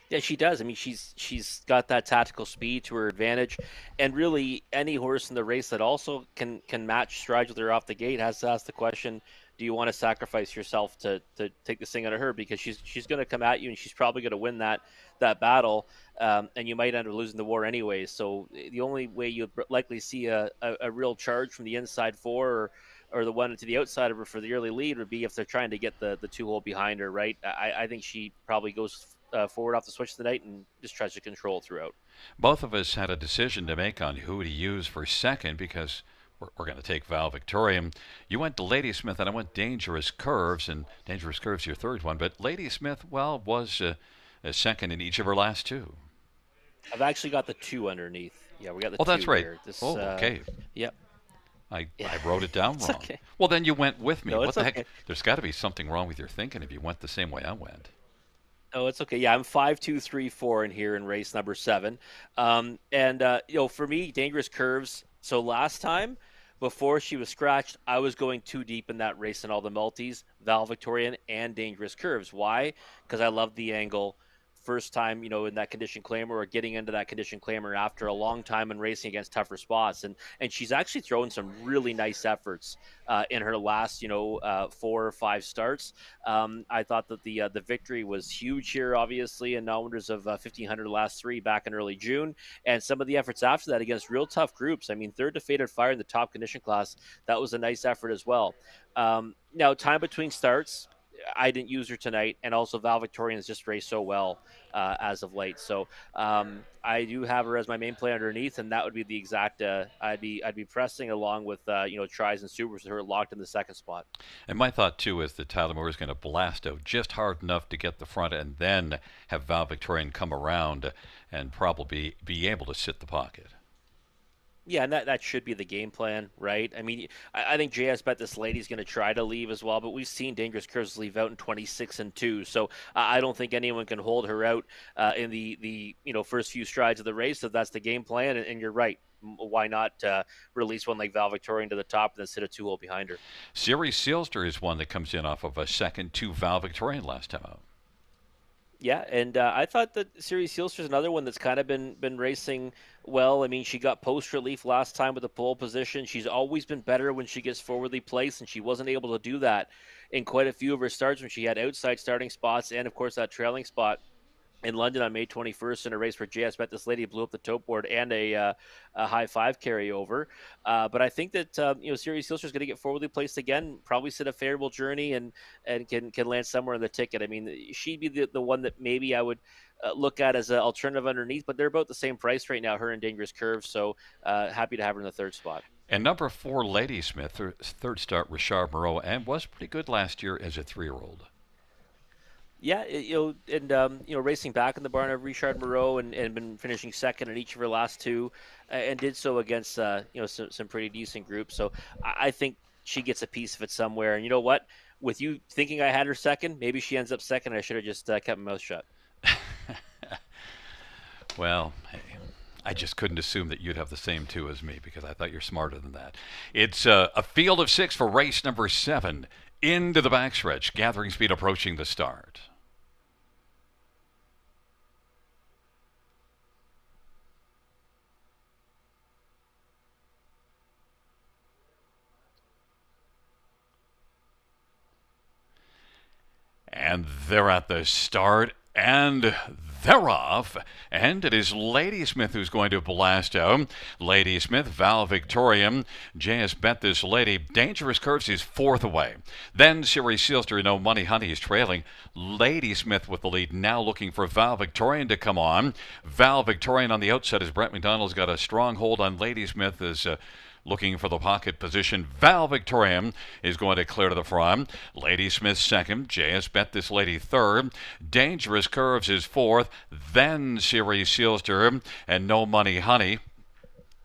Yeah, she does. I mean, she's got that tactical speed to her advantage, and really any horse in the race that also can match strides with her off the gate has to ask the question: do you want to sacrifice yourself to take this thing out of her? Because she's going to come at you, and she's probably going to win that battle, and you might end up losing the war anyway. So the only way you'd likely see a real charge from the inside 4 or the one to the outside of her for the early lead would be if they're trying to get the 2-hole behind her, right? I think she probably goes forward off the switch tonight and just tries to control throughout. Both of us had a decision to make on who to use for second because we're going to take Val Victoria. You went to Lady Smith, and I went Dangerous Curves, and Dangerous Curves your third one. But Lady Smith, well, was a second in each of her last 2. I've actually got the 2 underneath. Yeah, we got the 2. Oh, that's right. Here. This, okay. Yep. I wrote it down wrong. Okay. Well, then you went with me. No, what the okay. heck? There's got to be something wrong with your thinking if you went the same way I went. Oh, it's okay. Yeah, I'm 5, 2, 3, 4 in here in race number 7. For me, Dangerous Curves. So last time, before she was scratched, I was going too deep in that race in all the multis, Val Victorian and Dangerous Curves. Why? Because I love the angle. First time, in that condition claimer, or getting into that condition claimer after a long time in racing against tougher spots. And she's actually thrown some really nice efforts in her last, 4 or 5 starts. I thought that the victory was huge here, obviously, in numbers of 1,500 last 3 back in early June. And some of the efforts after that against real tough groups. I mean, third to Faded Fire in the top condition class, that was a nice effort as well. Now, time between starts, I didn't use her tonight, and also Val Victorian's just raced so well as of late. So I do have her as my main play underneath, and that would be the exact. I'd be pressing along with tries and supers with her locked in the second spot. And my thought too is that Tyler Moore is going to blast out just hard enough to get the front, and then have Val Victorian come around and probably be able to sit the pocket. Yeah, and that should be the game plan, right? I mean, I think JS Bet This Lady's going to try to leave as well, but we've seen Dangerous Curves leave out in 26-2, so I don't think anyone can hold her out in the first few strides of the race. So that's the game plan, and you're right. Why not release one like Val Victorian to the top and then sit a 2-hole behind her? Series Sealster is one that comes in off of a second to Val Victorian last time out. Yeah, and I thought that Series Sealster is another one that's kind of been racing well. I mean, she got post relief last time with the pole position. She's always been better when she gets forwardly placed, and she wasn't able to do that in quite a few of her starts when she had outside starting spots and, of course, that trailing spot in London on May 21st in a race where JS Bet This Lady blew up the tote board and a high five carryover. But I think that Siri Sealster is going to get forwardly placed again, probably set a favorable journey and can land somewhere in the ticket. I mean, she'd be the one that maybe I would look at as an alternative underneath, but they're about the same price right now, her and Dangerous Curve. So happy to have her in the third spot. And number 4, Ladysmith, third start, Richard Moreau, and was pretty good last year as a 3-year-old. Yeah, racing back in the barn of Richard Moreau and been finishing second in each of her last two, and did so against some pretty decent groups. So I think she gets a piece of it somewhere. And you know what? With you thinking I had her second, maybe she ends up second. I should have just kept my mouth shut. Well, hey, I just couldn't assume that you'd have the same two as me because I thought you're smarter than that. It's a field of 6 for race number 7. Into the backstretch, gathering speed approaching the start. And they're at the start, and they're off. And it is Ladysmith who's going to blast out. Ladysmith, Val Victorian, JS Bet This Lady. Dangerous Curves is fourth away. Then Siri Sealster, No Money Honey is trailing. Ladysmith with the lead, now looking for Val Victorian to come on. Val Victorian on the outside as Brett McDonald's got a strong hold on Ladysmith as looking for the pocket position. Val Victorian is going to clear to the front. Ladysmith second. JS Bet This Lady third. Dangerous Curves is fourth. Then Siri Sealster and No Money Honey.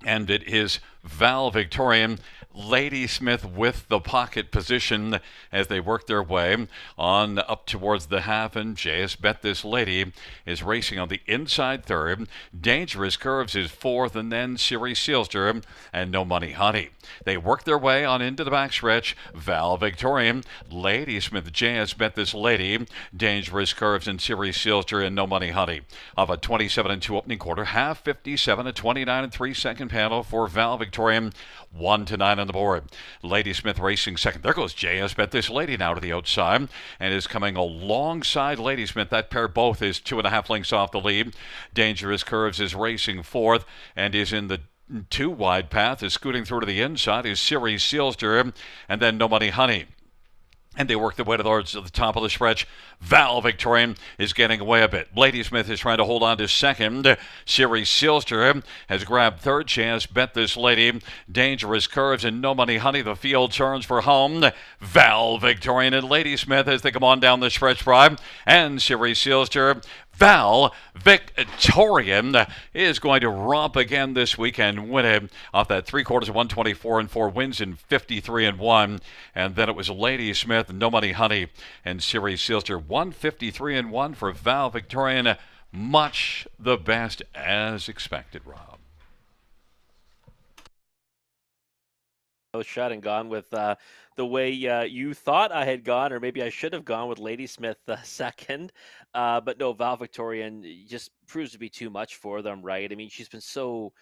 And it is Val Victorian, Ladysmith with the pocket position as they work their way on up towards the half, and JS Bet This Lady is racing on the inside third. Dangerous Curves is fourth, and then Siri Sealster and No Money Honey. They work their way on into the backstretch. Val Victorian, Ladysmith, JS Bet This Lady, Dangerous Curves, and Siri Sealster and No Money Honey. Of a 27-2 opening quarter, half 57, a 29-3 second panel for Val Victorian, 1-9 on the board. Ladysmith racing second. There goes JS Bet This Lady now to the outside and is coming alongside Ladysmith. That pair both is 2.5 lengths off the lead. Dangerous Curves is racing fourth and is in the 2 wide path. Is scooting through to the inside is Siri Sealster and then No Money Honey. And they work their way towards the top of the stretch. Val Victorian is getting away a bit. Ladysmith is trying to hold on to second. Siri Sealster has grabbed third. JS Bet This Lady, Dangerous Curves, and No Money Honey. The field turns for home. Val Victorian and Ladysmith as they come on down the stretch drive. And Siri Sealster, Val Victorian is going to romp again this weekend, win it off that 3/4 of 124 and 4 wins in 53 and 1. And then it was Ladysmith, No Money Honey, and Siri Sealster, 153 and 1 for Val Victorian. Much the best as expected, Rob. Shot and gone with the way you thought I had gone, or maybe I should have gone with Ladysmith second. But no, Val Victorian just proves to be too much for them, right? I mean, she's been so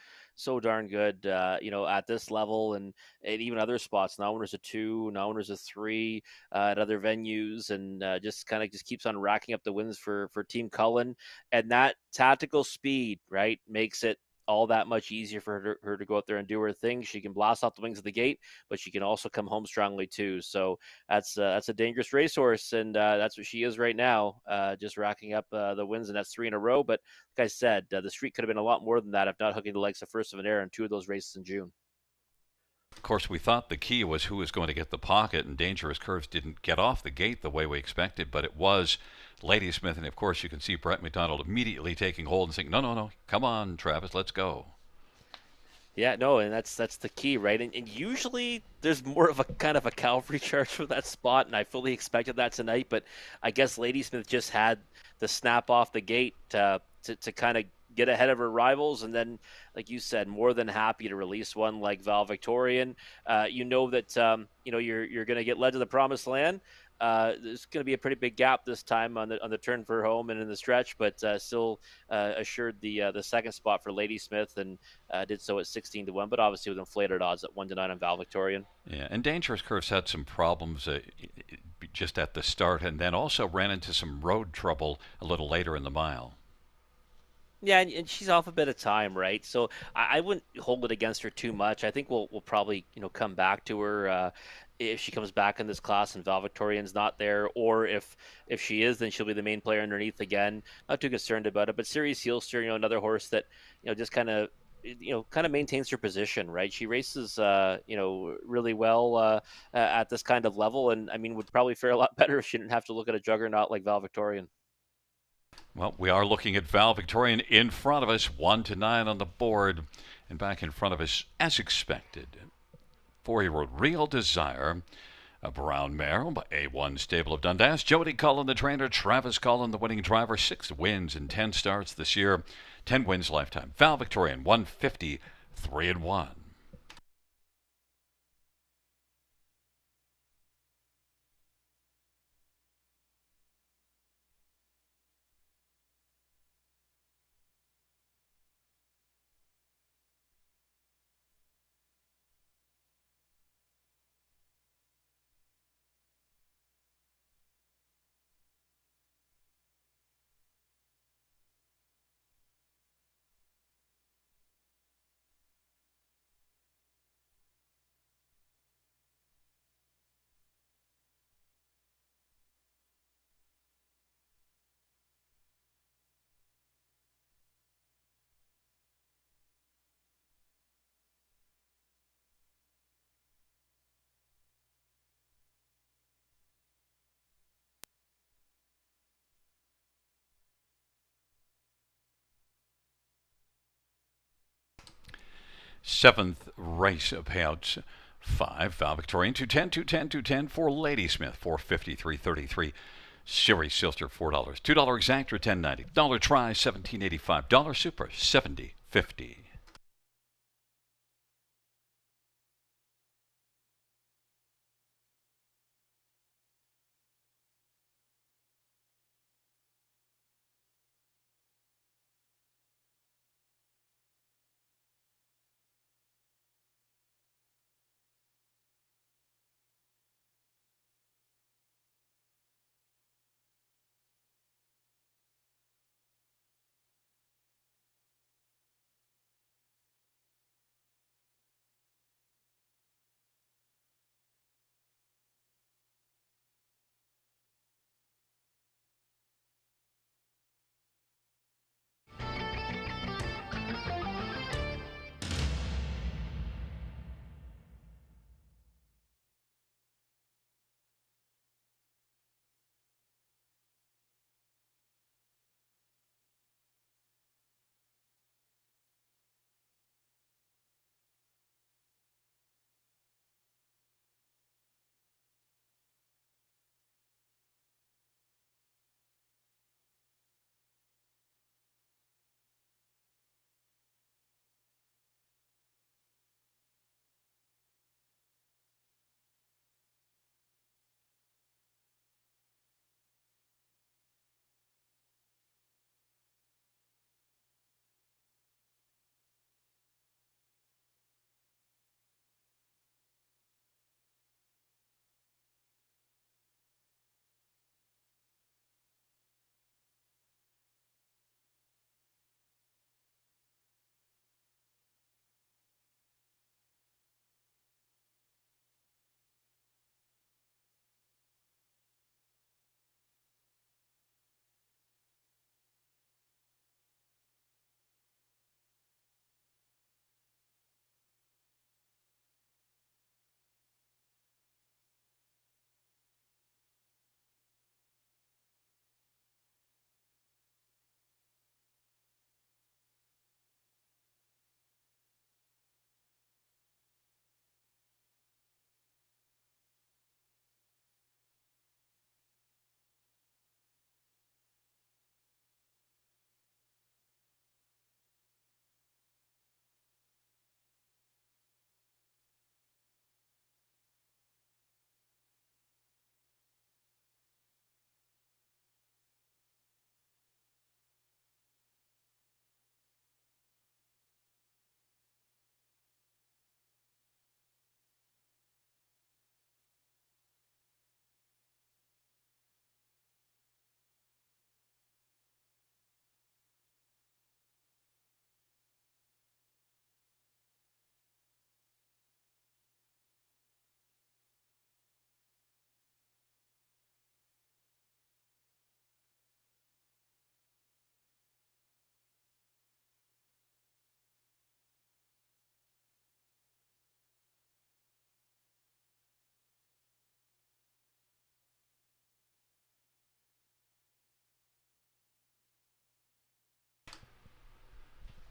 darn good, at this level and even other spots. Now winners of 2, now winners of 3 at other venues, and just keeps on racking up the wins for Team Cullen. And that tactical speed, right, makes it all that much easier for her to go out there and do her thing. She can blast off the wings of the gate, but she can also come home strongly too. So that's a dangerous racehorse, and that's what she is right now, just racking up the wins, and that's 3 in a row. But like I said, the streak could have been a lot more than that if not hooking the legs of First of an Air in 2 of those races in June. Of course, we thought the key was who was going to get the pocket, and Dangerous Curves didn't get off the gate the way we expected, but it was Ladysmith. And of course, you can see Brett McDonald immediately taking hold and saying, no, come on, Travis, let's go. Yeah, no, and that's the key, right? And usually there's more of a kind of a cavalry charge for that spot, and I fully expected that tonight. But I guess Ladysmith just had the snap off the gate to kind of get ahead of her rivals, and then, like you said, more than happy to release one like Val Victorian. That you're going to get led to the promised land. There's going to be a pretty big gap this time on the turn for home and in the stretch, but still assured the second spot for Ladysmith, and did so at 16-1, but obviously with inflated odds at 1-9 on Val Victorian. Yeah, and Dangerous Curves had some problems just at the start, and then also ran into some road trouble a little later in the mile. Yeah, and she's off a bit of time, right? So I wouldn't hold it against her too much. I think we'll probably come back to her if she comes back in this class and Valedictorian's not there, or if she is, then she'll be the main player underneath again. Not too concerned about it. But Siri Sealster, another horse that just kind of maintains her position, right? She races really well at this kind of level, and I mean would probably fare a lot better if she didn't have to look at a juggernaut like Valedictorian. Well, we are looking at Val Victorian in front of us, 1 to 9 on the board, and back in front of us, as expected. 4-year-old Real Desire, a brown mare by A1 Stable of Dundas. Jody Cullen, the trainer. Travis Cullen, the winning driver. 6 wins and 10 starts this year. 10 wins lifetime. Val Victorian, 150, 3-1. Seventh race of payouts. 5, Val Victorian, 210, 210, 210 for Ladysmith, 450, 333. Siri Silster, $4. $2 Exactra, $10.90. Dollar Try, $17.85. Dollar Super, $70.50.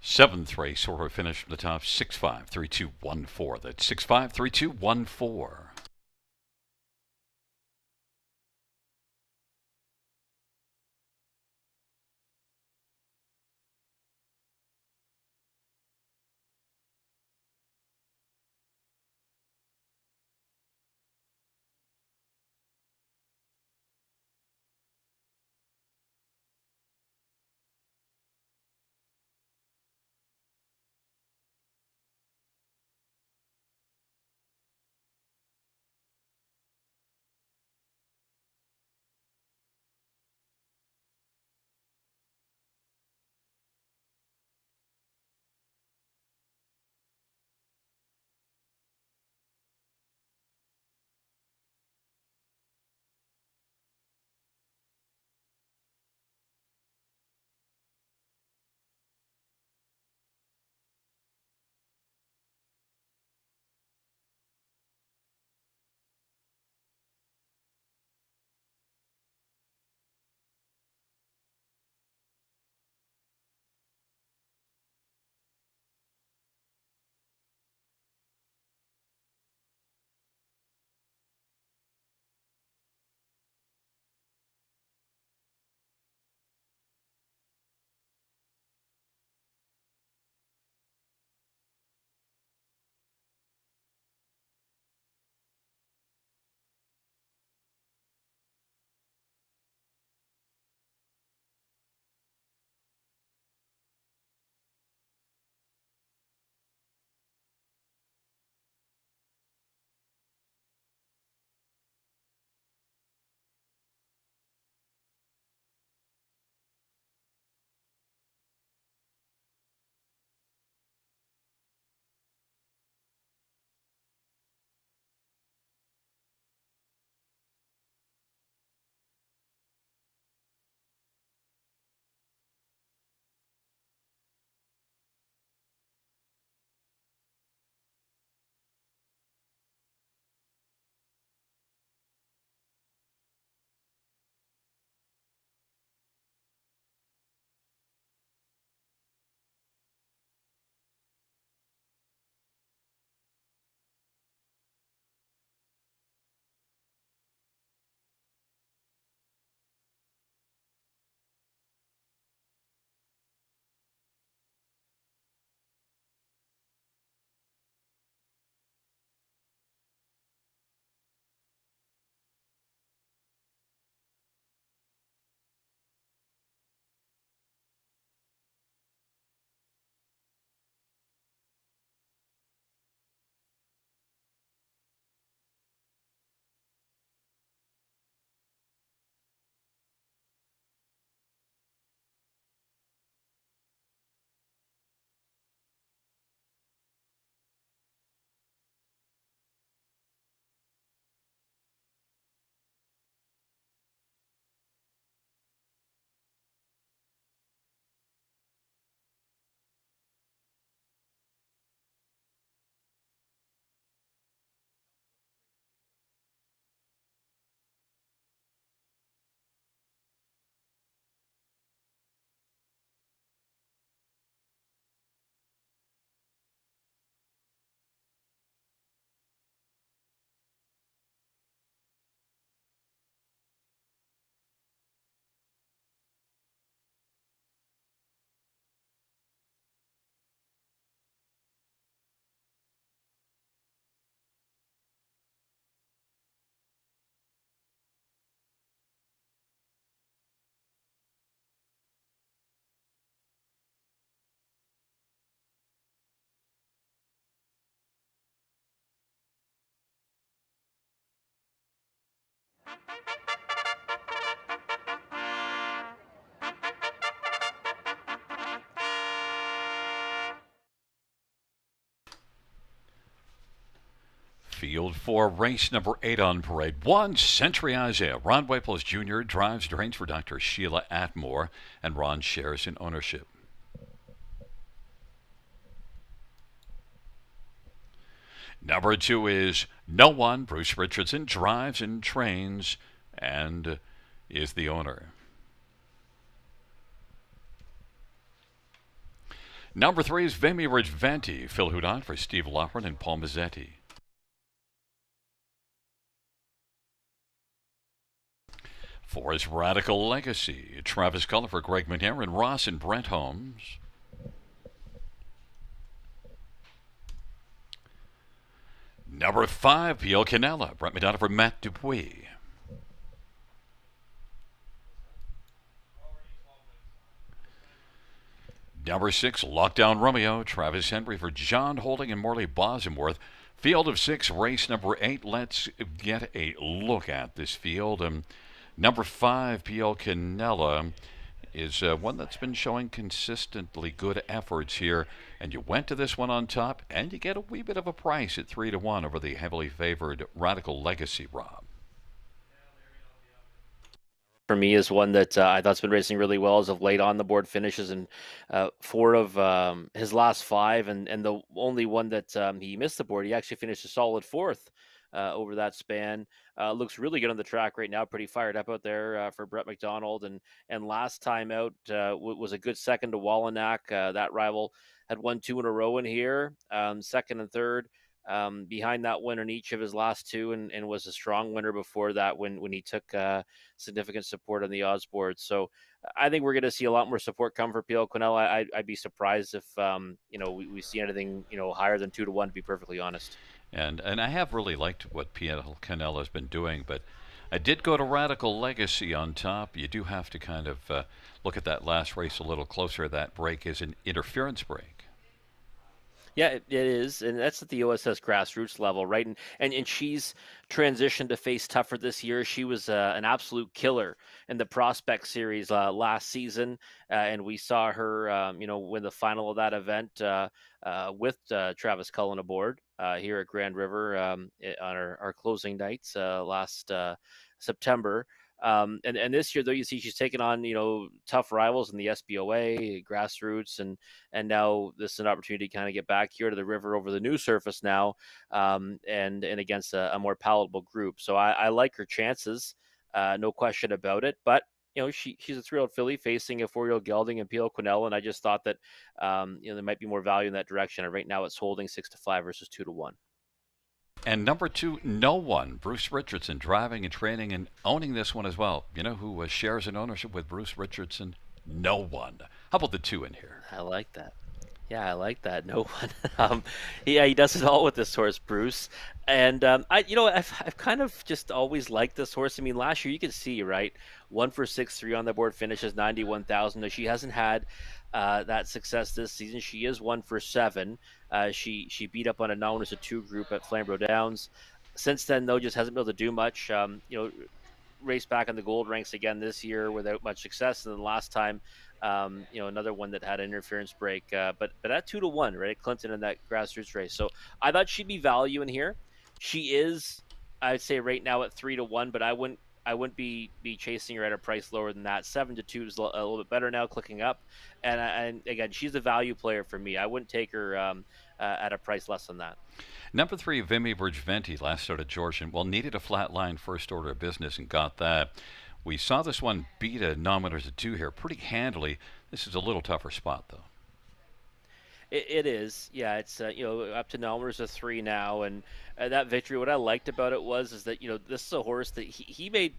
Seventh race order finish from the top. 653214. That's 653214. Field for race number 8 on parade. 1, Century Isaiah. Ron Waples Jr. drives, drains for Dr. Sheila Atmore, and Ron shares in ownership. Number 2 is No One. Bruce Richardson drives and trains and is the owner. Number 3 is Vimy Ridge Venti. Phil Houdon for Steve Loughren and Paul Mazzetti. Four is Radical Legacy. Travis Cullen for Greg McNair and Ross and Brent Holmes. Number 5, Pio Canella. Brett Madonna for Matt Dupuis. Number 6, Lockdown Romeo. Travis Henry for John Holding and Morley Bosworth. Field of 6, race number 8. Let's get a look at this field. Number 5, Pio Canella, is one that's been showing consistently good efforts here. And you went to this one on top, and you get a wee bit of a price at 3-1 over the heavily favored Radical Legacy, Rob. For me, is one that I thought's been racing really well as of late. On the board finishes in 4 of his last 5, and the only one that he missed the board, he actually finished a solid 4th over that span. Looks really good on the track right now. Pretty fired up out there for Brett McDonald. And last time out was a good second to Wallinack. That rival had won 2 in a row in here, second and third. Behind that winner in each of his last 2, and was a strong winner before that when he took significant support on the odds board. So I think we're going to see a lot more support come for Pio Canella. I'd be surprised if we see anything higher than 2-1, to be perfectly honest. And I have really liked what Pio Canella has been doing, but I did go to Radical Legacy on top. You do have to kind of look at that last race a little closer. That break is an interference break. Yeah, it is, and that's at the OSS grassroots level, right? And she's transitioned to face tougher this year. She was an absolute killer in the Prospect Series last season, and we saw her, win the final of that event with Travis Cullen aboard here at Grand River on our closing nights last September. And this year, though, you see she's taken on, tough rivals in the SBOA, grassroots, and now this is an opportunity to kind of get back here to the river over the new surface now, and against a more palatable group. So I like her chances, no question about it. But she's a 3-year-old filly facing a 4-year-old gelding and Pio Canella, and I just thought that there might be more value in that direction. And right now, it's holding 6-5 versus 2-1. And number 2, No One. Bruce Richardson driving and training and owning this one as well. You know who shares an ownership with Bruce Richardson? No One. How about the 2 in here? I like that. Yeah, I like that. No One. He does it all with this horse, Bruce. And I've kind of just always liked this horse. I mean, last year you could see, right, 1 for 6, 3 on the board finishes, 91,000. She hasn't had that success this season. She is 1 for 7. She beat up on a non-winners of 2 group at Flamborough Downs. Since then, though, just hasn't been able to do much. Raced back in the gold ranks again this year without much success. And then last time, another one that had an interference break. But at 2-1, right, at Clinton in that grassroots race. So I thought she'd be value in here. She is, I'd say, right now at 3-1, but I wouldn't be chasing her at a price lower than that. 7-2 is a little bit better now, clicking up. And again, she's a value player for me. I wouldn't take her at a price less than that. Number 3, Vimy Ridge Venti, last out at Georgian. Well, needed a flat line first order of business and got that. We saw this one beat a non-winners of 2 here pretty handily. This is a little tougher spot, though. It is, yeah. It's up to numbers of 3 now, and that victory. What I liked about it is that this is a horse that he made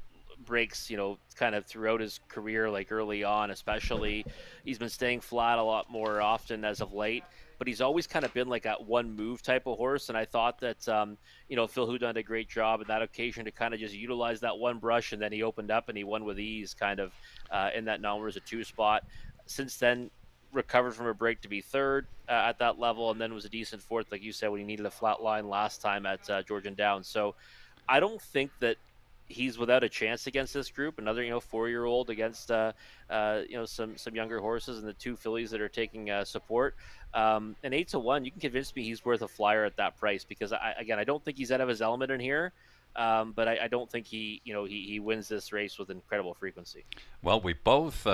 breaks kind of throughout his career, like early on, especially. He's been staying flat a lot more often as of late, but he's always kind of been like that one move type of horse. And I thought that Phil Houdon did a great job on that occasion to kind of just utilize that one brush, and then he opened up and he won with ease, kind of in that numbers of 2 spot. Since then, recovered from a break to be 3rd at that level, and then was a decent 4th, like you said, when he needed a flat line last time at Georgian Downs. So I don't think that he's without a chance against this group. Another 4-year-old against some younger horses, and the 2 fillies that are taking support. And 8-1, you can convince me he's worth a flyer at that price, because I don't think he's out of his element in here. But I don't think he wins this race with incredible frequency. Well, we both.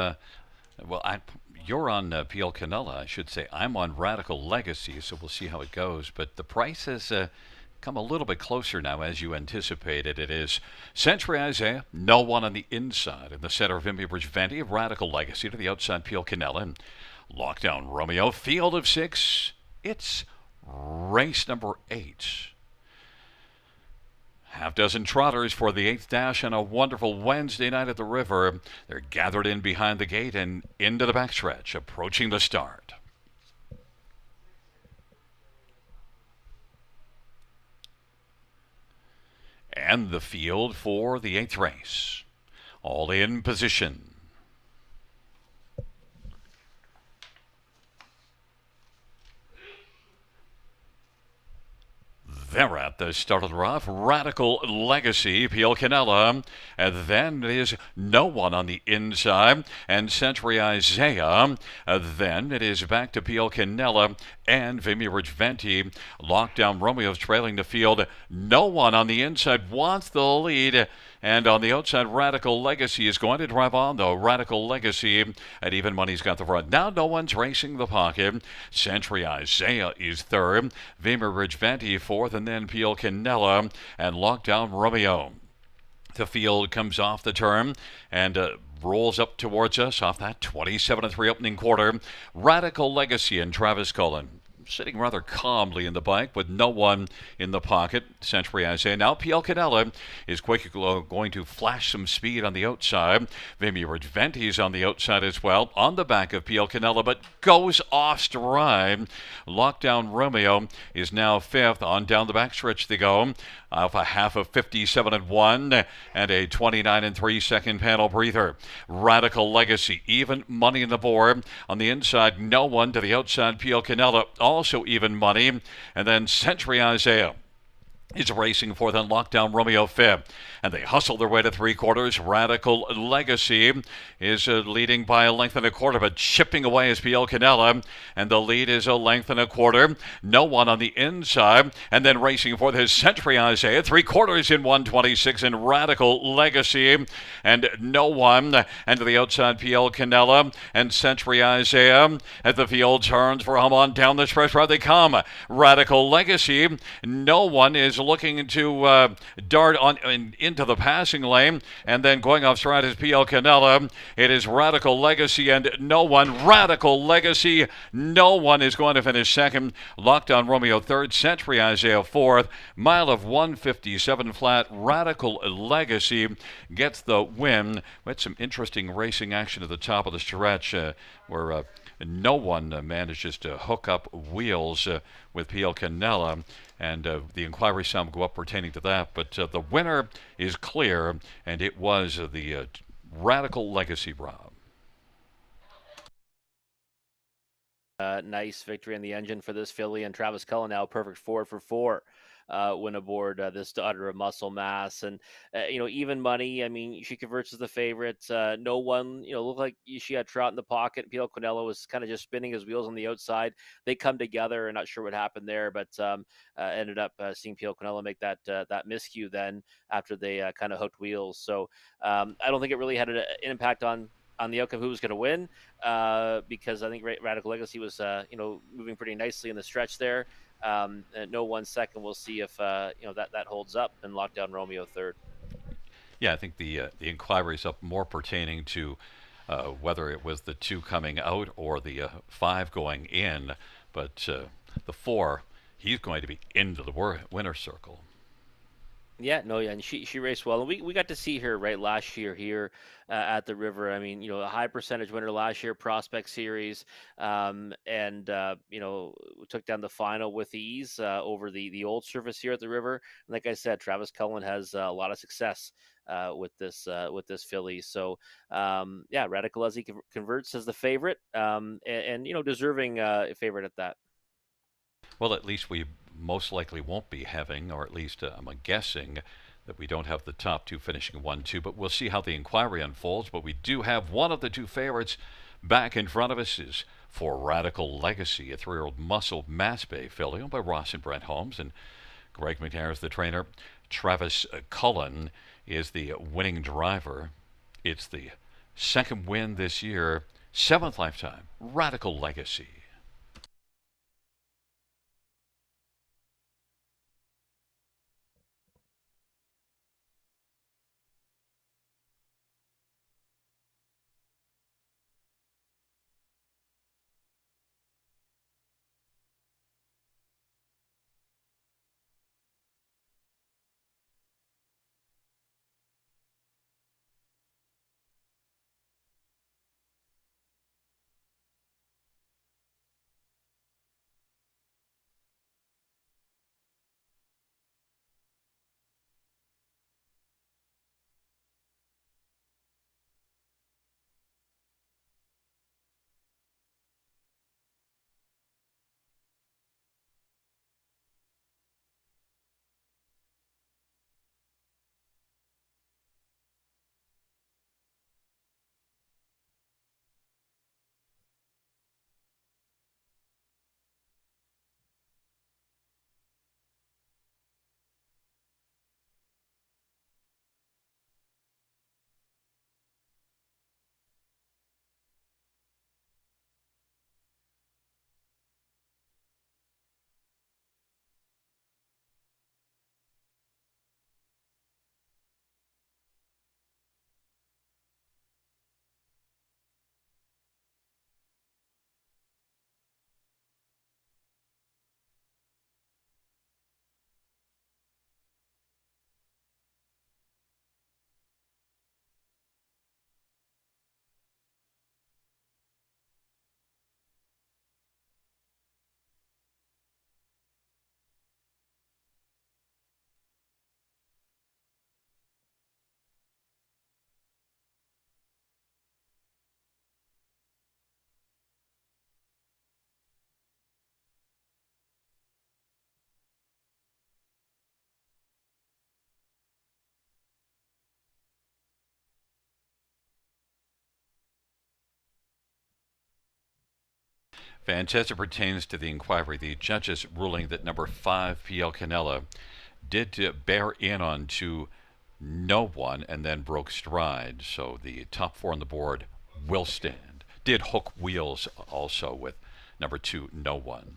You're on Pio Canella, I should say. I'm on Radical Legacy, so we'll see how it goes. But the price has come a little bit closer now, as you anticipated. It is Century Isaiah, No One on the inside. In the center of Vimy Ridge Venti, Radical Legacy to the outside, Pio Canella. And Lockdown Romeo, field of 6. It's race number 8. Half dozen trotters for the 8th dash on a wonderful Wednesday night at the river. They're gathered in behind the gate and into the backstretch, approaching the start. And the field for the 8th race. All in position. They're at the start of the rough. Radical Legacy, Pio Canella. And then it is No One on the inside. And Century Isaiah. Then it is back to Pio Canella and Vimy Ridgeventi. Lockdown Romeo's trailing the field. No One on the inside wants the lead. And on the outside, Radical Legacy is going to drive on, though. Radical Legacy at even money's got the front. Now No One's racing the pocket. Century Isaiah is third. Vimy Ridgeventi fourth, and then Pio Canella and Lockdown Romeo. The field comes off the turn and rolls up towards us off that 27-3 opening quarter. Radical Legacy and Travis Cullen sitting rather calmly in the bike with No One in the pocket. Century Isaiah. Now Pio Canella is quickly going to flash some speed on the outside. Vimy Ridgeventi is on the outside as well, on the back of Pio Canella, but goes off stride. Lockdown Romeo is now fifth. On down the backstretch they go. Off a half of 57-1 and a 29-3 second panel breather. Radical Legacy, even money in the board. On the inside, No One. To the outside, Pio Canella, also even money. And then Century Isaiah is racing for then Lockdown Romeo fifth. And they hustle their way to three quarters. Radical Legacy is leading by a length and a quarter, but chipping away is Pio Canella. And the lead is a length and a quarter. No One on the inside. And then racing for his Century Isaiah. Three quarters in 126 in Radical Legacy. And No One. And to the outside, Pio Canella and Century Isaiah. As the field turns for him on down the stretch, where they come. Radical Legacy. No One is looking to dart on into the passing lane, and then going off stride is Pio Canella. It is Radical Legacy and No One. Radical Legacy. No One is going to finish second. Lockdown Romeo third. Century Isaiah fourth. Mile of 157 flat. Radical Legacy gets the win. We had some interesting racing action at the top of the stretch where No One manages to hook up wheels with Pio Canella, and the inquiry sound will go up pertaining to that. But the winner is clear, and it was the Radical Legacy, Rob. Nice victory in the engine for this filly, and Travis Cullen now perfect 4 for 4 win aboard this daughter of Muscle Mass. And even money, I mean, she converts as the favorite. No One, looked like she had Trout in the pocket. Pio Canella was kind of just spinning his wheels on the outside. They come together, and not sure what happened there, but ended up seeing Pio Canella make that miscue then after they kind of hooked wheels. So I don't think it really had an impact on the outcome, who was going to win, because I think Radical Legacy was, moving pretty nicely in the stretch there. No One second. We'll see if that holds up, and Lockdown Romeo third. Yeah, I think the inquiry is up more pertaining to whether it was the two coming out or the five going in, but the four, he's going to be into the winner circle. Yeah, no, yeah, and she raced well, and we got to see her right last year here at the river. I mean, a high percentage winner last year, Prospect Series, and took down the final with ease over the old surface here at the river. And like I said, Travis Cullen has a lot of success with this filly. So Radical Legacy converts as the favorite, and deserving favorite at that. Well, at least we most likely won't be having, or at least I'm guessing, that we don't have the top two finishing 1-2, but we'll see how the inquiry unfolds. But we do have one of the two favorites back in front of us is for Radical Legacy, a 3-year-old Muscle Mass Bay filly owned by Ross and Brent Holmes, and Greg McNair is the trainer. Travis Cullen is the winning driver. It's the second win this year, 7th lifetime, Radical Legacy. Fans, as it pertains to the inquiry, the judges ruling that number 5, PL Canella, did bear in on to no one and then broke stride. So the top 4 on the board will stand. Did hook wheels also with number 2, no one.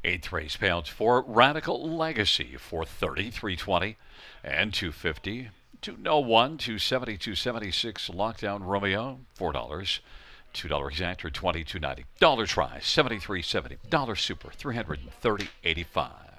Eighth race pounds for Radical Legacy for 33.20 and 250. To no one, 270, 276, Lockdown Romeo, $4. $2 exact or $22.90. Dollar try, $73.70. Dollar super, $330.85.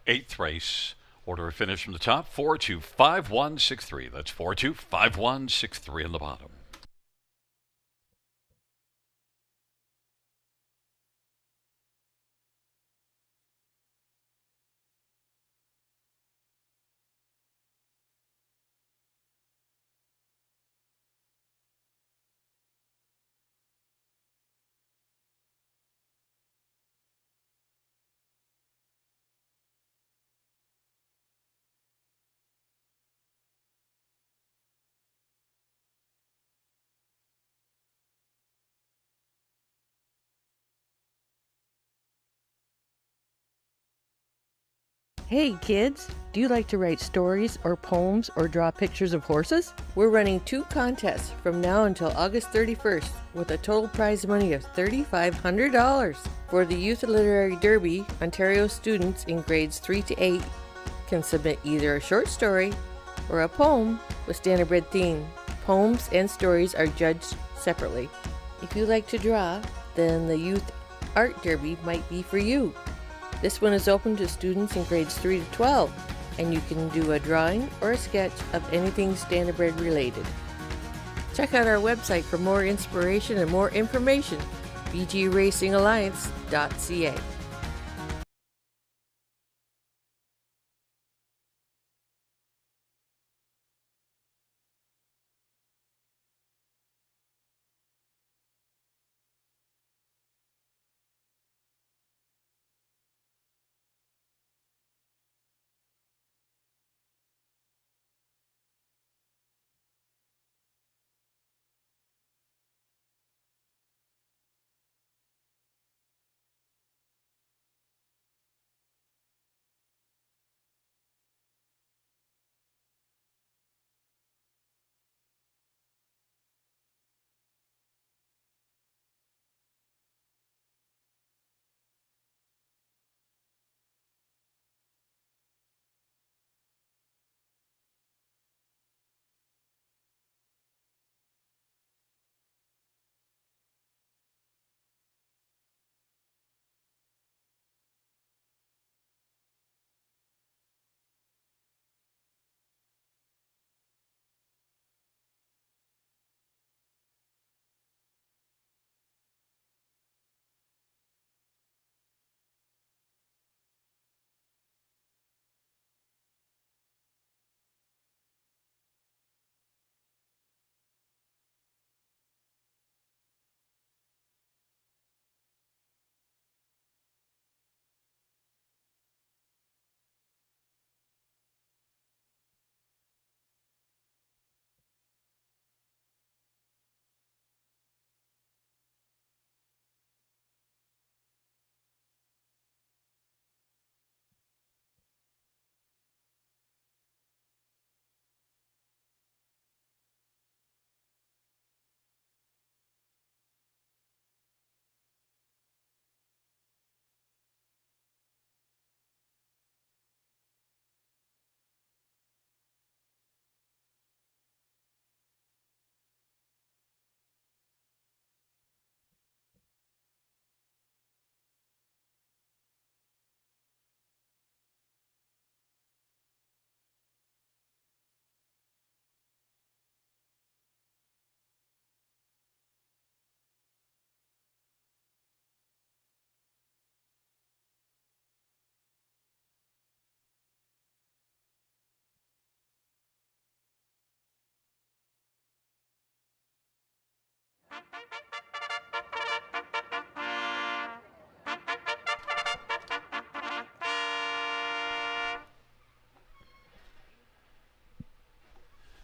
Eighth race. Order of finish from the top, 425163. That's 425163 on the bottom. Hey kids, do you like to write stories or poems or draw pictures of horses? We're running 2 contests from now until August 31st with a total prize money of $3,500. For the Youth Literary Derby, Ontario students in grades 3 to 8 can submit either a short story or a poem with standardbred theme. Poems and stories are judged separately. If you like to draw, then the Youth Art Derby might be for you. This one is open to students in grades 3 to 12, and you can do a drawing or a sketch of anything standardbred related. Check out our website for more inspiration and more information, bgracingalliance.ca.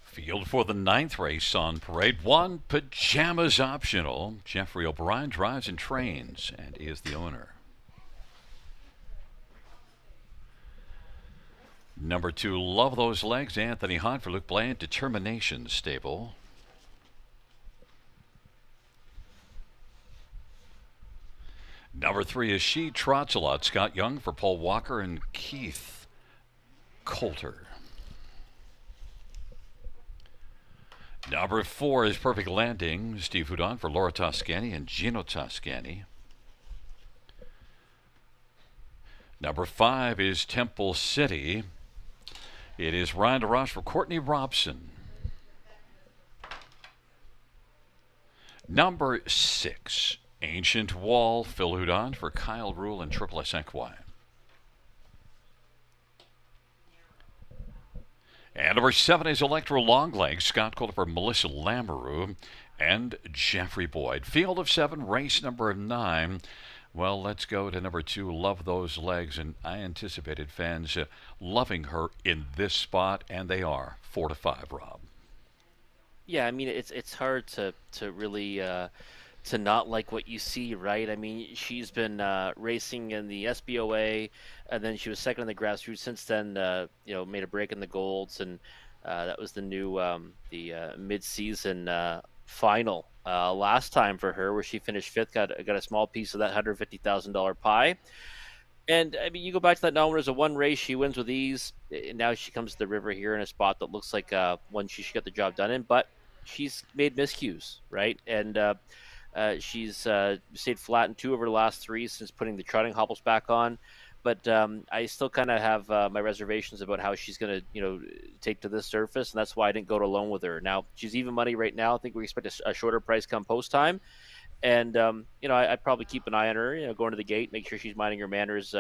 Field for the 9th race on parade. 1, Pajamas Optional. Jeffrey O'Brien drives and trains and is the owner. Number 2, Love Those Legs. Anthony Hunt for Luke Bland. Determination Stable. Number 3 is She Trots a Lot. Scott Young for Paul Walker and Keith Coulter. Number 4 is Perfect Landing. Steve Houdon for Laura Toscani and Gino Toscani. Number 5 is Temple City. It is Ryan DeRoche for Courtney Robson. Number 6, Ancient Wall, Phil Houdon for Kyle Rule and Triple SNY. And number 7 is Electro Longlegs, Scott Calder for Melissa Lamoureux and Jeffrey Boyd. Field of 7, race number 9. Well, let's go to number 2, Love Those Legs, and I anticipated fans loving her in this spot, and they are 4-5, Rob. Yeah, I mean it's hard to really to not like what you see, right? I mean, she's been racing in the SBOA, and then she was second in the grassroots. Since then, made a break in the golds, and that was the new the mid-season final last time for her, where she finished fifth, got a small piece of that $150,000 pie. And I mean, you go back to that non-winners of one race, she wins with ease. And now she comes to the river here in a spot that looks like one she should get the job done in, but she's made miscues, right? And she's stayed flat in 2 of her last 3 since putting the trotting hobbles back on. But I still kind of have my reservations about how she's going to, take to this surface, and that's why I didn't go alone with her. Now, she's even money right now. I think we expect a shorter price come post time. And, I'd probably keep an eye on her, going to the gate, make sure she's minding her manners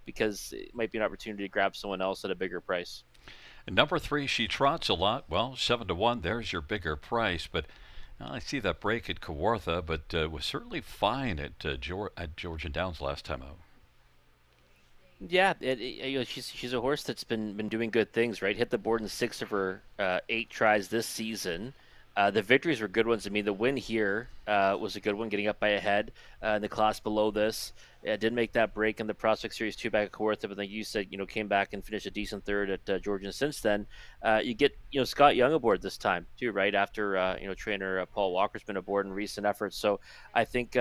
because it might be an opportunity to grab someone else at a bigger price. And number 3, she trots a lot. Well, 7-1, there's your bigger price. But I see that break at Kawartha, but was certainly fine at Georgia Downs last time out. Yeah, she's a horse that's been doing good things, right? Hit the board in 6 of her 8 tries this season. The victories were good ones. I mean, the win here was a good one, getting up by a head in the class below this. Did make that break in the Prospect Series 2 back at Kawartha, but like you said, came back and finished a decent third at Georgia. And since then, you get Scott Young aboard this time too, right? After trainer Paul Walker's been aboard in recent efforts, so I think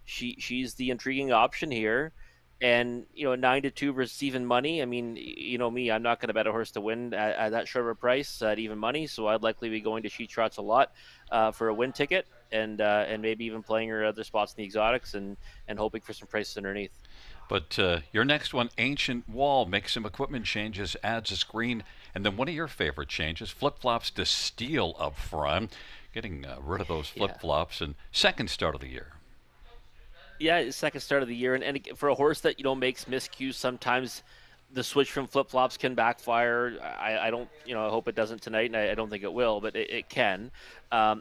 she's the intriguing option here. And 9-2 versus even money. I mean, me, I'm not going to bet a horse to win at that short of a price at even money. So I'd likely be going to She Trots a lot for a win ticket, and maybe even playing her other spots in the exotics and hoping for some prices underneath. But your next one, Ancient Wall, makes some equipment changes, adds a screen, and then one of your favorite changes, flip-flops to steel up front, getting rid of those flip-flops, and second start of the year. Yeah, second start of the year, and for a horse that makes miscues, sometimes the switch from flip flops can backfire. I don't, I hope it doesn't tonight, and I don't think it will, but it can.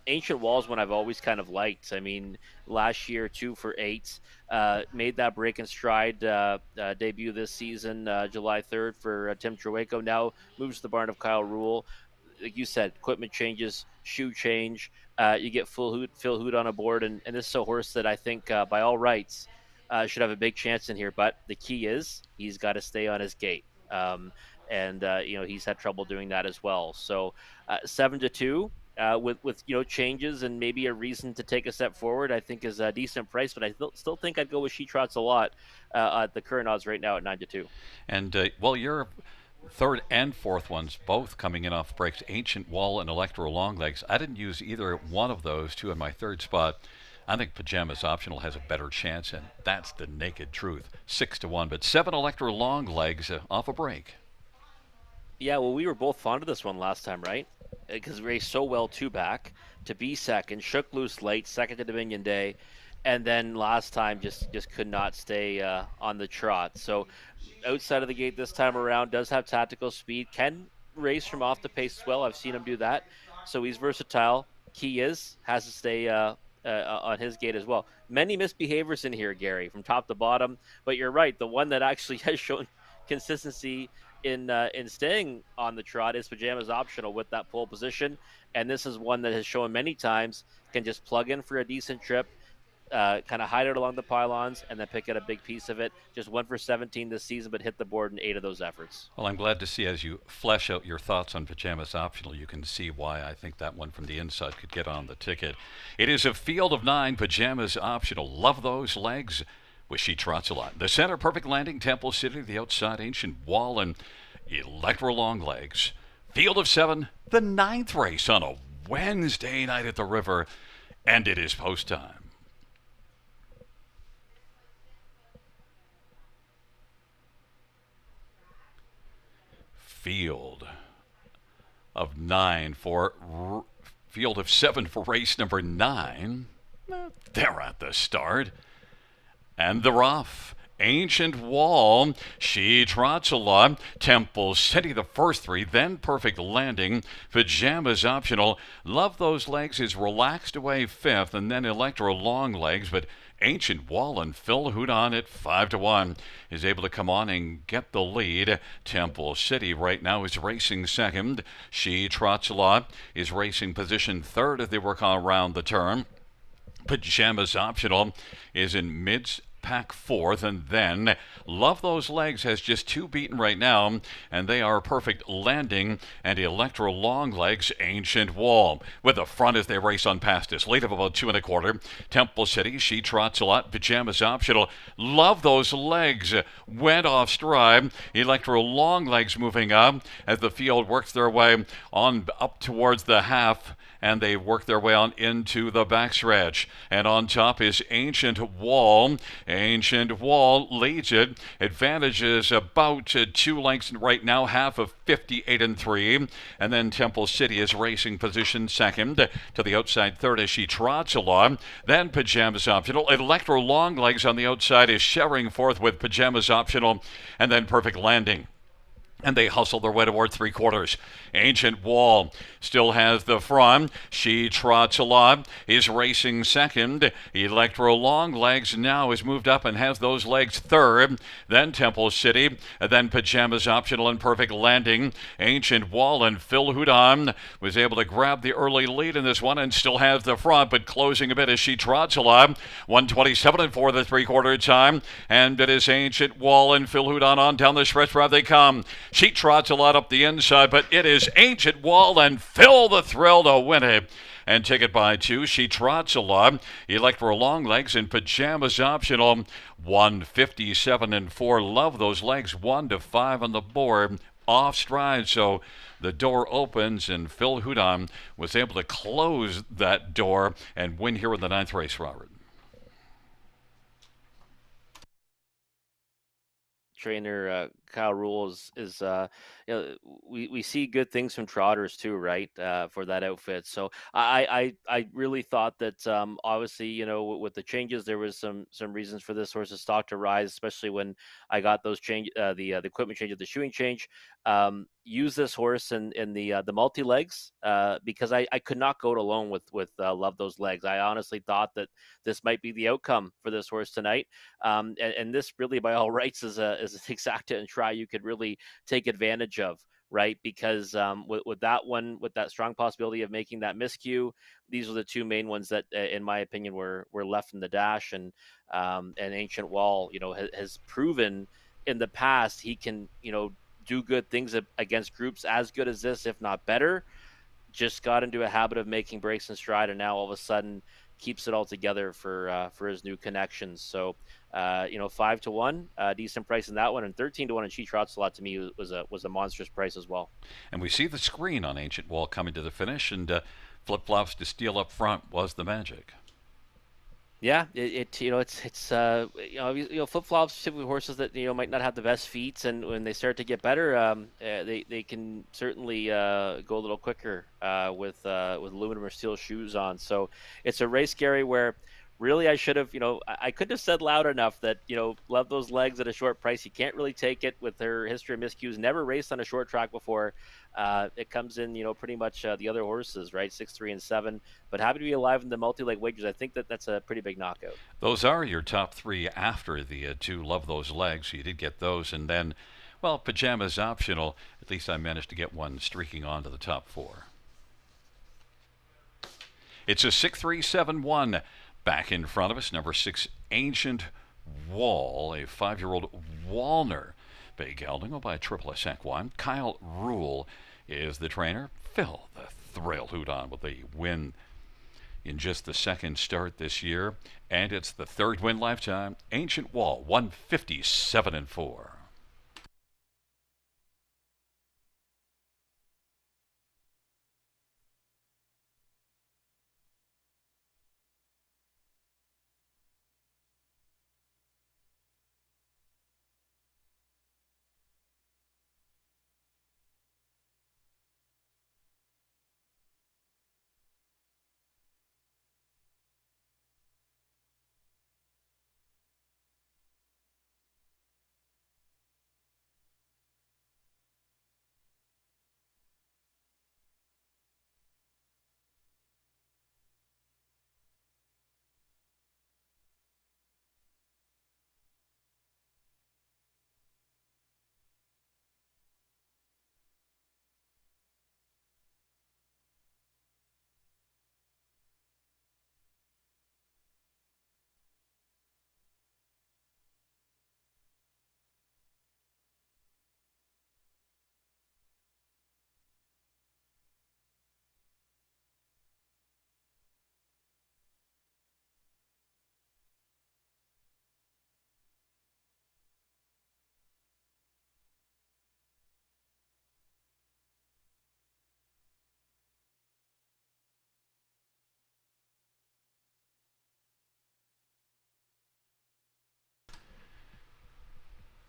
Ancient Wall's one I've always kind of liked. I mean, last year 2 for 8, made that break in stride debut this season, July 3rd for Tim Trueco. Now moves to the barn of Kyle Rule. Like you said, equipment changes, shoe change. You get Phil Hood on a board, and this is a horse that I think, by all rights, should have a big chance in here. But the key is he's got to stay on his gate, and he's had trouble doing that as well. So 7-2 with changes and maybe a reason to take a step forward, I think is a decent price. But I still think I'd go with She Trots a lot at the current odds right now at 9-2. And you're third and fourth ones, both coming in off breaks, Ancient Wall and Electro Longlegs. I didn't use either one of those two in my third spot. I think Pajamas Optional has a better chance, and that's the naked truth. 6-1, but 7 Electro Longlegs off a break. Yeah, well, we were both fond of this one last time, right? Because raced so well 2 back to be second, shook loose late, second to Dominion Day, and then last time just could not stay on the trot. So outside of the gate this time around, does have tactical speed, can race from off the pace as well. I've seen him do that. So he's versatile. Key has to stay on his gate as well. Many misbehaviors in here, Gary, from top to bottom. But you're right. The one that actually has shown consistency in staying on the trot is Pajamas Optional with that pole position. And this is one that has shown many times can just plug in for a decent trip, kind of hide it along the pylons, and then pick out a big piece of it. Just 1 for 17 this season, but hit the board in 8 of those efforts. Well, I'm glad to see as you flesh out your thoughts on Pajamas Optional, you can see why I think that one from the inside could get on the ticket. It is a field of 9, Pajamas Optional. Love those legs with She Trots a lot. The center, Perfect Landing, Temple City, the outside, Ancient Wall, and Electro Longlegs. Field of 7, the 9th race on a Wednesday night at the river, and it is post time. . field of 9 for field of 7 for race number 9. They're at the start. And the rough. Ancient Wall, She Trots a Lot, Temple City, the first three, then Perfect Landing, Pajamas Optional, Love Those Legs is relaxed away fifth, and then Electro Long Legs, but Ancient Wall and Phil Houdon at 5-1 is able to come on and get the lead. Temple City right now is racing second. She Trots a Lot is racing position third as they work on around the turn. Pajamas Optional is in mid-pack fourth, and then Love Those Legs has just two beaten right now, and they are Perfect Landing and Electro Long Legs Ancient Wall. With the front as they race on past us, lead of about 2.25. Temple City, She Trots a Lot, Pajamas Optional, Love Those Legs went off stride. Electro Long Legs moving up as the field works their way on up towards the half, and they work their way on into the backstretch. And on top is Ancient Wall. Ancient Wall leads it. Advantages about 2 lengths right now, half of 58-3. And then Temple City is racing position second. To the outside third as She Trots a Lot. Then Pajamas Optional. Electro Long Legs on the outside is sharing fourth with Pajamas Optional. And then Perfect Landing. And they hustle their way toward 3/4. Ancient Wall still has the front. She Trots a Lot is racing second. Electro Long Legs now has moved up and has those legs third. Then Temple City. Then Pajamas Optional and Perfect Landing. Ancient Wall and Phil Houdon was able to grab the early lead in this one and still has the front, but closing a bit as She Trots a Lot. 1:27.4 the 3/4 time. And it is Ancient Wall and Phil Houdon on down the stretch where they come. She Trots a Lot up the inside, but it is Ancient Wall and Phil the Thrill to win it. And take it by 2. She Trots a Lot, Electro Long Legs, and Pajamas Optional. 157-4. Love Those Legs. 1-5 on the board. Off stride, so the door opens, and Phil Houdon was able to close that door and win here in the 9th race, Robert. Trainer Kyle Rule is we see good things from trotters too, right? For that outfit. So I really thought that obviously with the changes there was some reasons for this horse's stock to rise, especially when I got those change the equipment change of the shoeing change. Use this horse in the multi legs because I could not go it alone with Love Those Legs. I honestly thought that this might be the outcome for this horse tonight, and this really by all rights is an exacta and try you could really take advantage of, right? Because with that one, with that strong possibility of making that miscue, these are the two main ones that, in my opinion, were left in the dash. And Ancient Wall, has proven in the past he can, do good things against groups as good as this, if not better. Just got into a habit of making breaks in stride, and now all of a sudden keeps it all together for his new connections. So 5-1, decent price in that one, and 13-1 in She Trots a Lot to me was a monstrous price as well. And we see the screen on Ancient Wall coming to the finish, and flip-flops to steal up front was the magic. Yeah, flip flops typically horses that might not have the best feet, and when they start to get better, they can certainly go a little quicker with aluminum or steel shoes on. So it's a race, Gary, where really I should have, I couldn't have said loud enough that Love Those Legs at a short price. You can't really take it with her history of miscues. Never raced on a short track before. It comes in, pretty much the other horses, right? 6, 3, and 7. But happy to be alive in the multi-leg wagers. I think that's a pretty big knockout. Those are your top 3 after the 2 Love Those Legs. You did get those, and then, well, Pajamas Optional. At least I managed to get one streaking on to the top 4. It's a 6-3-7-1. Back in front of us, number 6, Ancient Wall, a 5-year-old Walner. Bay gelding by Triple S Equine. Kyle Rule is the trainer. Phil the Thrill Houdon with the win in just the second start this year. And it's the 3rd win lifetime. Ancient Wall, 157-4.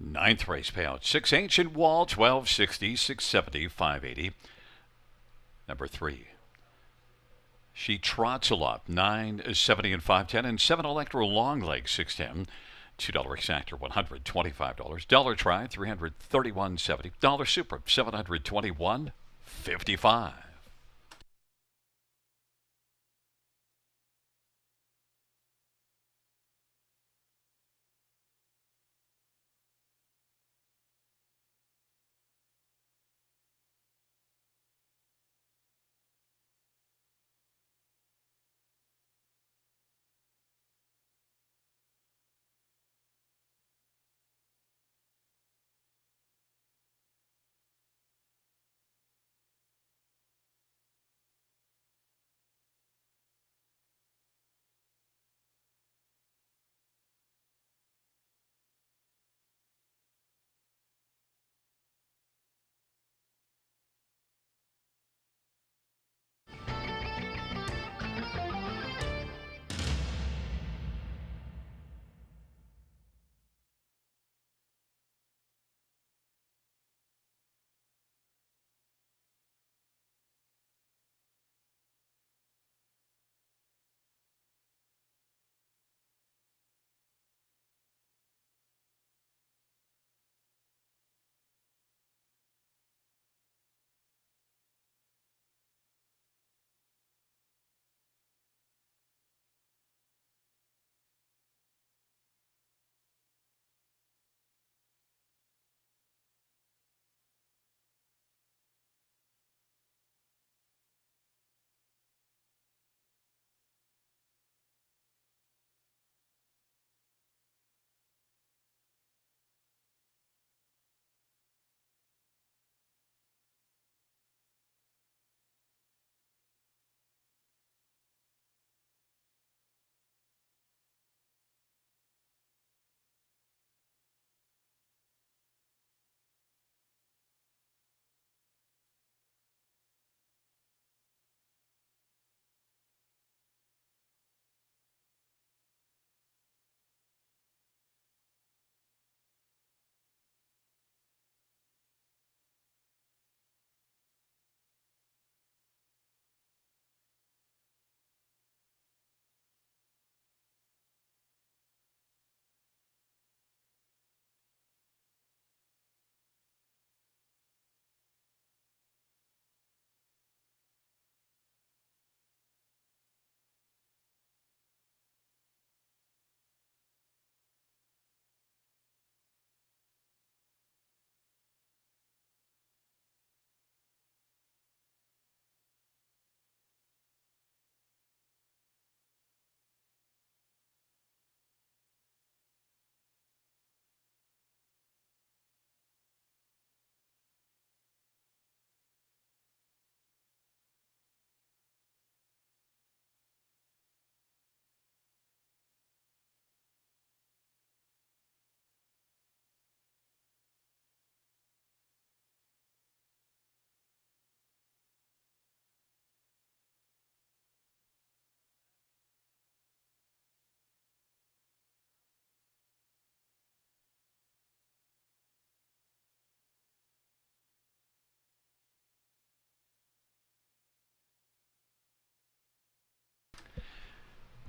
Ninth race payout 6 Ancient Wall, 1260, 670, 580. Number 3. She Trots a Lot, 970 and 510. And 7 Electro Long Leg, 610. $2 exactor, $125. Dollar Try, $331.70. Dollar Super, $721.55.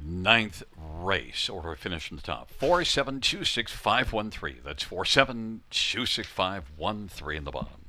Ninth race, order of finish from the top. 4726513. That's 4726513 in the bottom.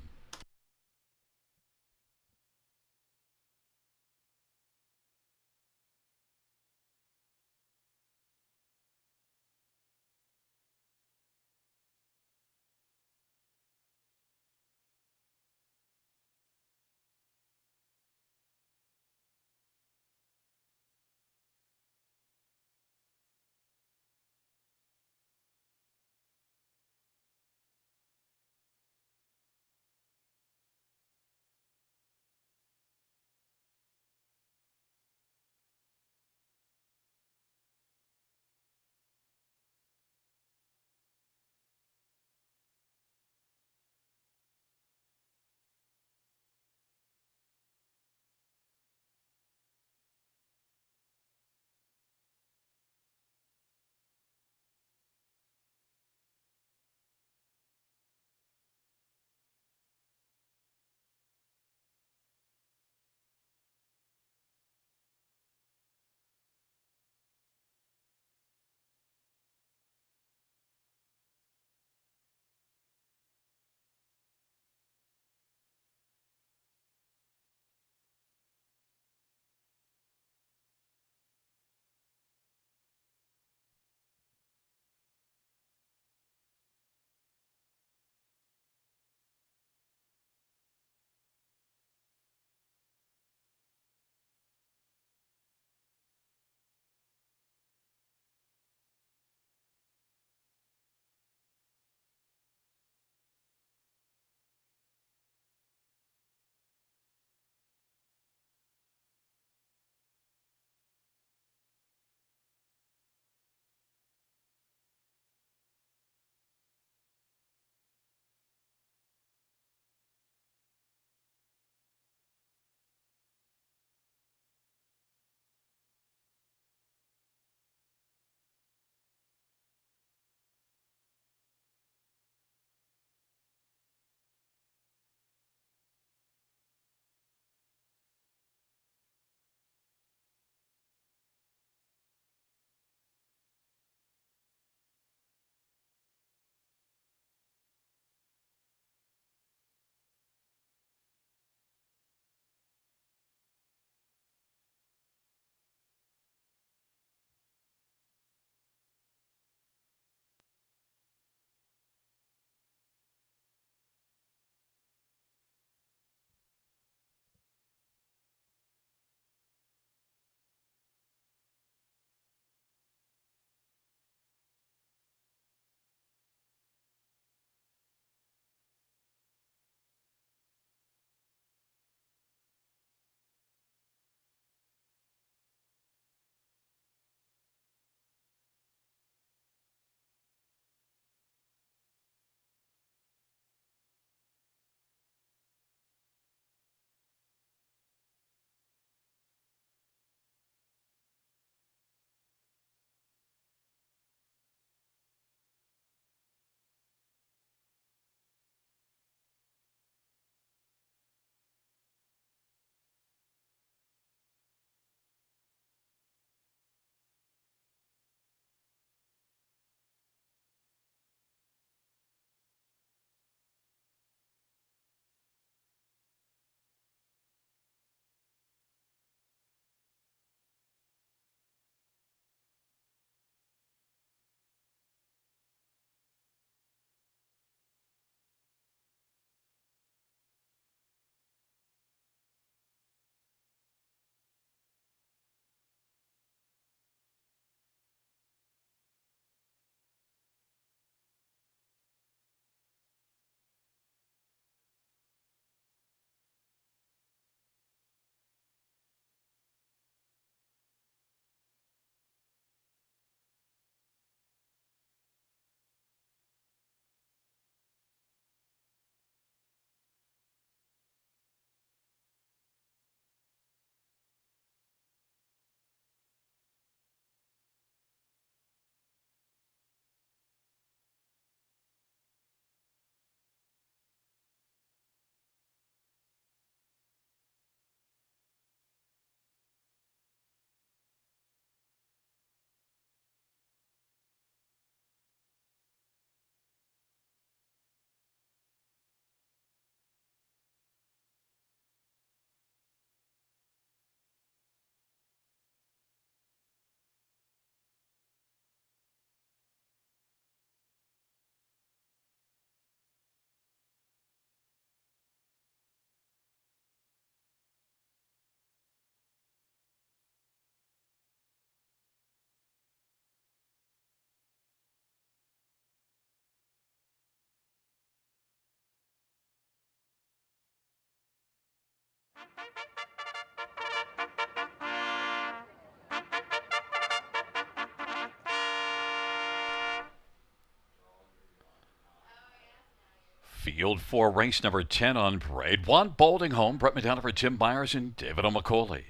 Field 4, race number 10 on parade. 1, Bolding Home, Brett McDonald for Tim Myers and David O'Macaulay.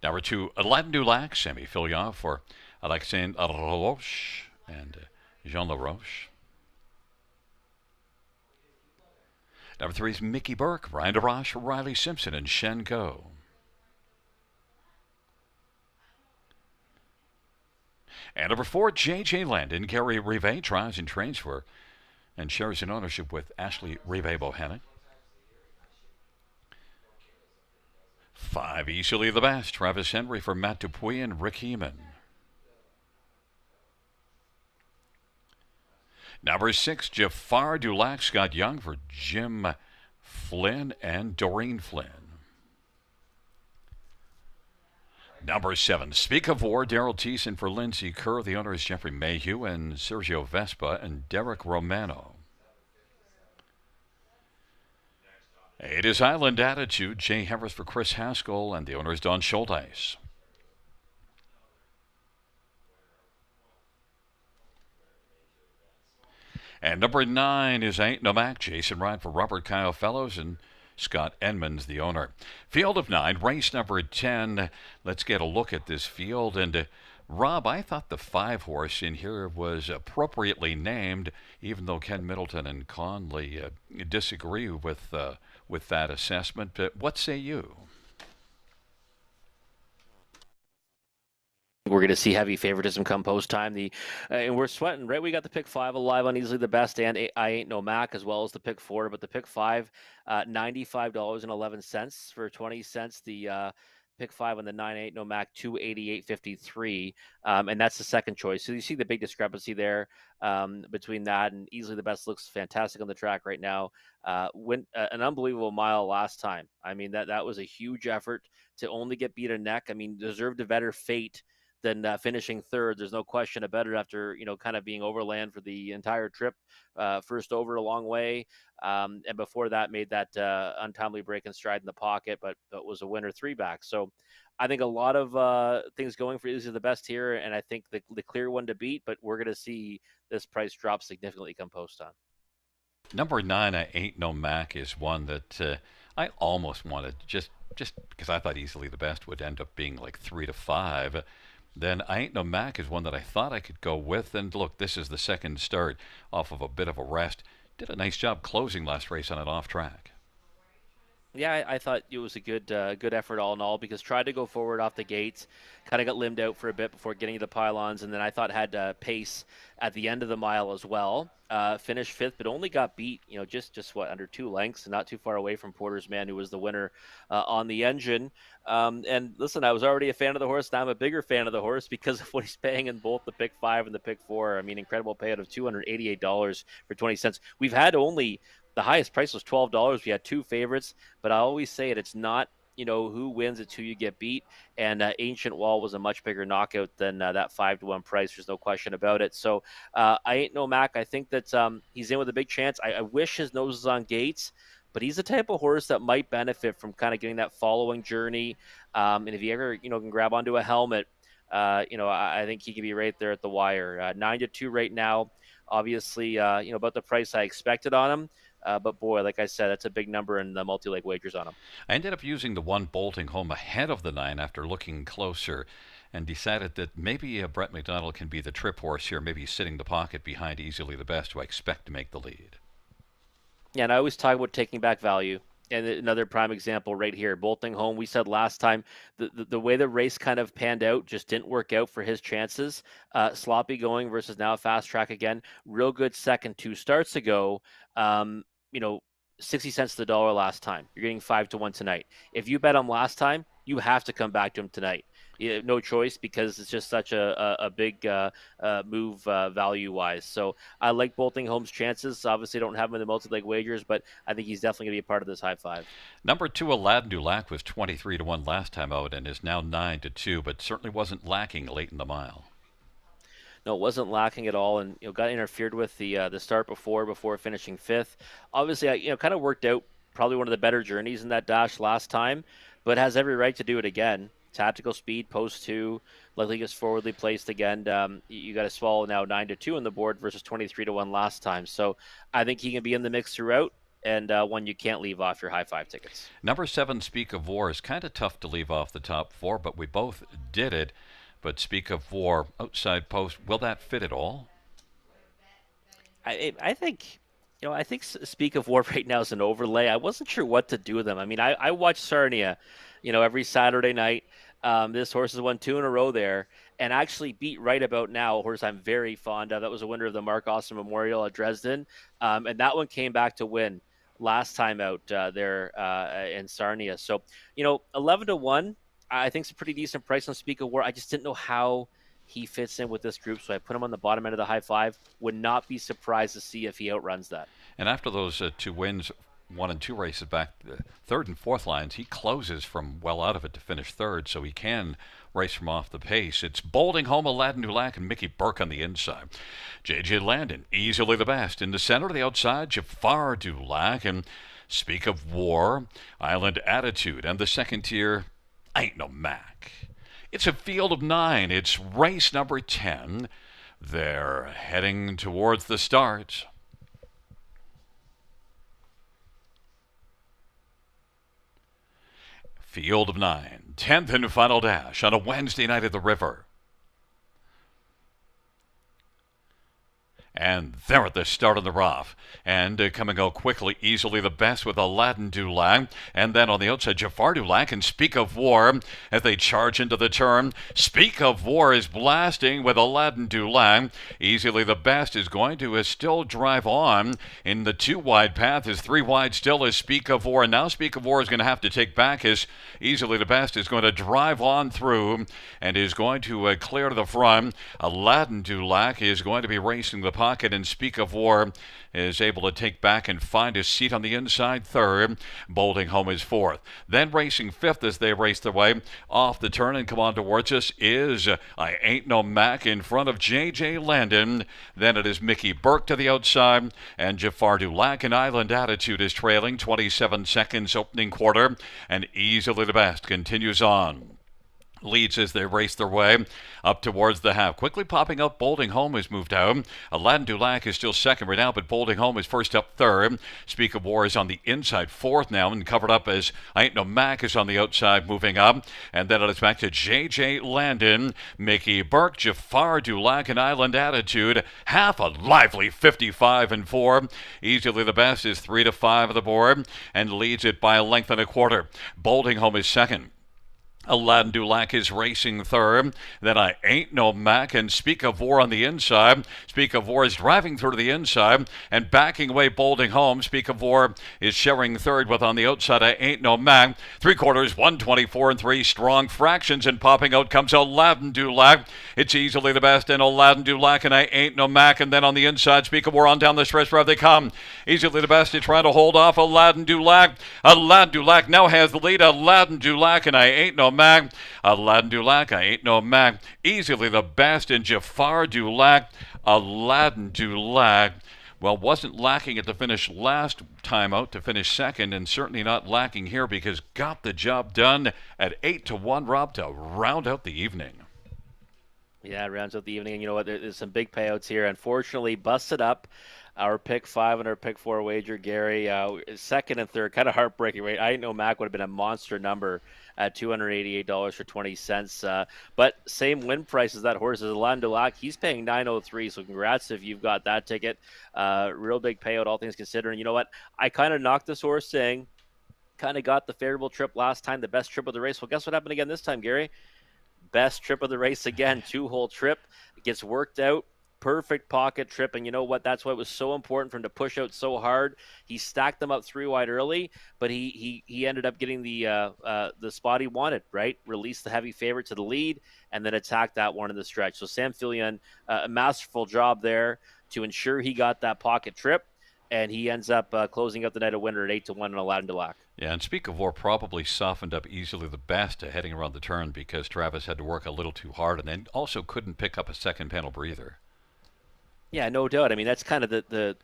Number 2, Aladdin du Lac, Semi Filion for Alexandre Roche and Jean LaRoche. Number 3 is Mickey Burke, Ryan DeRoche, Riley Simpson, and Shen Ko. And number 4, J.J. Landon, Gary Rive, drives and trains for and shares in ownership with Ashley Rive Bohannon. 5, Easily the Best, Travis Henry for Matt Dupuy and Rick Heeman. Number 6, Jafar Dulac, Scott Young for Jim Flynn and Doreen Flynn. Number 7, Speak of War, Daryl Thiessen for Lindsay Kerr. The owner is Jeffrey Mayhew and Sergio Vespa and Derek Romano. 8 is Island Attitude, Jay Harris for Chris Haskell, and the owner is Don Schulteis. And number 9 is Ain't No Mac, Jason Ryan for Robert Kyle Fellows and Scott Edmonds, the owner. Field of 9, race number 10. Let's get a look at this field. And Rob, I thought the 5 horse in here was appropriately named, even though Ken Middleton and Conley disagree with that assessment. But what say you? We're going to see heavy favoritism come post time. And we're sweating, right? We got the pick 5 alive on Easily the Best and I Ain't No Mac, as well as the pick 4. But the pick 5, $95.11 for 20 cents. The pick 5 on the 9 Ain't No Mac, $288.53, and that's the second choice. So you see the big discrepancy there between that, and Easily the Best looks fantastic on the track right now. Went an unbelievable mile last time. I mean, that was a huge effort to only get beat a neck. I mean, deserved a better fate than finishing third. There's no question about it after, kind of being overland for the entire trip. First over a long way. And before that, made that untimely break and stride in the pocket, but was a winner 3 back. So I think a lot of things going for Easily the Best here. And I think the clear one to beat, but we're going to see this price drop significantly come post time. Number 9, I Ain't No Mac, is one that I almost wanted just because I thought Easily the Best would end up being like 3 to 5. Then I Ain't No Mac is one that I thought I could go with. And look, this is the second start off of a bit of a rest. Did a nice job closing last race on an off track. Yeah, I thought it was a good effort all in all, because tried to go forward off the gates, kind of got limbed out for a bit before getting to the pylons, and then I thought had pace at the end of the mile as well. Finished 5th, but only got beat, just under 2 lengths, and not too far away from Porter's Man, who was the winner on the engine. And listen, I was already a fan of the horse. Now I'm a bigger fan of the horse because of what he's paying in both the pick 5 and the pick 4. I mean, incredible payout of $288 for 20 cents. We've had only the highest price was $12. We had 2 favorites, but I always say it's not, who wins, it's who you get beat. And Ancient Wall was a much bigger knockout than that 5-1 price. There's no question about it. So I Ain't No Mac. I think that he's in with a big chance. I wish his nose was on gates, but he's the type of horse that might benefit from kind of getting that following journey. And if he ever, can grab onto a helmet, I think he could be right there at the wire. 9-2 right now. Obviously, about the price I expected on him. But boy, like I said, that's a big number in the multi-leg wagers on him. I ended up using the 1 Bolting Home ahead of the 9 after looking closer, and decided that maybe Brett McDonald can be the trip horse here, maybe sitting the pocket behind Easily the Best, who I expect to make the lead. Yeah, and I always talk about taking back value. And another prime example right here, Bolting Home. We said last time the way the race kind of panned out just didn't work out for his chances. Sloppy going versus now a fast track again. Real good second 2 starts ago. 60 cents to the dollar last time. You're getting 5-1 tonight. If you bet him last time, you have to come back to him tonight. No choice, because it's just such a big move value-wise. So I like Bolting Home's chances. Obviously, don't have him in the multi-leg wagers, but I think he's definitely going to be a part of this high 5. Number 2, Aladdin du Lac, was 23-1 last time out and is now 9-2, but certainly wasn't lacking late in the mile. No, it wasn't lacking at all, and got interfered with the start before finishing fifth. Obviously, I kind of worked out probably one of the better journeys in that dash last time, but has every right to do it again. Tactical speed, post two, likely gets forwardly placed again. You got to swallow now 9-2 on the board versus 23-1 last time. So I think he can be in the mix throughout, and one you can't leave off your high five tickets. Number 7, Speak of War, is kind of tough to leave off the top 4, but we both did it. But Speak of War, outside post, will that fit at all? I think, I think Speak of War right now is an overlay. I wasn't sure what to do with them. I mean, I watch Sarnia, every Saturday night. This horse has won 2 in a row there and actually beat right about now a horse I'm very fond of. That was a winner of the Mark Austin Memorial at Dresden. And that one came back to win last time out there in Sarnia. So, 11-1, I think is a pretty decent price on Speak of War. I just didn't know how he fits in with this group, so I put him on the bottom end of the high five. Would not be surprised to see if he outruns that. And after those 2 wins, 1 and 2 races back, the third and fourth lines, he closes from well out of it to finish third, so he can race from off the pace. It's Bolding Home, Aladdin Dulac, and Mickey Burke on the inside. J.J. Landon, easily the best. In the center of the outside, Jafar Dulac, and Speak of War, Island Attitude, and the second tier, Ain't No Mac. It's a field of 9. It's race number 10. They're heading towards the start. Field of 9, 10th and final dash on a Wednesday night at the river. And they're at the start of the rough. And coming out quickly, easily the best with Aladdin Dulac. And then on the outside, Jafar Dulac and Speak of War as they charge into the turn. Speak of War is blasting with Aladdin Dulac. Easily the best is going to still drive on in the 2 wide path. Is 3 wide still is Speak of War. And now Speak of War is going to have to take back as easily the best is going to drive on through and is going to clear to the front. Aladdin Dulac is going to be racing the pocket, and Speak of War is able to take back and find his seat on the inside third. Bolding Home is fourth. Then racing fifth as they race their way off the turn and come on towards us is I Ain't No Mac in front of J.J. Landon. Then it is Mickey Burke to the outside, and Jafar Dulac and Island Attitude is trailing 27 seconds opening quarter, and easily the best continues on. Leads as they race their way up towards the half. Quickly popping up, Bolding Home has moved out. Aladdin Dulac is still second right now, but Bolding Home is first up third. Speak of War is on the inside fourth now and covered up as I Ain't No Mac is on the outside moving up. And then it is back to J.J. Landon, Mickey Burke, Jafar Dulac, and Island Attitude. Half a lively 55-4. Easily the best is 3-5 of the board and leads it by a length and a quarter. Bolding Home is second. Aladdin Dulac is racing third. Then I Ain't No Mac and Speak of War on the inside. Speak of War is driving through to the inside and backing away Bolding Home. Speak of War is sharing third with on the outside I Ain't No Mac. 3/4, 124-3 strong fractions, and popping out comes Aladdin Dulac. It's easily the best in Aladdin Dulac and I Ain't No Mac, and then on the inside Speak of War on down the stretch where they come. Easily the best is trying to hold off Aladdin Dulac. Aladdin Dulac now has the lead. Aladdin Dulac and I Ain't No Mac. Aladdin Dulac, I Ain't No Mac. Easily the best in Jafar Dulac. Aladdin Dulac, well, wasn't lacking at the finish last time out to finish second, and certainly not lacking here because got the job done at 8-1, Rob, to round out the evening. Yeah, it rounds out the evening, and you know what? There's some big payouts here. Unfortunately, busted up. Our pick 5 and our pick 4 wager, Gary. Second and third, kind of heartbreaking, right? I know Mac would have been a monster number at $288 for 20 cents. But same win price as that horse is Aladdin Dulac. He's paying $903. So congrats if you've got that ticket. Real big payout, all things considering. You know what? I kind of knocked this horse saying, kind of got the favorable trip last time, the best trip of the race. Well, guess what happened again this time, Gary? Best trip of the race again. 2-hole trip. It gets worked out. Perfect pocket trip, and you know what? That's why it was so important for him to push out so hard. He stacked them up 3 wide early, but he ended up getting the spot he wanted, right? Released the heavy favorite to the lead, and then attacked that one in the stretch. So Sam Fillion, a masterful job there to ensure he got that pocket trip. and he ends up closing out the night a winner at 8-1 on Aladdin Dulac. Yeah, and Speak of War probably softened up easily the best heading around the turn because Travis had to work a little too hard and then also couldn't pick up a second panel breather. Yeah, no doubt. I mean, that's kind of the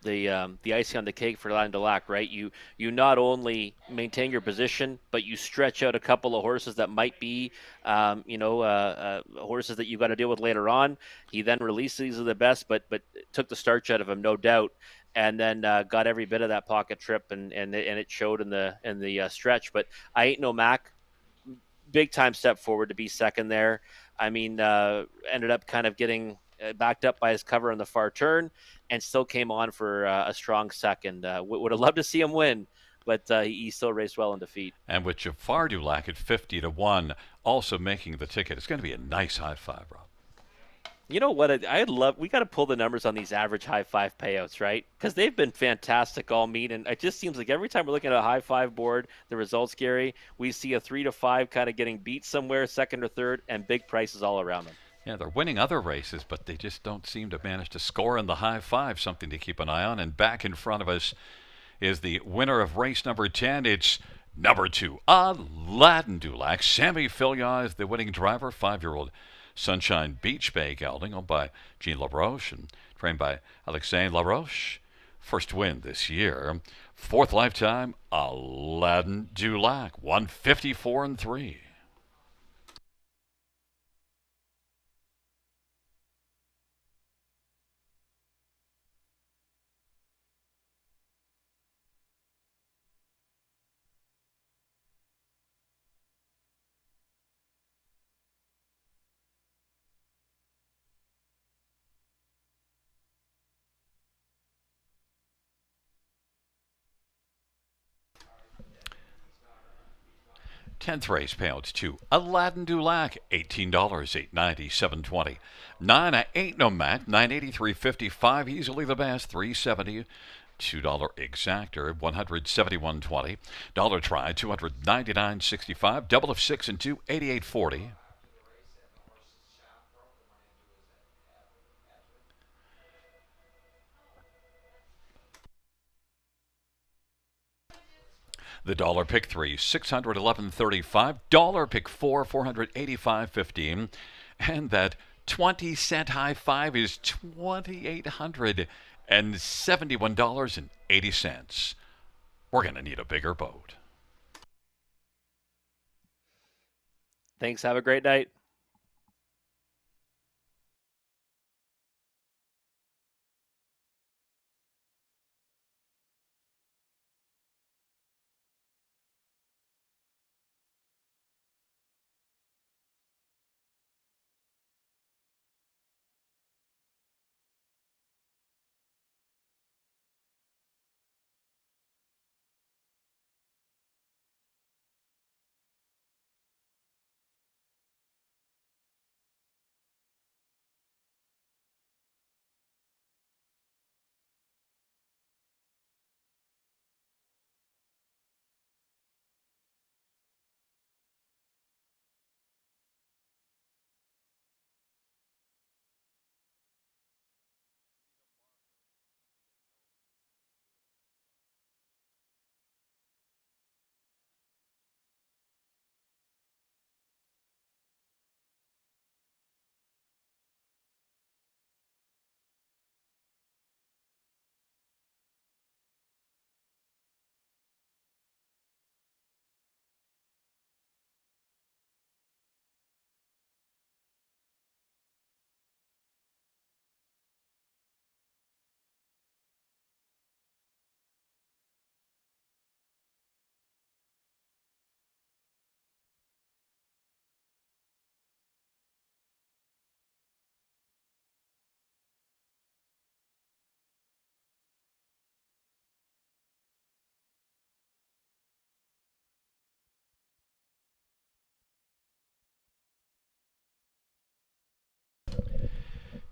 icing on the cake for Aladdin Dulac, right? You not only maintain your position, but you stretch out a couple of horses that might be, horses that you got to deal with later on. He then released these are the best, but took the starch out of him, no doubt, and then got every bit of that pocket trip, and it showed in the stretch. But I ain't no Mac. Big time step forward to be second there. I mean, ended up kind of getting backed up by his cover on the far turn, and still came on for a strong second. Would have loved to see him win, but he still raced well in defeat. And with Jafar Dulac at 50-1, also making the ticket. It's going to be a nice high five, Rob. You know what? I'd love. We got to pull the numbers on these average high five payouts, right? Because they've been fantastic all meet, and it just seems like every time we're looking at a high five board, the results, Gary, we see a 3 to 5 kind of getting beat somewhere, second or third, and big prices all around them. Yeah, they're winning other races, but they just don't seem to manage to score in the high five, something to keep an eye on. And back in front of us is the winner of race number 10. It's number 2, Aladdin Dulac. Sammy Fillion is the winning driver, 5-year-old Sunshine Beach Bay gelding, owned by Jean LaRoche and trained by Alexandre LaRoche. First win this year. 4th lifetime, Aladdin Dulac, 154-3. Tenth race payouts to Aladdin Dulac, $18, $8.90, $7.20. 9, Ain't No Mac, $9.83, $55, easily the best, $3.70. $2 exactor, $171.20. Dollar try, $299.65. Double of 6 and 2, $88.40. The dollar pick 3, $611.35. Dollar pick 4, $485.15. And that 20-cent high five is $2,871.80. We're going to need a bigger boat. Thanks. Have a great night.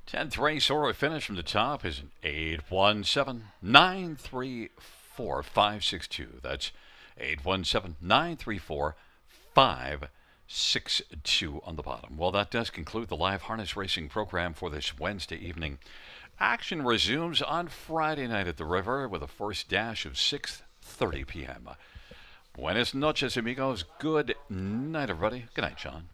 Tenth race order finish from the top is an 817-934-562. That's 817-934-562 on the bottom. Well, that does conclude the live harness racing program for this Wednesday evening. Action resumes on Friday night at the River with a first dash of 6:30 p.m. Buenas noches, amigos. Good night, everybody. Good night, Sean.